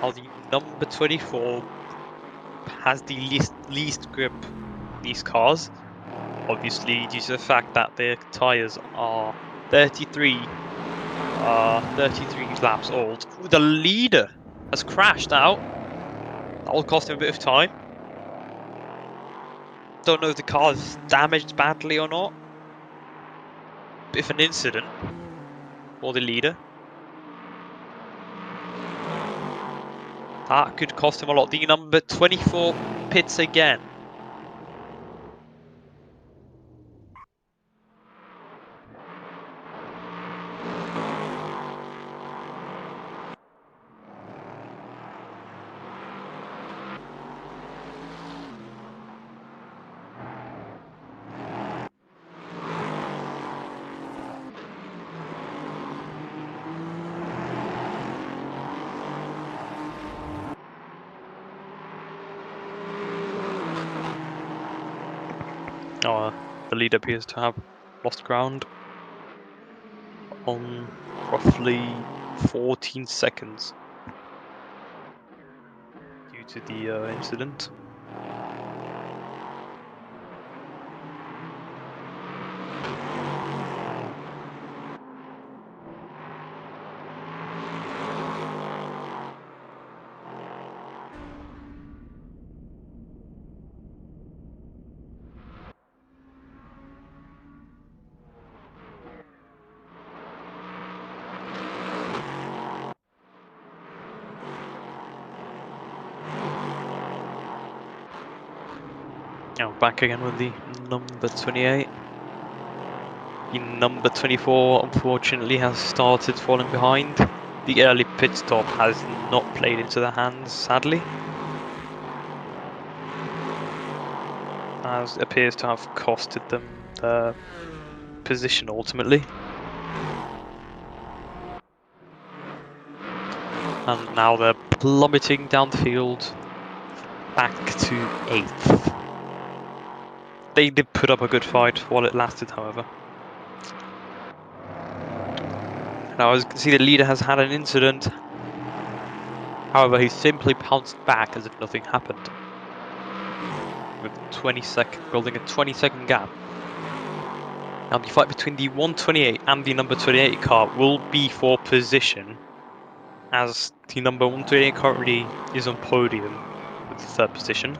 How the number 24 has the least grip in these cars, obviously due to the fact that their tyres are 33 laps old. Ooh, the leader has crashed out. That will cost him a bit of time. Don't know if the car is damaged badly or not. Bit of an incident for the leader. That could cost him a lot. The number 24 pits again. The leader appears to have lost ground on roughly 14 seconds due to the incident. Now back again with the number 28. The number 24 unfortunately has started falling behind. The early pit stop has not played into their hands, sadly, as it appears to have costed them their position ultimately. And now they're plummeting down the field back to 8th. They did put up a good fight while it lasted, however. Now, as you can see, the leader has had an incident. However, he simply pounced back as if nothing happened, with building a 20-second gap. Now, the fight between the 128 and the number 28 car will be for position, as the number 128 currently is on podium with the 3rd position.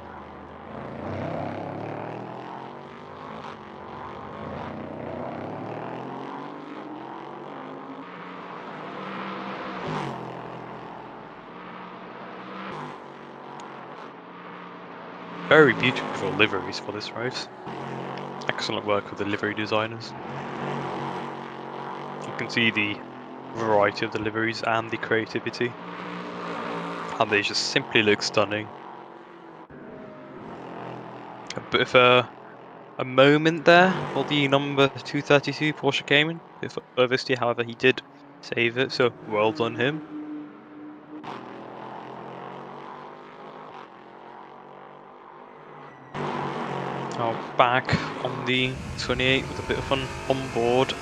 Very beautiful liveries for this race. Excellent work with the livery designers. You can see the variety of the liveries and the creativity. And they just simply look stunning. A bit of a moment there for the number 232 Porsche Cayman. If obviously, however, he did save it, so well done him. Now back on the 28 with a bit of fun on board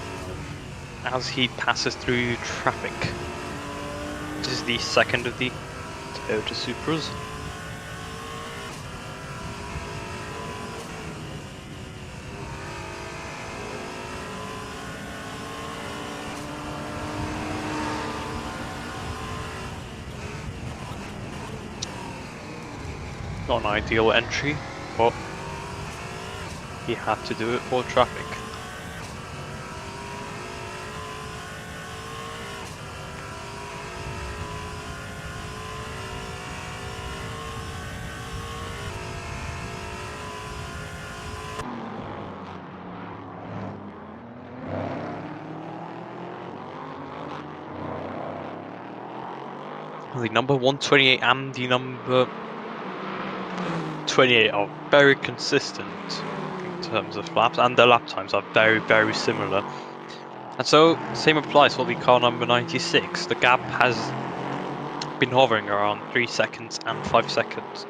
as he passes through traffic. This is the second of the Toyota Supras. Not an ideal entry, but he had to do it for traffic. The number 128 and the number 28 are very consistent in terms of laps, and their lap times are very, very similar. And so, same applies for the car number 96. The gap has been hovering around 3 seconds and 5 seconds.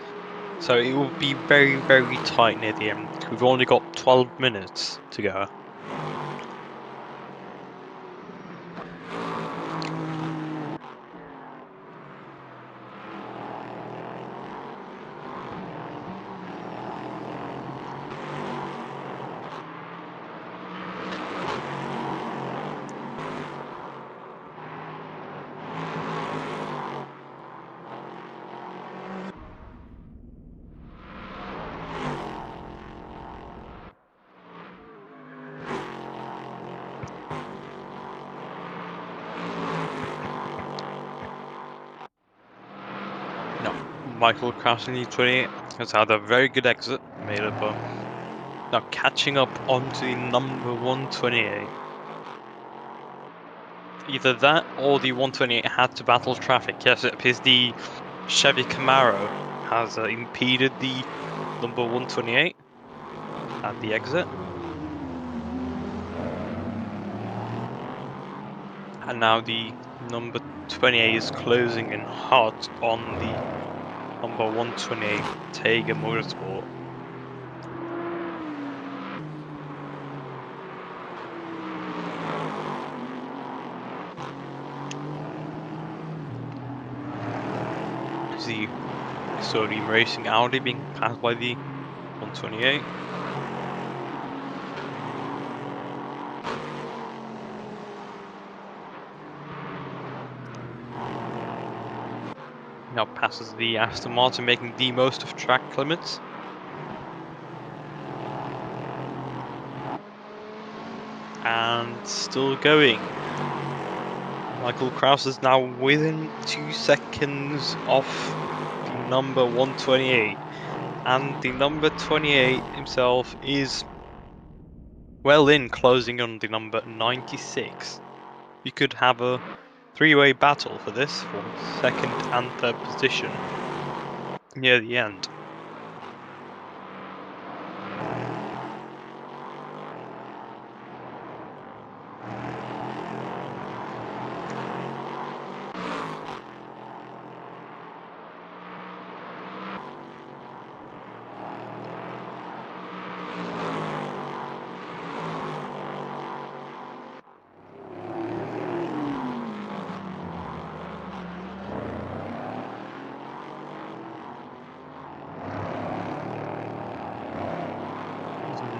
So it will be very, very tight near the end. We've only got 12 minutes to go. Michael Kraus in the 28 has had a very good exit, made up now catching up onto the number 128. Either that or the 128 had to battle traffic. Yes, it appears the Chevy Camaro has impeded the number 128 at the exit. And now the number 28 is closing in hot on the number 128 Tiger Motorsport. The Sodium Racing Audi being passed by the 128. Now passes the Aston Martin, making the most of track limits. And still going. Michael Kraus is now within 2 seconds of the number 128. And the number 28 himself is well in, closing on the number 96. We could have a three-way battle for this, for second and third position near the end.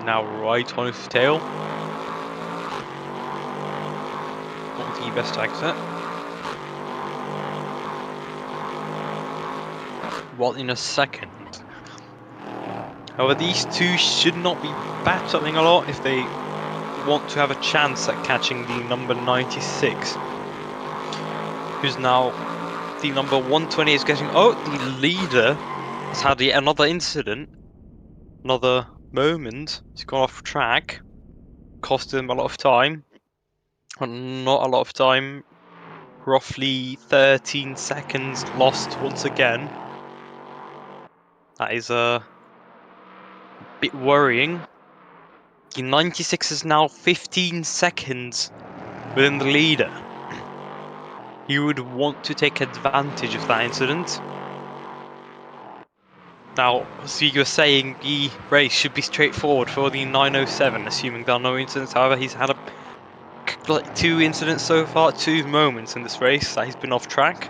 Now right on his tail. Not the best exit. Well, in a second. However, these two should not be battling a lot if they want to have a chance at catching the number 96. Who's now the number 120 is getting. Oh, the leader has had another incident. Another moment. He's gone off track. Cost him a lot of time. Not a lot of time. Roughly 13 seconds lost once again. That is a bit worrying. The 96 is now 15 seconds within the leader. He would want to take advantage of that incident. Now, as you were saying, the race should be straightforward for the 907, assuming there are no incidents. However, he's had two incidents so far, 2 moments in this race that he's been off track.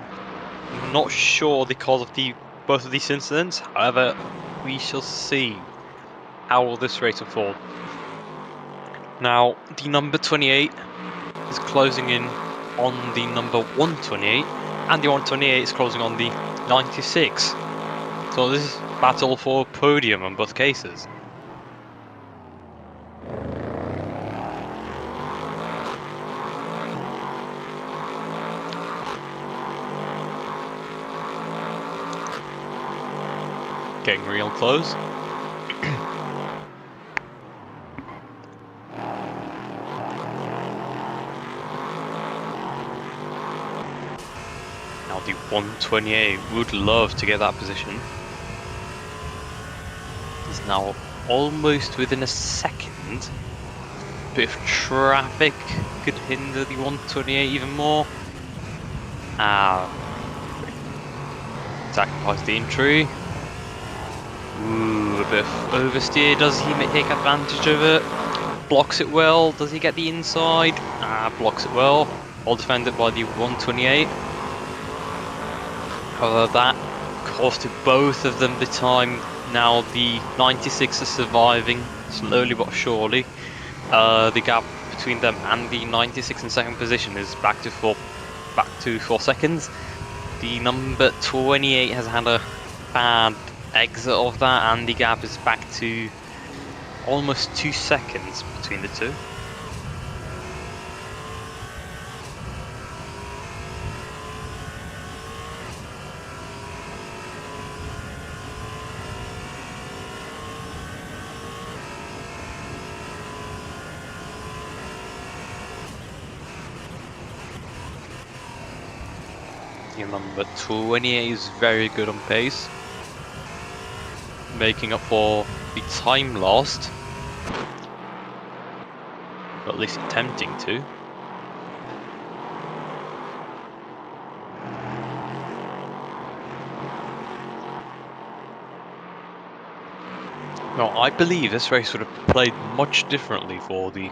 I'm not sure the cause of both of these incidents. However, we shall see how will this race unfold. Now, the number 28 is closing in on the number 128, and the 128 is closing on the 96. So this is battle for podium in both cases. Getting real close. Now the 128 would love to get that position. He's now almost within a second. Bit of traffic could hinder the 128 even more. Sacrifice the entry. Ooh, a bit of oversteer. Does he take advantage of it? blocks it well. Does he get the inside? Blocks it well. All defended by the 128. However, that costed both of them the time. Now the 96 is surviving slowly but surely. The gap between them and the 96 in second position is back to 4 seconds. The number 28 has had a bad exit of that, and the gap is back to almost 2 seconds between the two. Your number 28 is very good on pace, making up for the time lost, or at least attempting to. Now, I believe this race would have played much differently for the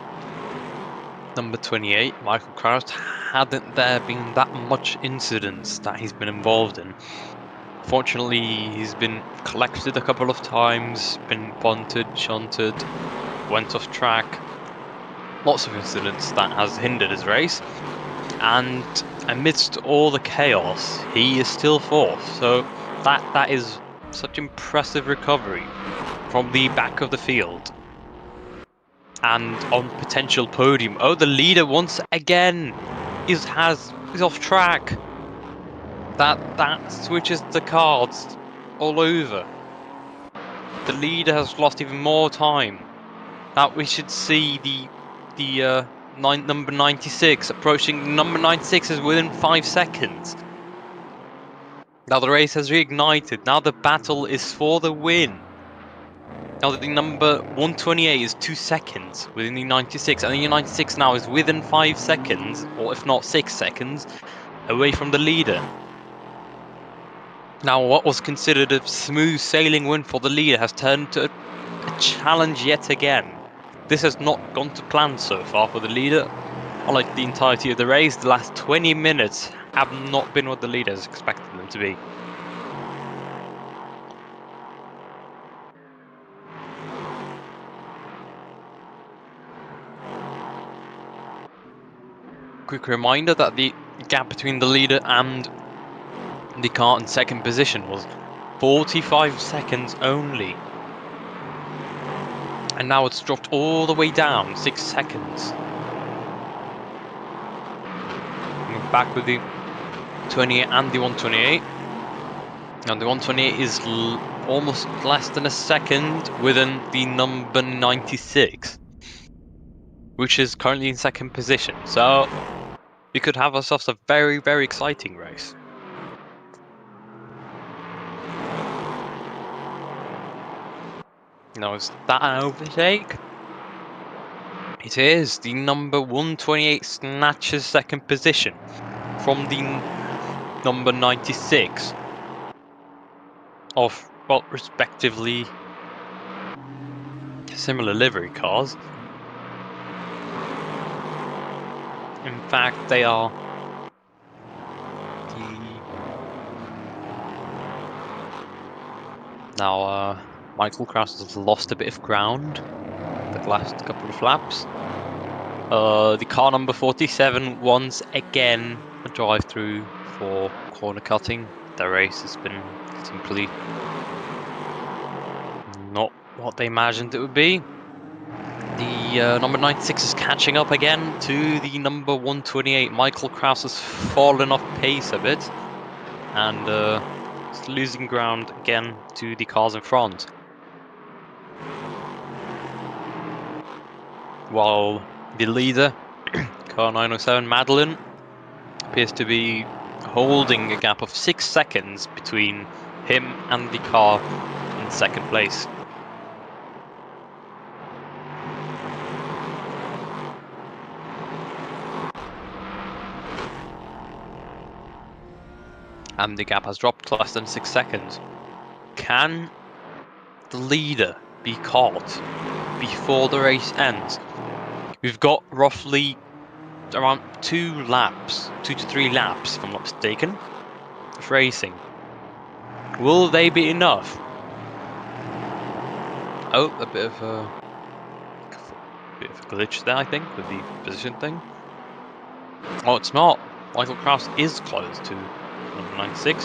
number 28, Michael Kraus, hadn't there been that much incidents that he's been involved in. Fortunately, he's been collected a couple of times, been punted, shunted, went off track. Lots of incidents that has hindered his race. And amidst all the chaos, he is still fourth. So that is such impressive recovery from the back of the field. And on potential podium. Oh, the leader once again is off track. That switches the cards all over. The leader has lost even more time. Now we should see the number 96 approaching. Number 96 is within 5 seconds. Now the race has reignited. Now the battle is for the win. Now the number 128 is 2 seconds within the 96, and the 96 now is within 5 seconds, or if not 6 seconds, away from the leader. Now what was considered a smooth sailing win for the leader has turned to a challenge yet again. This has not gone to plan so far for the leader. Unlike the entirety of the race, the last 20 minutes have not been what the leader has expected them to be. Quick reminder that the gap between the leader and the car in second position was 45 seconds only. And now it's dropped all the way down 6 seconds. We're back with the 28 and the 128. And the 128 is almost less than a second within the number 96, which is currently in second position. So we could have ourselves a very, very exciting race. Now, is that an overtake? It is. The number 128 snatches second position from the number 96 of, well, respectively similar livery cars. In fact, they are now Michael Kraus has lost a bit of ground the last couple of laps. The car number 47 once again a drive through for corner cutting. The race has been simply not what they imagined it would be. The number 96 is catching up again to the number 128. Michael Kraus has fallen off pace a bit and is losing ground again to the cars in front. While the leader, car 907 Madeline, appears to be holding a gap of 6 seconds between him and the car in second place. And the gap has dropped to less than 6 seconds. Can the leader be caught before the race ends. We've got roughly around 2 to 3 laps, if I'm not mistaken, of racing. Will they be enough? Oh, a bit of a glitch there, I think, with the position thing. Oh, it's not. Michael Kraus is close to number 96.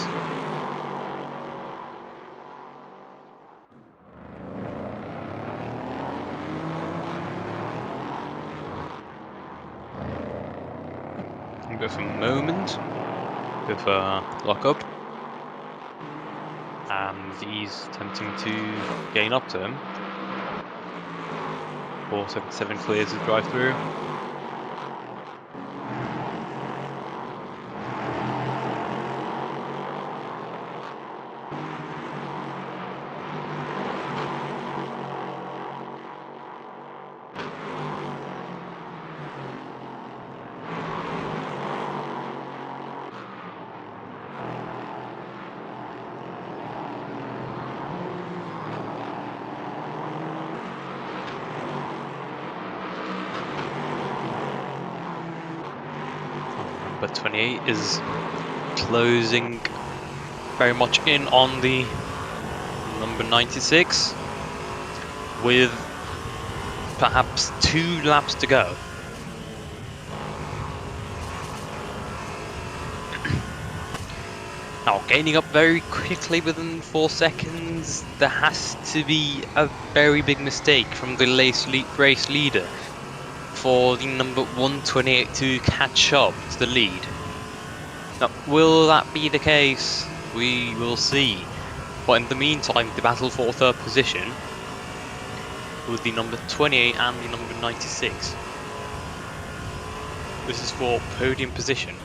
A bit of a moment, a bit of a lock-up. And he's attempting to gain up to him. 477 clears the drive through. Number 28 is closing very much in on the number 96 with perhaps 2 laps to go. Now, gaining up very quickly within 4 seconds, there has to be a very big mistake from the race leader for the number 128 to catch up to the lead. Now, will that be the case? We will see. But in the meantime, the battle for 3rd position with the number 28 and the number 96. This is for podium position.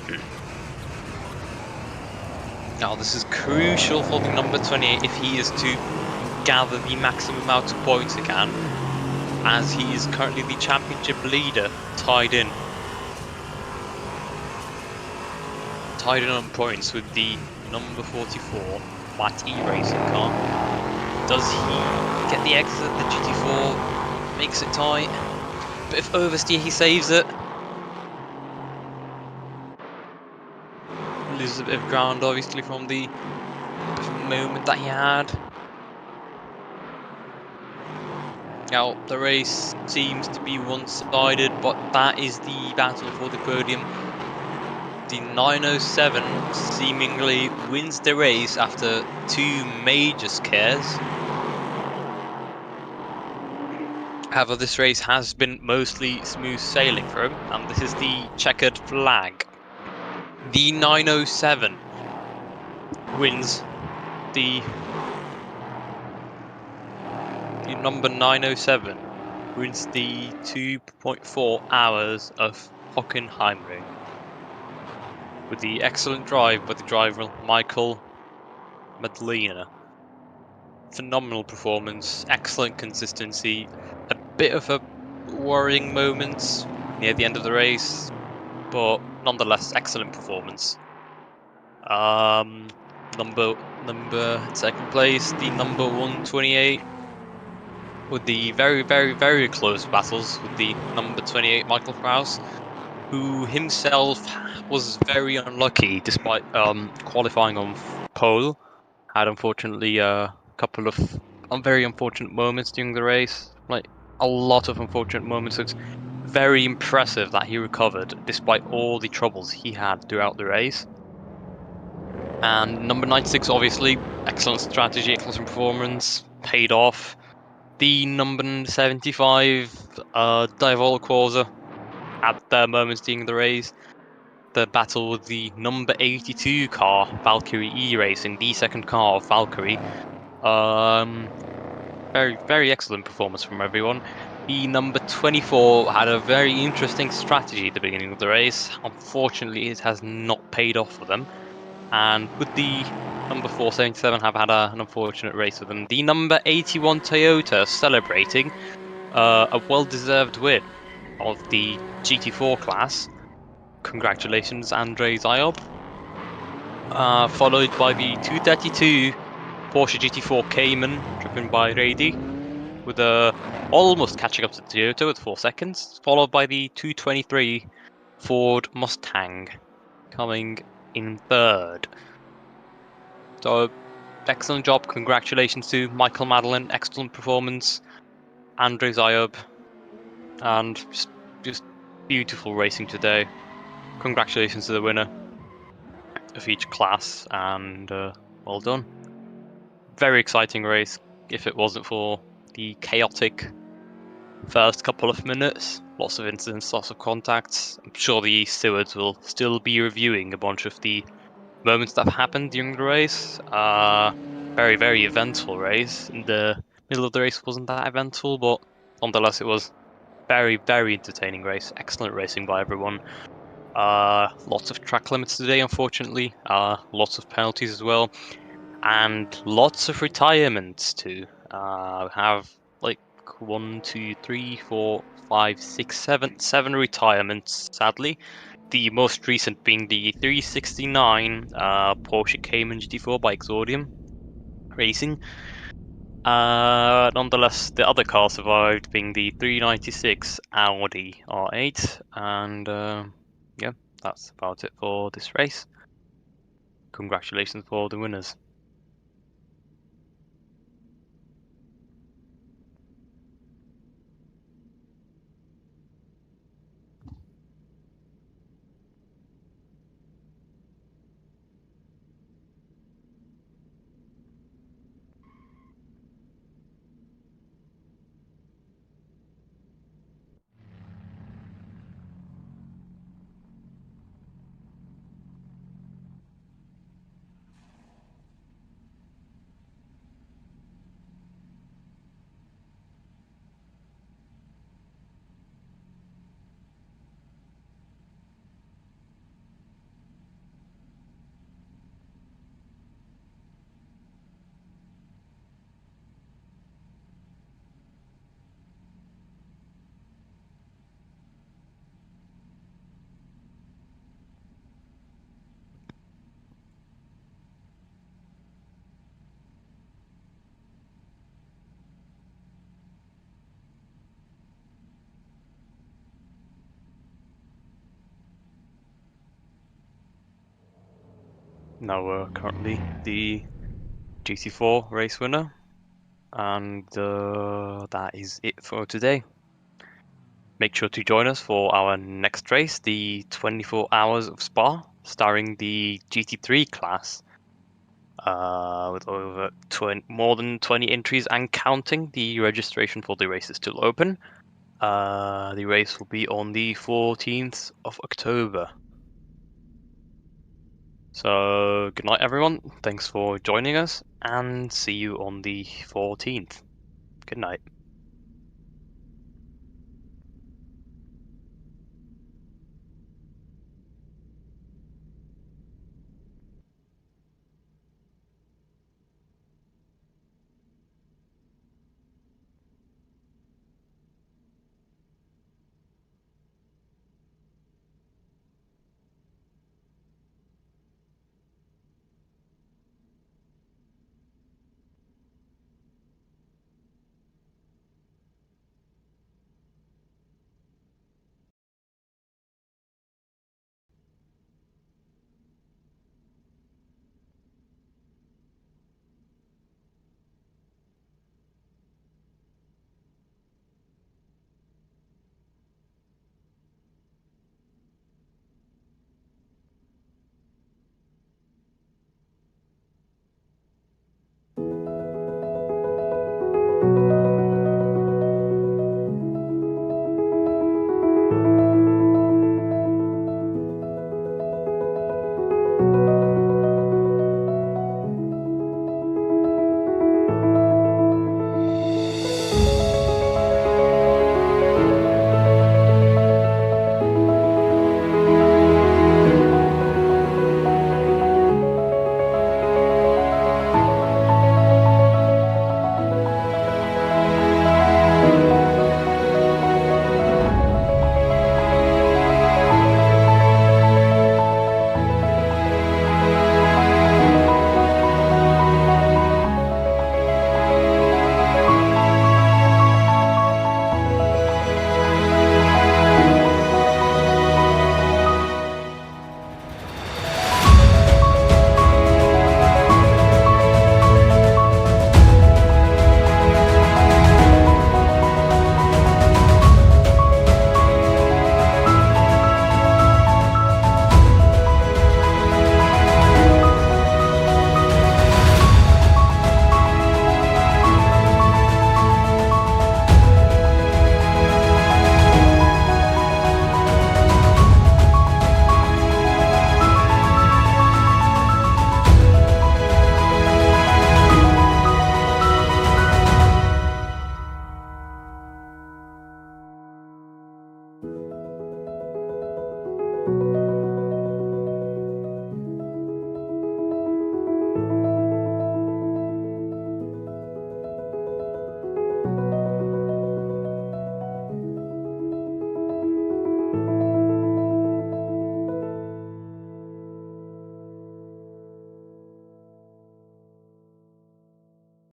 Now, this is crucial for the number 28 if he is to gather the maximum amount of points he can, as he is currently the championship leader, tied in on points with the number 44 Matt E racing car. Does he get the exit? The GT4 makes it tight. Bit of oversteer, he saves it. Loses a bit of ground, obviously, from the moment that he had. Now, the race seems to be one-sided, but that is the battle for the podium. The 907 seemingly wins the race after 2 major scares. However, this race has been mostly smooth sailing for him, and this is the checkered flag. The 907 wins the number 907 wins the 2.4 hours of Hockenheimring with the excellent drive by the driver Michael Medlina. Phenomenal performance, excellent consistency, a bit of a worrying moment near the end of the race, but nonetheless excellent performance. Number in 2nd place, the number 128 with the very close battles with the number 28 Michael Kraus, who himself was very unlucky despite qualifying on pole. Had unfortunately a couple of very unfortunate moments during the race, like a lot of unfortunate moments. So it's very impressive that he recovered despite all the troubles he had throughout the race. And number 96, obviously, excellent strategy, excellent performance, paid off. The number 75, Diavola Corsa, had their moments during the race. The battle with the number 82 car, Valkyrie E Racing, the 2nd car of Valkyrie. Very excellent performance from everyone. The number 24 had a very interesting strategy at the beginning of the race. Unfortunately, it has not paid off for them. And with the number 477 have had an unfortunate race with them. The number 81 Toyota celebrating a well-deserved win of the GT4 class. Congratulations, Andrei Zayob. Followed by the 232 Porsche GT4 Cayman, driven by Rady. with almost catching up to Toyota with 4 seconds, followed by the 223 Ford Mustang coming in third. So excellent job, congratulations to Michael Madeline, excellent performance, Andrzej Zayob, and just beautiful racing today. Congratulations to the winner of each class, and well done. Very exciting race, if it wasn't for the chaotic first couple of minutes. Lots of incidents, lots of contacts. I'm sure the stewards will still be reviewing a bunch of the moments that happened during the race. Very, very eventful race. In the middle of the race wasn't that eventful, but nonetheless it was very, very entertaining race. Excellent racing by everyone. Lots of track limits today, unfortunately. Lots of penalties as well, and lots of retirements too. Have like 1, 2, 3, 4, 5, 6, 7 retirements. Sadly, the most recent being the 369 Porsche Cayman GT4 by Exordium Racing. Nonetheless, the other car survived, being the 396 Audi R8, and yeah, that's about it for this race. Congratulations for the winners. Now we're currently the GT4 race winner, and that is it for today. Make sure to join us for our next race, the 24 Hours of Spa, starring the GT3 class, with over more than 20 entries and counting. The registration for the race is still open. The race will be on the 14th of October. So good night, everyone. Thanks for joining us, and see you on the 14th. Good night.